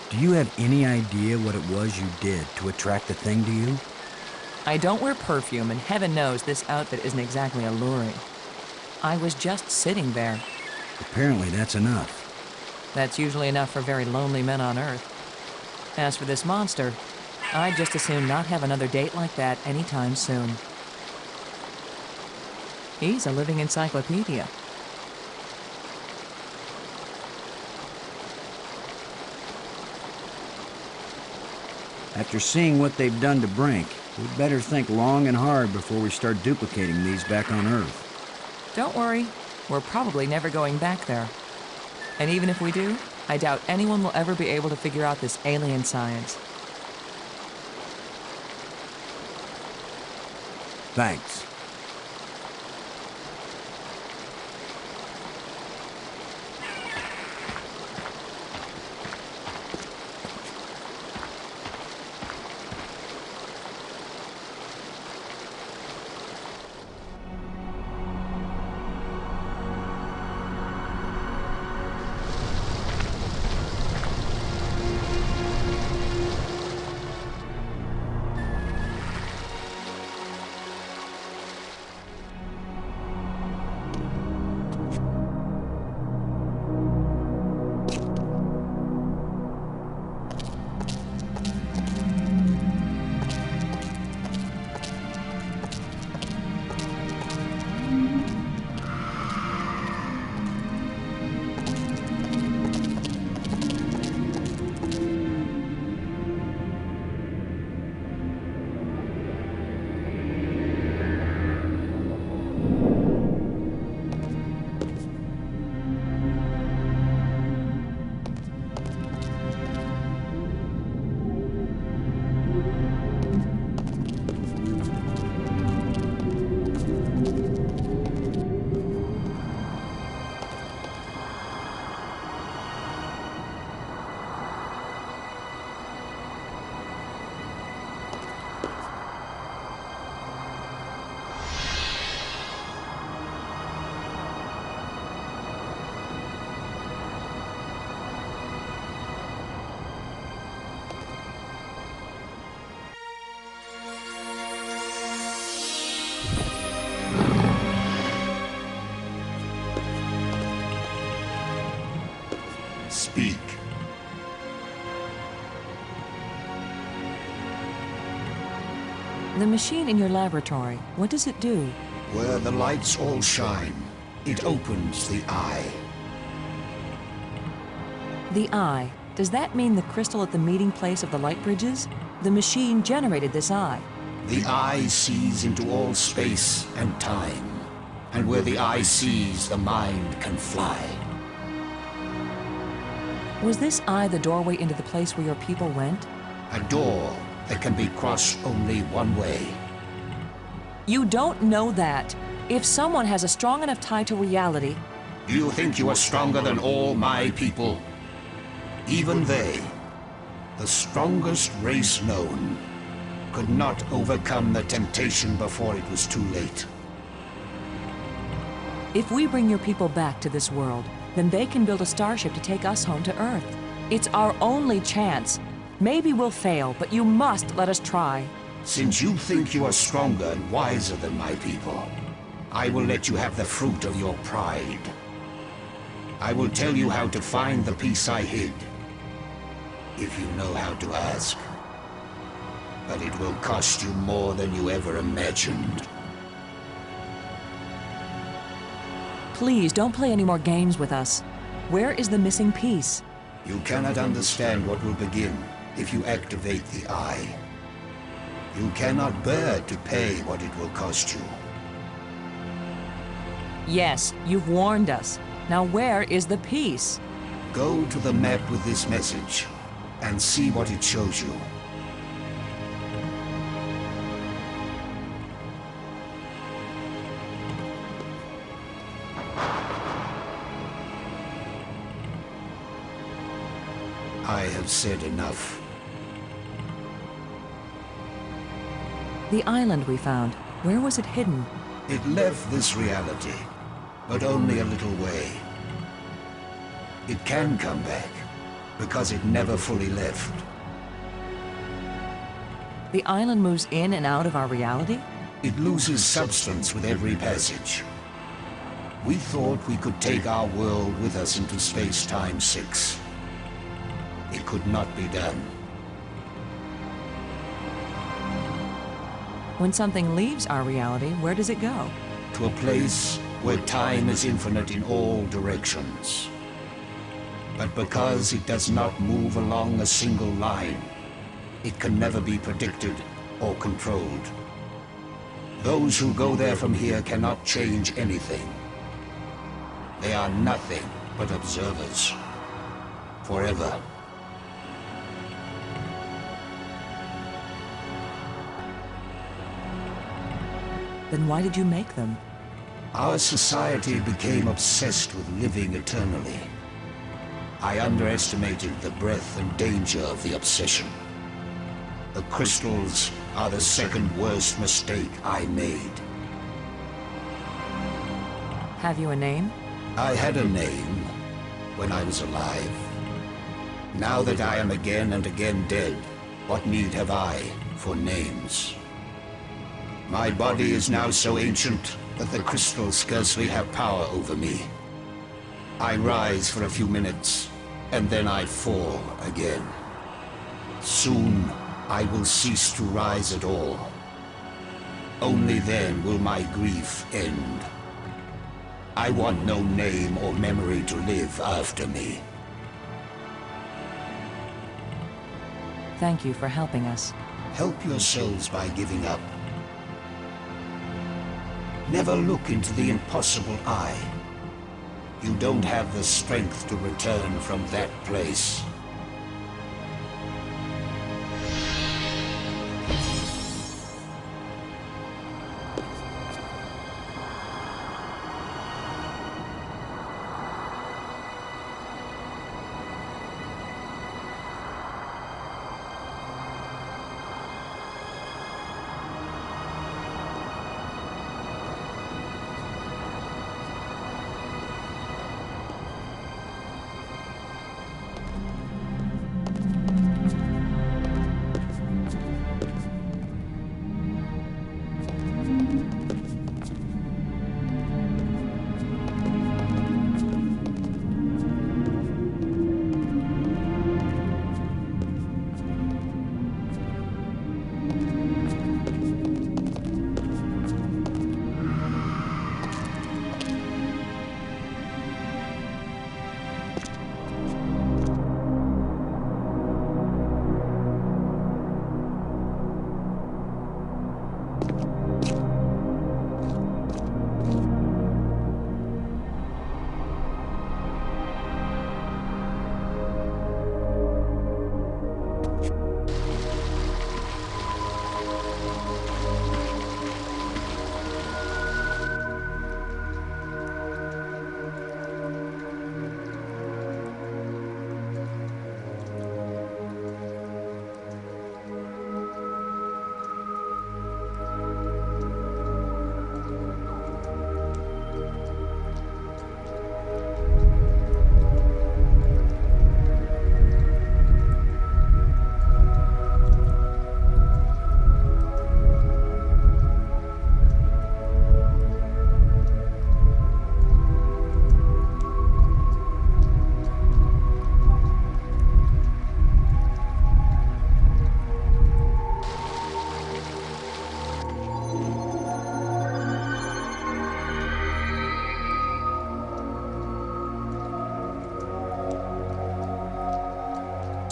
Do you have any idea what it was you did to attract the thing to you? I don't wear perfume, and heaven knows this outfit isn't exactly alluring. I was just sitting there. Apparently that's enough. That's usually enough for very lonely men on Earth. As for this monster, I'd just as soon not have another date like that anytime soon. He's a living encyclopedia. After seeing what they've done to Brink, we'd better think long and hard before we start duplicating these back on Earth. Don't worry, we're probably never going back there. And even if we do, I doubt anyone will ever be able to figure out this alien science. Thanks. The machine in your laboratory, what does it do? Where the lights all shine, it opens the eye. The eye. Does that mean the crystal at the meeting place of the light bridges? The machine generated this eye. The eye sees into all space and time. And where the eye sees, the mind can fly. Was this eye the doorway into the place where your people went? A door that can be crossed only one way. You don't know that. If someone has a strong enough tie to reality... Do you think you are stronger than all my people? Even they, the strongest race known, could not overcome the temptation before it was too late. If we bring your people back to this world, then they can build a starship to take us home to Earth. It's our only chance. Maybe we'll fail, but you must let us try. Since you think you are stronger and wiser than my people, I will let you have the fruit of your pride. I will tell you how to find the piece I hid, if you know how to ask. But it will cost you more than you ever imagined. Please, don't play any more games with us. Where is the missing piece? You cannot understand what will begin if you activate the eye. You cannot bear to pay what it will cost you. Yes, you've warned us. Now where is the piece? Go to the map with this message and see what it shows you. I have said enough. The island we found, where was it hidden? It left this reality, but only a little way. It can come back, because it never fully left. The island moves in and out of our reality? It loses substance with every passage. We thought we could take our world with us into space-time 6. It could not be done. When something leaves our reality, where does it go? To a place where time is infinite in all directions. But because it does not move along a single line, it can never be predicted or controlled. Those who go there from here cannot change anything. They are nothing but observers. Forever. Then why did you make them? Our society became obsessed with living eternally. I underestimated the breadth and danger of the obsession. The crystals are the second worst mistake I made. Have you a name? I had a name when I was alive. Now that I am again and again dead, what need have I for names? My body is now so ancient that the crystals scarcely have power over me. I rise for a few minutes, and then I fall again. Soon, I will cease to rise at all. Only then will my grief end. I want no name or memory to live after me. Thank you for helping us. Help yourselves by giving up. Never look into the impossible eye. You don't have the strength to return from that place.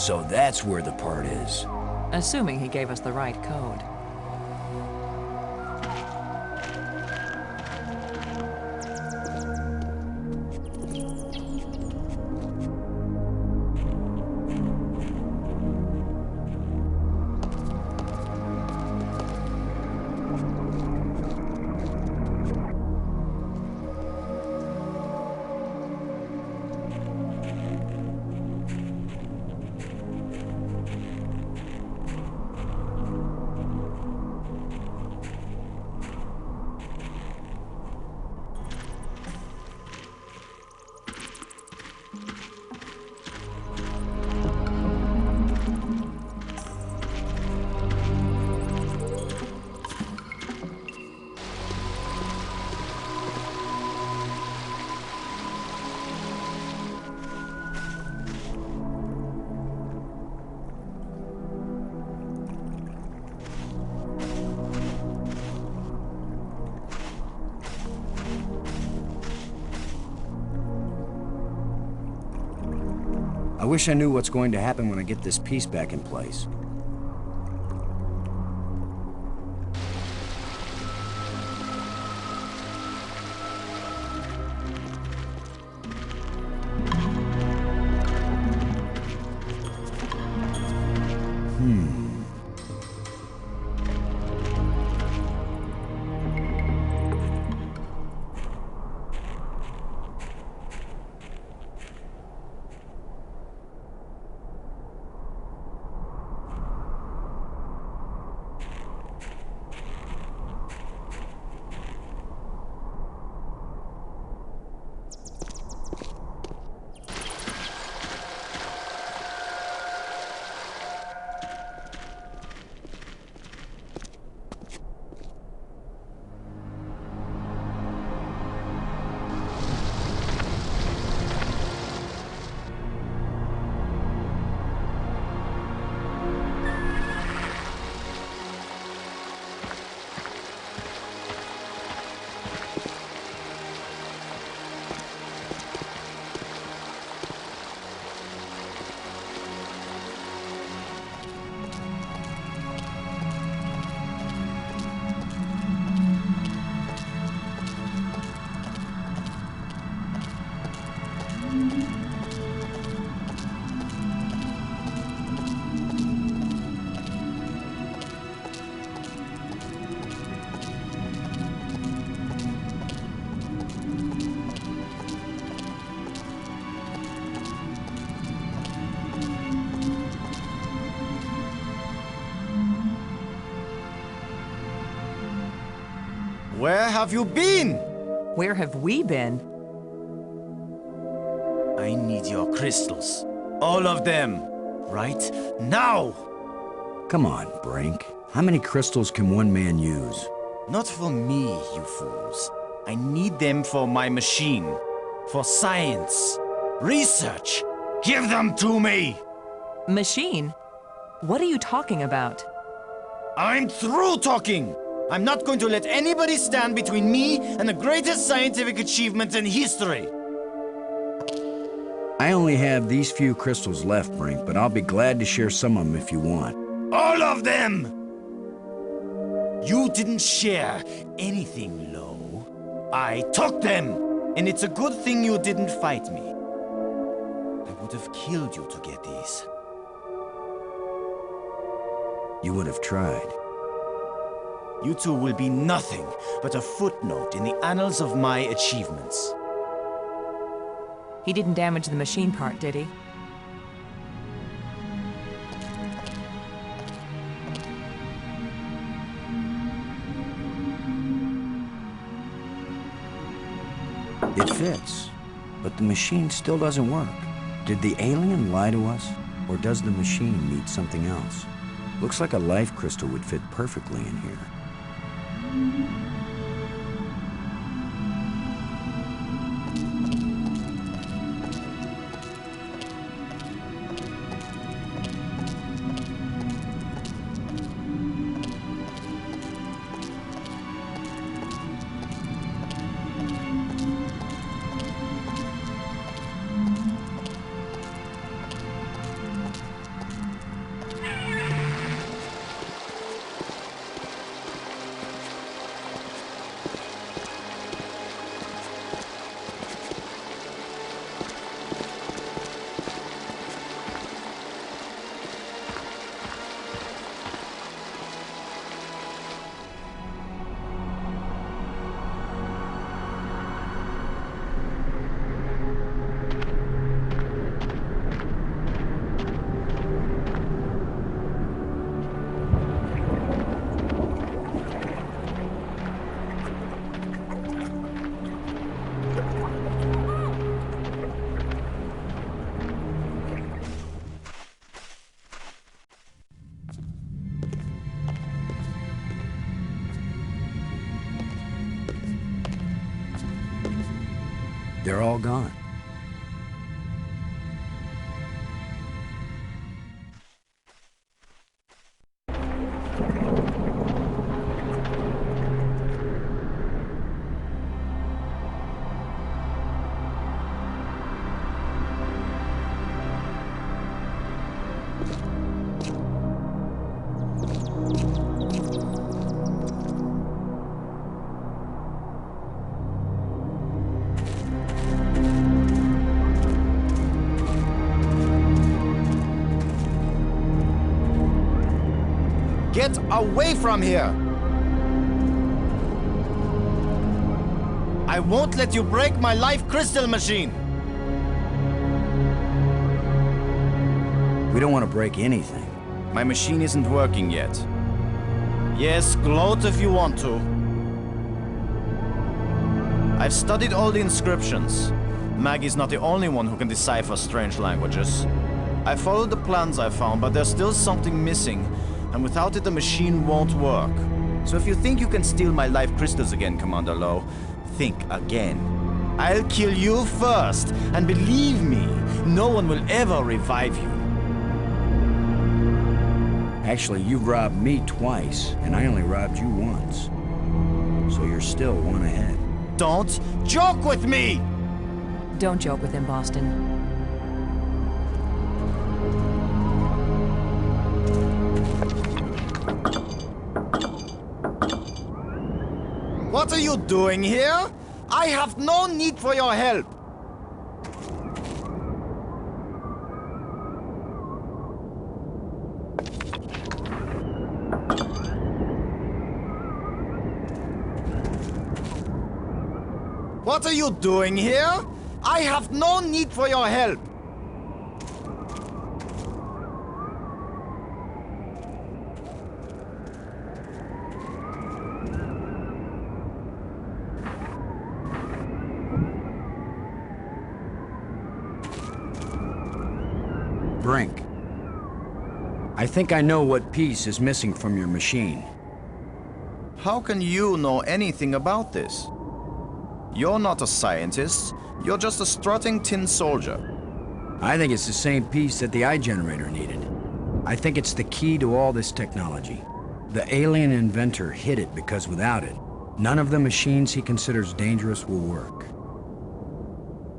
So that's where the part is. Assuming he gave us the right code. I wish I knew what's going to happen when I get this piece back in place. Where have you been? Where have we been? I need your crystals. All of them. Right now! Come on, Brink. How many crystals can one man use? Not for me, you fools. I need them for my machine. For science. Research. Give them to me! Machine? What are you talking about? I'm through talking! I'm not going to let anybody stand between me and the greatest scientific achievement in history! I only have these few crystals left, Brink, but I'll be glad to share some of them if you want. All of them! You didn't share anything, Lo. I took them! And it's a good thing you didn't fight me. I would have killed you to get these. You would have tried. You two will be nothing but a footnote in the annals of my achievements. He didn't damage the machine part, did he? It fits, but the machine still doesn't work. Did the alien lie to us, or does the machine need something else? Looks like a life crystal would fit perfectly in here. They're all gone. Get away from here! I won't let you break my life crystal machine! We don't want to break anything. My machine isn't working yet. Yes, gloat if you want to. I've studied all the inscriptions. Maggie's not the only one who can decipher strange languages. I followed the plans I found, but there's still something missing, and without it the machine won't work. So if you think you can steal my life crystals again, Commander Lowe, think again. I'll kill you first, and believe me, no one will ever revive you. Actually, you've robbed me twice, and I only robbed you once. So you're still one ahead. Don't joke with me! Don't joke with him, Boston. What are you doing here? I have no need for your help. What are you doing here? I have no need for your help. Brink. I think I know what piece is missing from your machine. How can you know anything about this? You're not a scientist. You're just a strutting tin soldier. I think it's the same piece that the eye generator needed. I think it's the key to all this technology. The alien inventor hid it because without it, none of the machines he considers dangerous will work.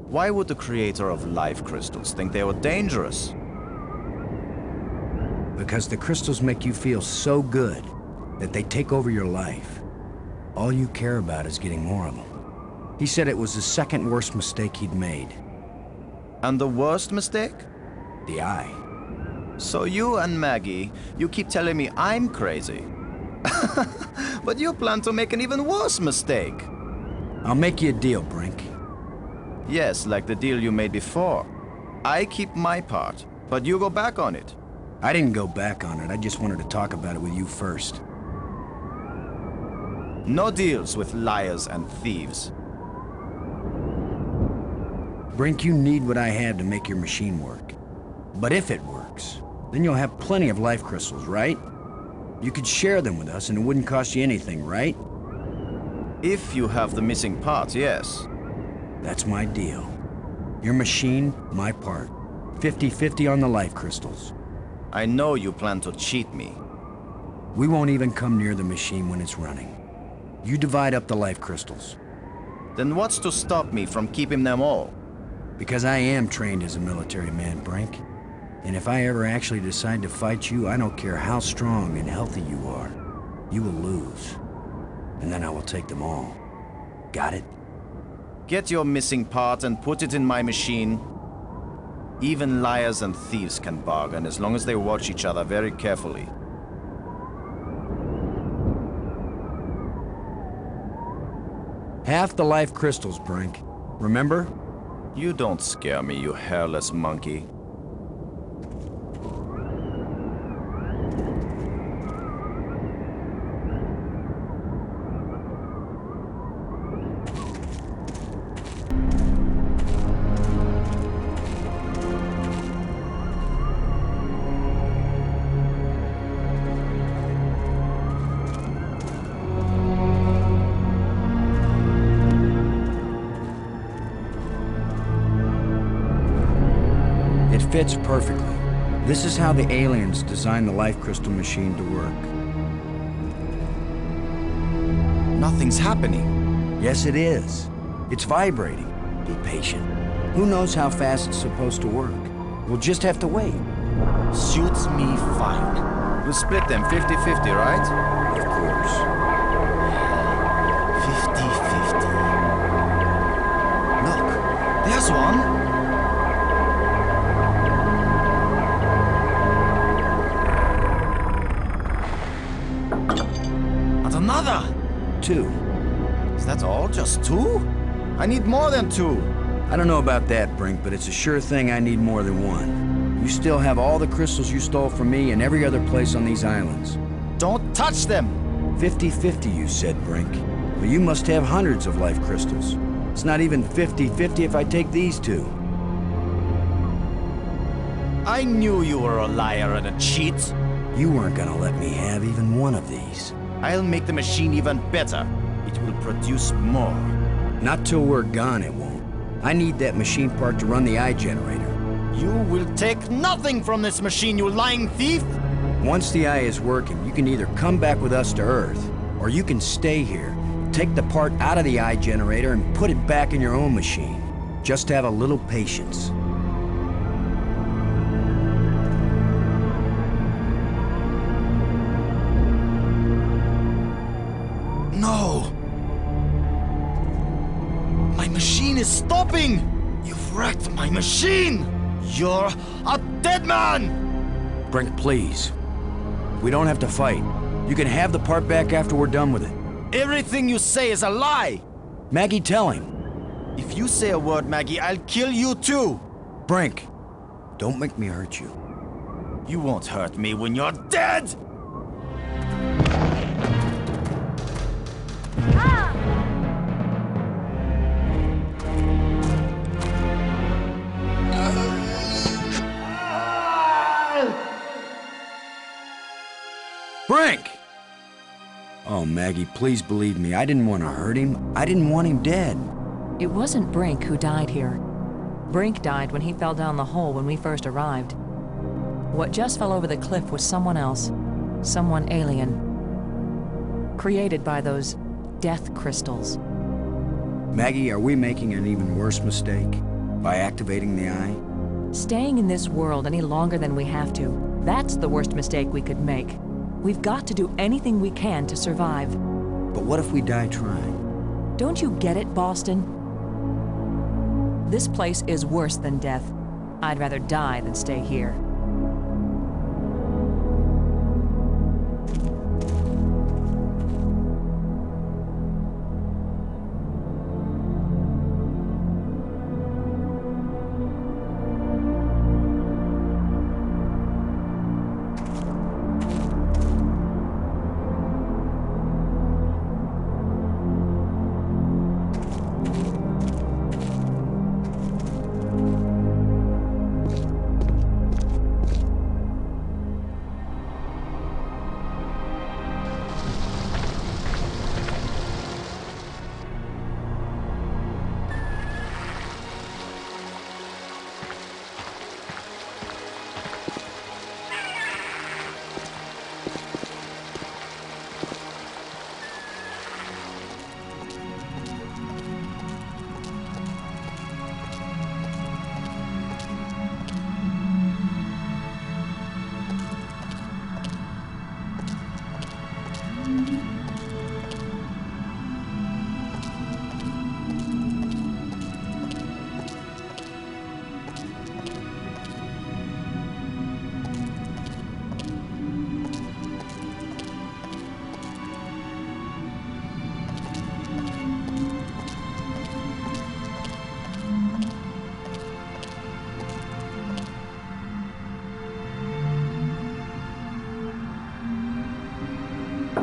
Why would the creator of life crystals think they were dangerous? Because the crystals make you feel so good that they take over your life. All you care about is getting more of them. He said it was the second worst mistake he'd made. And the worst mistake? The eye. So you and Maggie, you keep telling me I'm crazy. But you plan to make an even worse mistake. I'll make you a deal, Brink. Yes, like the deal you made before. I keep my part, but you go back on it. I didn't go back on it. I just wanted to talk about it with you first. No deals with liars and thieves. Brink, you need what I had to make your machine work. But if it works, then you'll have plenty of life crystals, right? You could share them with us and it wouldn't cost you anything, right? If you have the missing parts, yes. That's my deal. Your machine, my part. 50-50 on the life crystals. I know you plan to cheat me. We won't even come near the machine when it's running. You divide up the life crystals. Then what's to stop me from keeping them all? Because I am trained as a military man, Brink. And if I ever actually decide to fight you, I don't care how strong and healthy you are. You will lose. And then I will take them all. Got it? Get your missing part and put it in my machine. Even liars and thieves can bargain as long as they watch each other very carefully. Half the life crystals, Brink. Remember? You don't scare me, you hairless monkey. fits perfectly. This is how the aliens designed the life crystal machine to work. Nothing's happening. Yes, it is. It's vibrating. Be patient. Who knows how fast it's supposed to work? We'll just have to wait. Suits me fine. We'll split them 50-50, right? Of course. 50-50. Look, there's one. And another. 2. Is that all? Just 2? I need more than 2. I don't know about that, Brink, but it's a sure thing I need more than 1. You still have all the crystals you stole from me and every other place on these islands. Don't touch them! 50-50, you said, Brink. But you must have hundreds of life crystals. It's not even 50-50 if I take these 2. I knew you were a liar and a cheat. You weren't gonna let me have even one of these. I'll make the machine even better. It will produce more. Not till we're gone, it won't. I need that machine part to run the eye generator. You will take nothing from this machine, you lying thief! Once the eye is working, you can either come back with us to Earth, or you can stay here, take the part out of the eye generator and put it back in your own machine. Just have a little patience. No! My machine is stopping! You've wrecked my machine! You're a dead man! Brink, please. We don't have to fight. You can have the part back after we're done with it. Everything you say is a lie! Maggie, tell him. If you say a word, Maggie, I'll kill you too! Brink, don't make me hurt you. You won't hurt me when you're dead! Brink! Oh, Maggie, please believe me. I didn't want to hurt him. I didn't want him dead. It wasn't Brink who died here. Brink died when he fell down the hole when we first arrived. What just fell over the cliff was someone else. Someone alien. Created by those death crystals. Maggie, are we making an even worse mistake? By activating the eye? Staying in this world any longer than we have to. That's the worst mistake we could make. We've got to do anything we can to survive. But what if we die trying? Don't you get it, Boston? This place is worse than death. I'd rather die than stay here.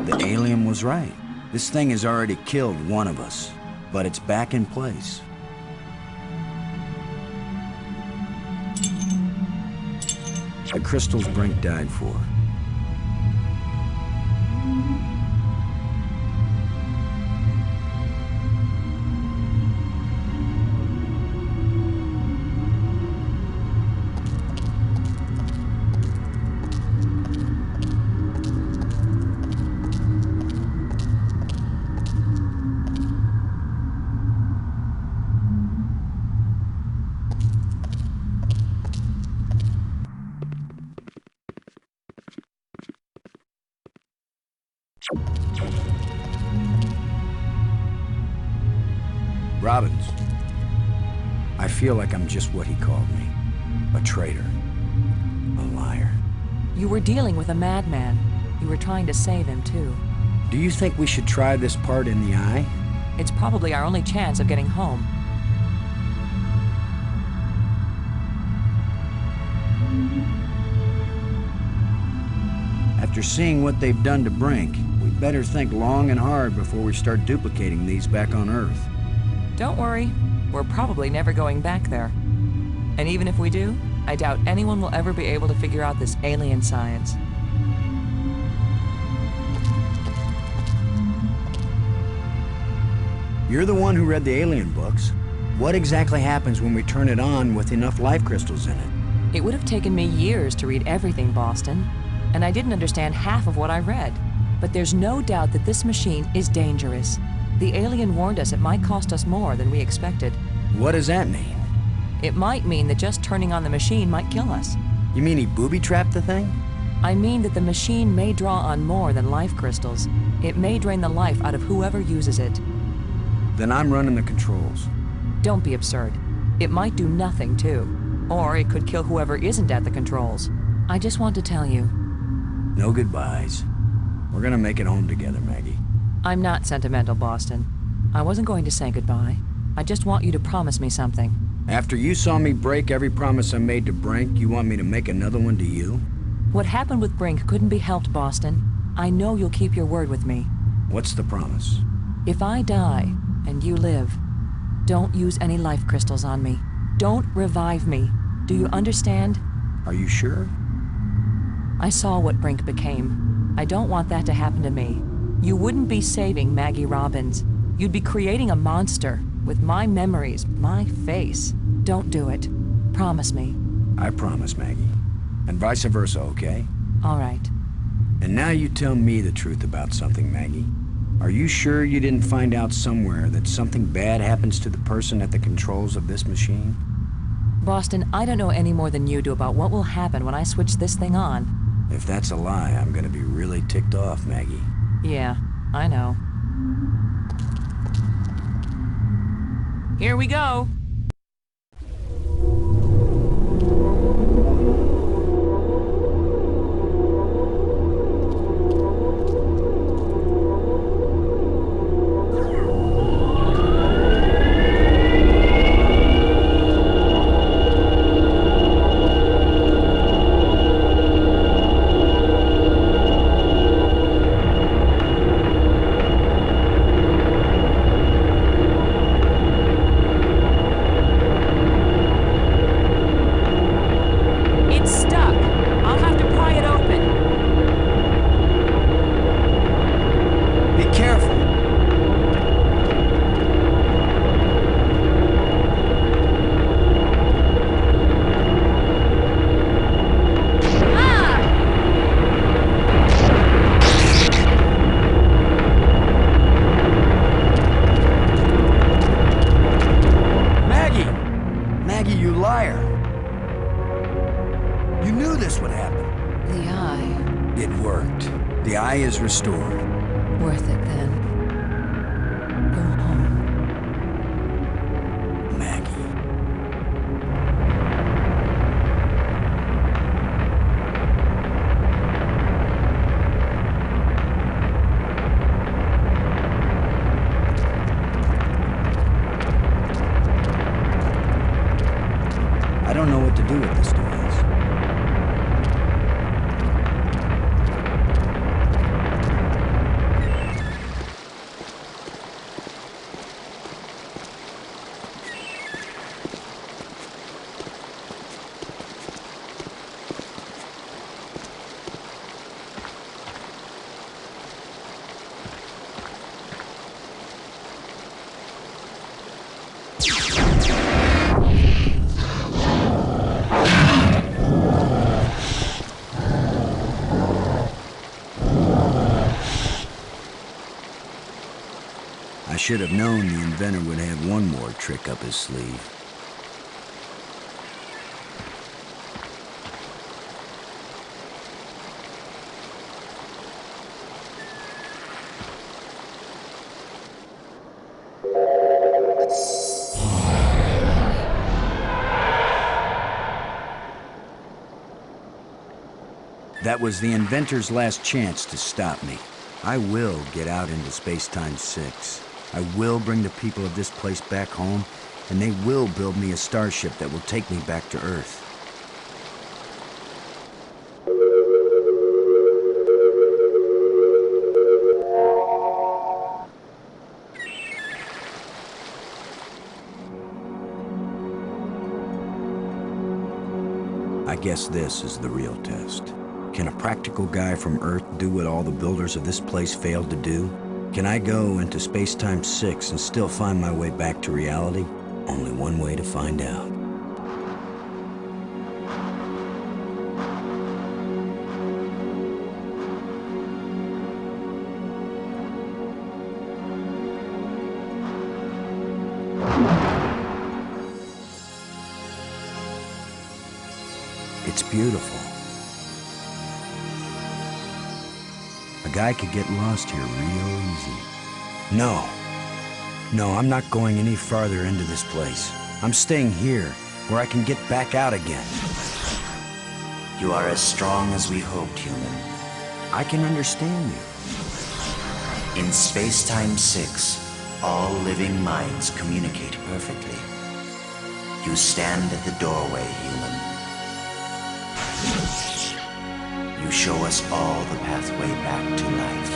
The alien was right. This thing has already killed one of us, but it's back in place. The crystals Brink died for. Robbins. I feel like I'm just what he called me. A traitor. A liar. You were dealing with a madman. You were trying to save him, too. Do you think we should try this part in the eye? It's probably our only chance of getting home. After seeing what they've done to Brink, we'd better think long and hard before we start duplicating these back on Earth. Don't worry. We're probably never going back there. And even if we do, I doubt anyone will ever be able to figure out this alien science. You're the one who read the alien books. What exactly happens when we turn it on with enough life crystals in it? It would have taken me years to read everything, Boston, and I didn't understand half of what I read. But there's no doubt that this machine is dangerous. The alien warned us it might cost us more than we expected. What does that mean? It might mean that just turning on the machine might kill us. You mean he booby-trapped the thing? I mean that the machine may draw on more than life crystals. It may drain the life out of whoever uses it. Then I'm running the controls. Don't be absurd. It might do nothing, too. Or it could kill whoever isn't at the controls. I just want to tell you. No goodbyes. We're gonna make it home together, Maggie. I'm not sentimental, Boston. I wasn't going to say goodbye. I just want you to promise me something. After you saw me break every promise I made to Brink, you want me to make another one to you? What happened with Brink couldn't be helped, Boston. I know you'll keep your word with me. What's the promise? If I die, and you live, don't use any life crystals on me. Don't revive me. Do you understand? Are you sure? I saw what Brink became. I don't want that to happen to me. You wouldn't be saving Maggie Robbins. You'd be creating a monster with my memories, my face. Don't do it. Promise me. I promise, Maggie. And vice versa, okay? All right. And now you tell me the truth about something, Maggie. Are you sure you didn't find out somewhere that something bad happens to the person at the controls of this machine? Boston, I don't know any more than you do about what will happen when I switch this thing on. If that's a lie, I'm gonna be really ticked off, Maggie. Yeah, I know. Here we go. The eye is restored. Worth it then. Go home. Maggie. I don't know what to do with this device. I should have known the inventor would have one more trick up his sleeve. That was the inventor's last chance to stop me. I will get out into Space-Time 6. I will bring the people of this place back home, and they will build me a starship that will take me back to Earth. I guess this is the real test. Can a practical guy from Earth do what all the builders of this place failed to do? Can I go into Space-Time 6 and still find my way back to reality? Only one way to find out. It's beautiful. A guy could get lost here real easy. No, I'm not going any farther into this place. I'm staying here, where I can get back out again. You are as strong as we hoped, human. I can understand you. In Space-Time 6, all living minds communicate perfectly. You stand at the doorway, human. You show us all the pathway back to life,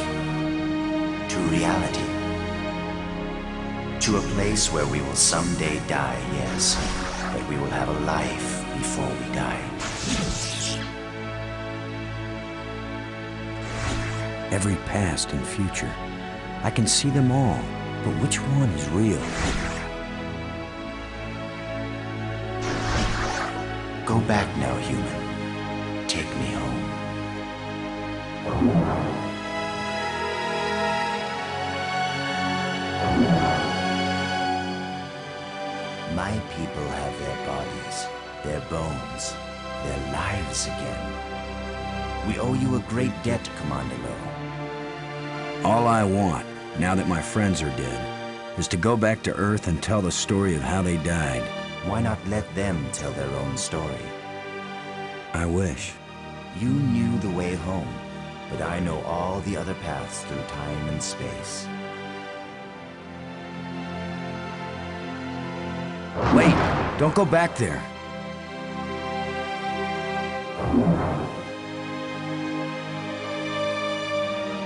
to reality, to a place where we will someday die, yes, but we will have a life before we die. Every past and future, I can see them all, but which one is real? Go back now, human. Take me home. My people have their bodies, their bones, their lives again. We owe you a great debt, Commander Lowe. All I want, now that my friends are dead, is to go back to Earth and tell the story of how they died. Why not let them tell their own story? I wish. You knew the way home, but I know all the other paths through time and space. Wait! Don't go back there!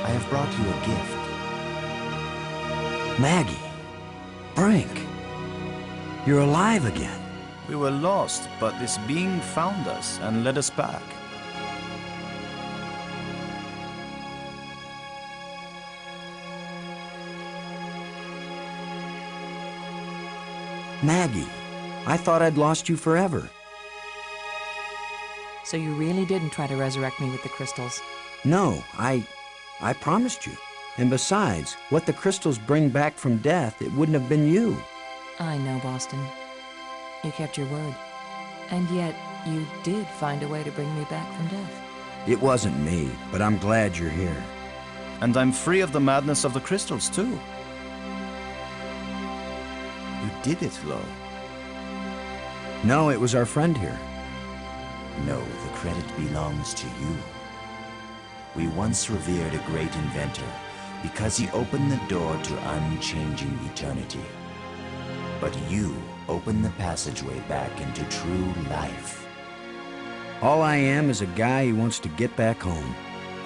I have brought you a gift. Maggie! Brink! You're alive again! We were lost, but this being found us and led us back. Maggie, I thought I'd lost you forever. So you really didn't try to resurrect me with the crystals? No, I promised you. And besides, what the crystals bring back from death, it wouldn't have been you. I know, Boston. You kept your word. And yet, you did find a way to bring me back from death. It wasn't me, but I'm glad you're here. And I'm free of the madness of the crystals, too. You did it, Lo. No, it was our friend here. No, the credit belongs to you. We once revered a great inventor because he opened the door to unchanging eternity. But you opened the passageway back into true life. All I am is a guy who wants to get back home.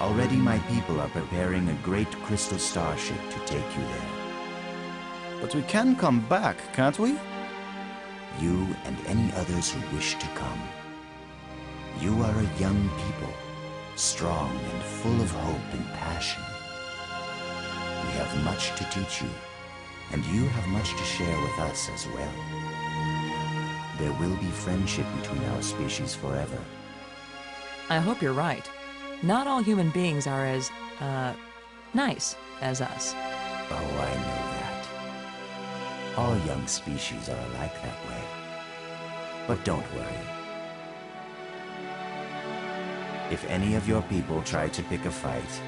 Already my people are preparing a great crystal starship to take you there. But we can come back, can't we? You and any others who wish to come. You are a young people, strong and full of hope and passion. We have much to teach you, and you have much to share with us as well. There will be friendship between our species forever. I hope you're right. Not all human beings are as, nice as us. Oh, I know that. All young species are alike that way. But don't worry. If any of your people try to pick a fight,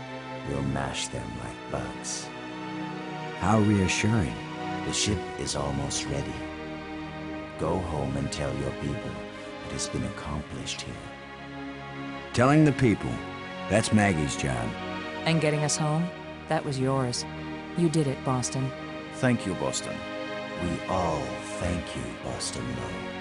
we'll mash them like bugs. How reassuring. The ship is almost ready. Go home and tell your people what has been accomplished here. Telling the people, That's Maggie's job. And getting us home? That was yours. You did it, Boston. Thank you, Boston. We all thank you, Boston Low.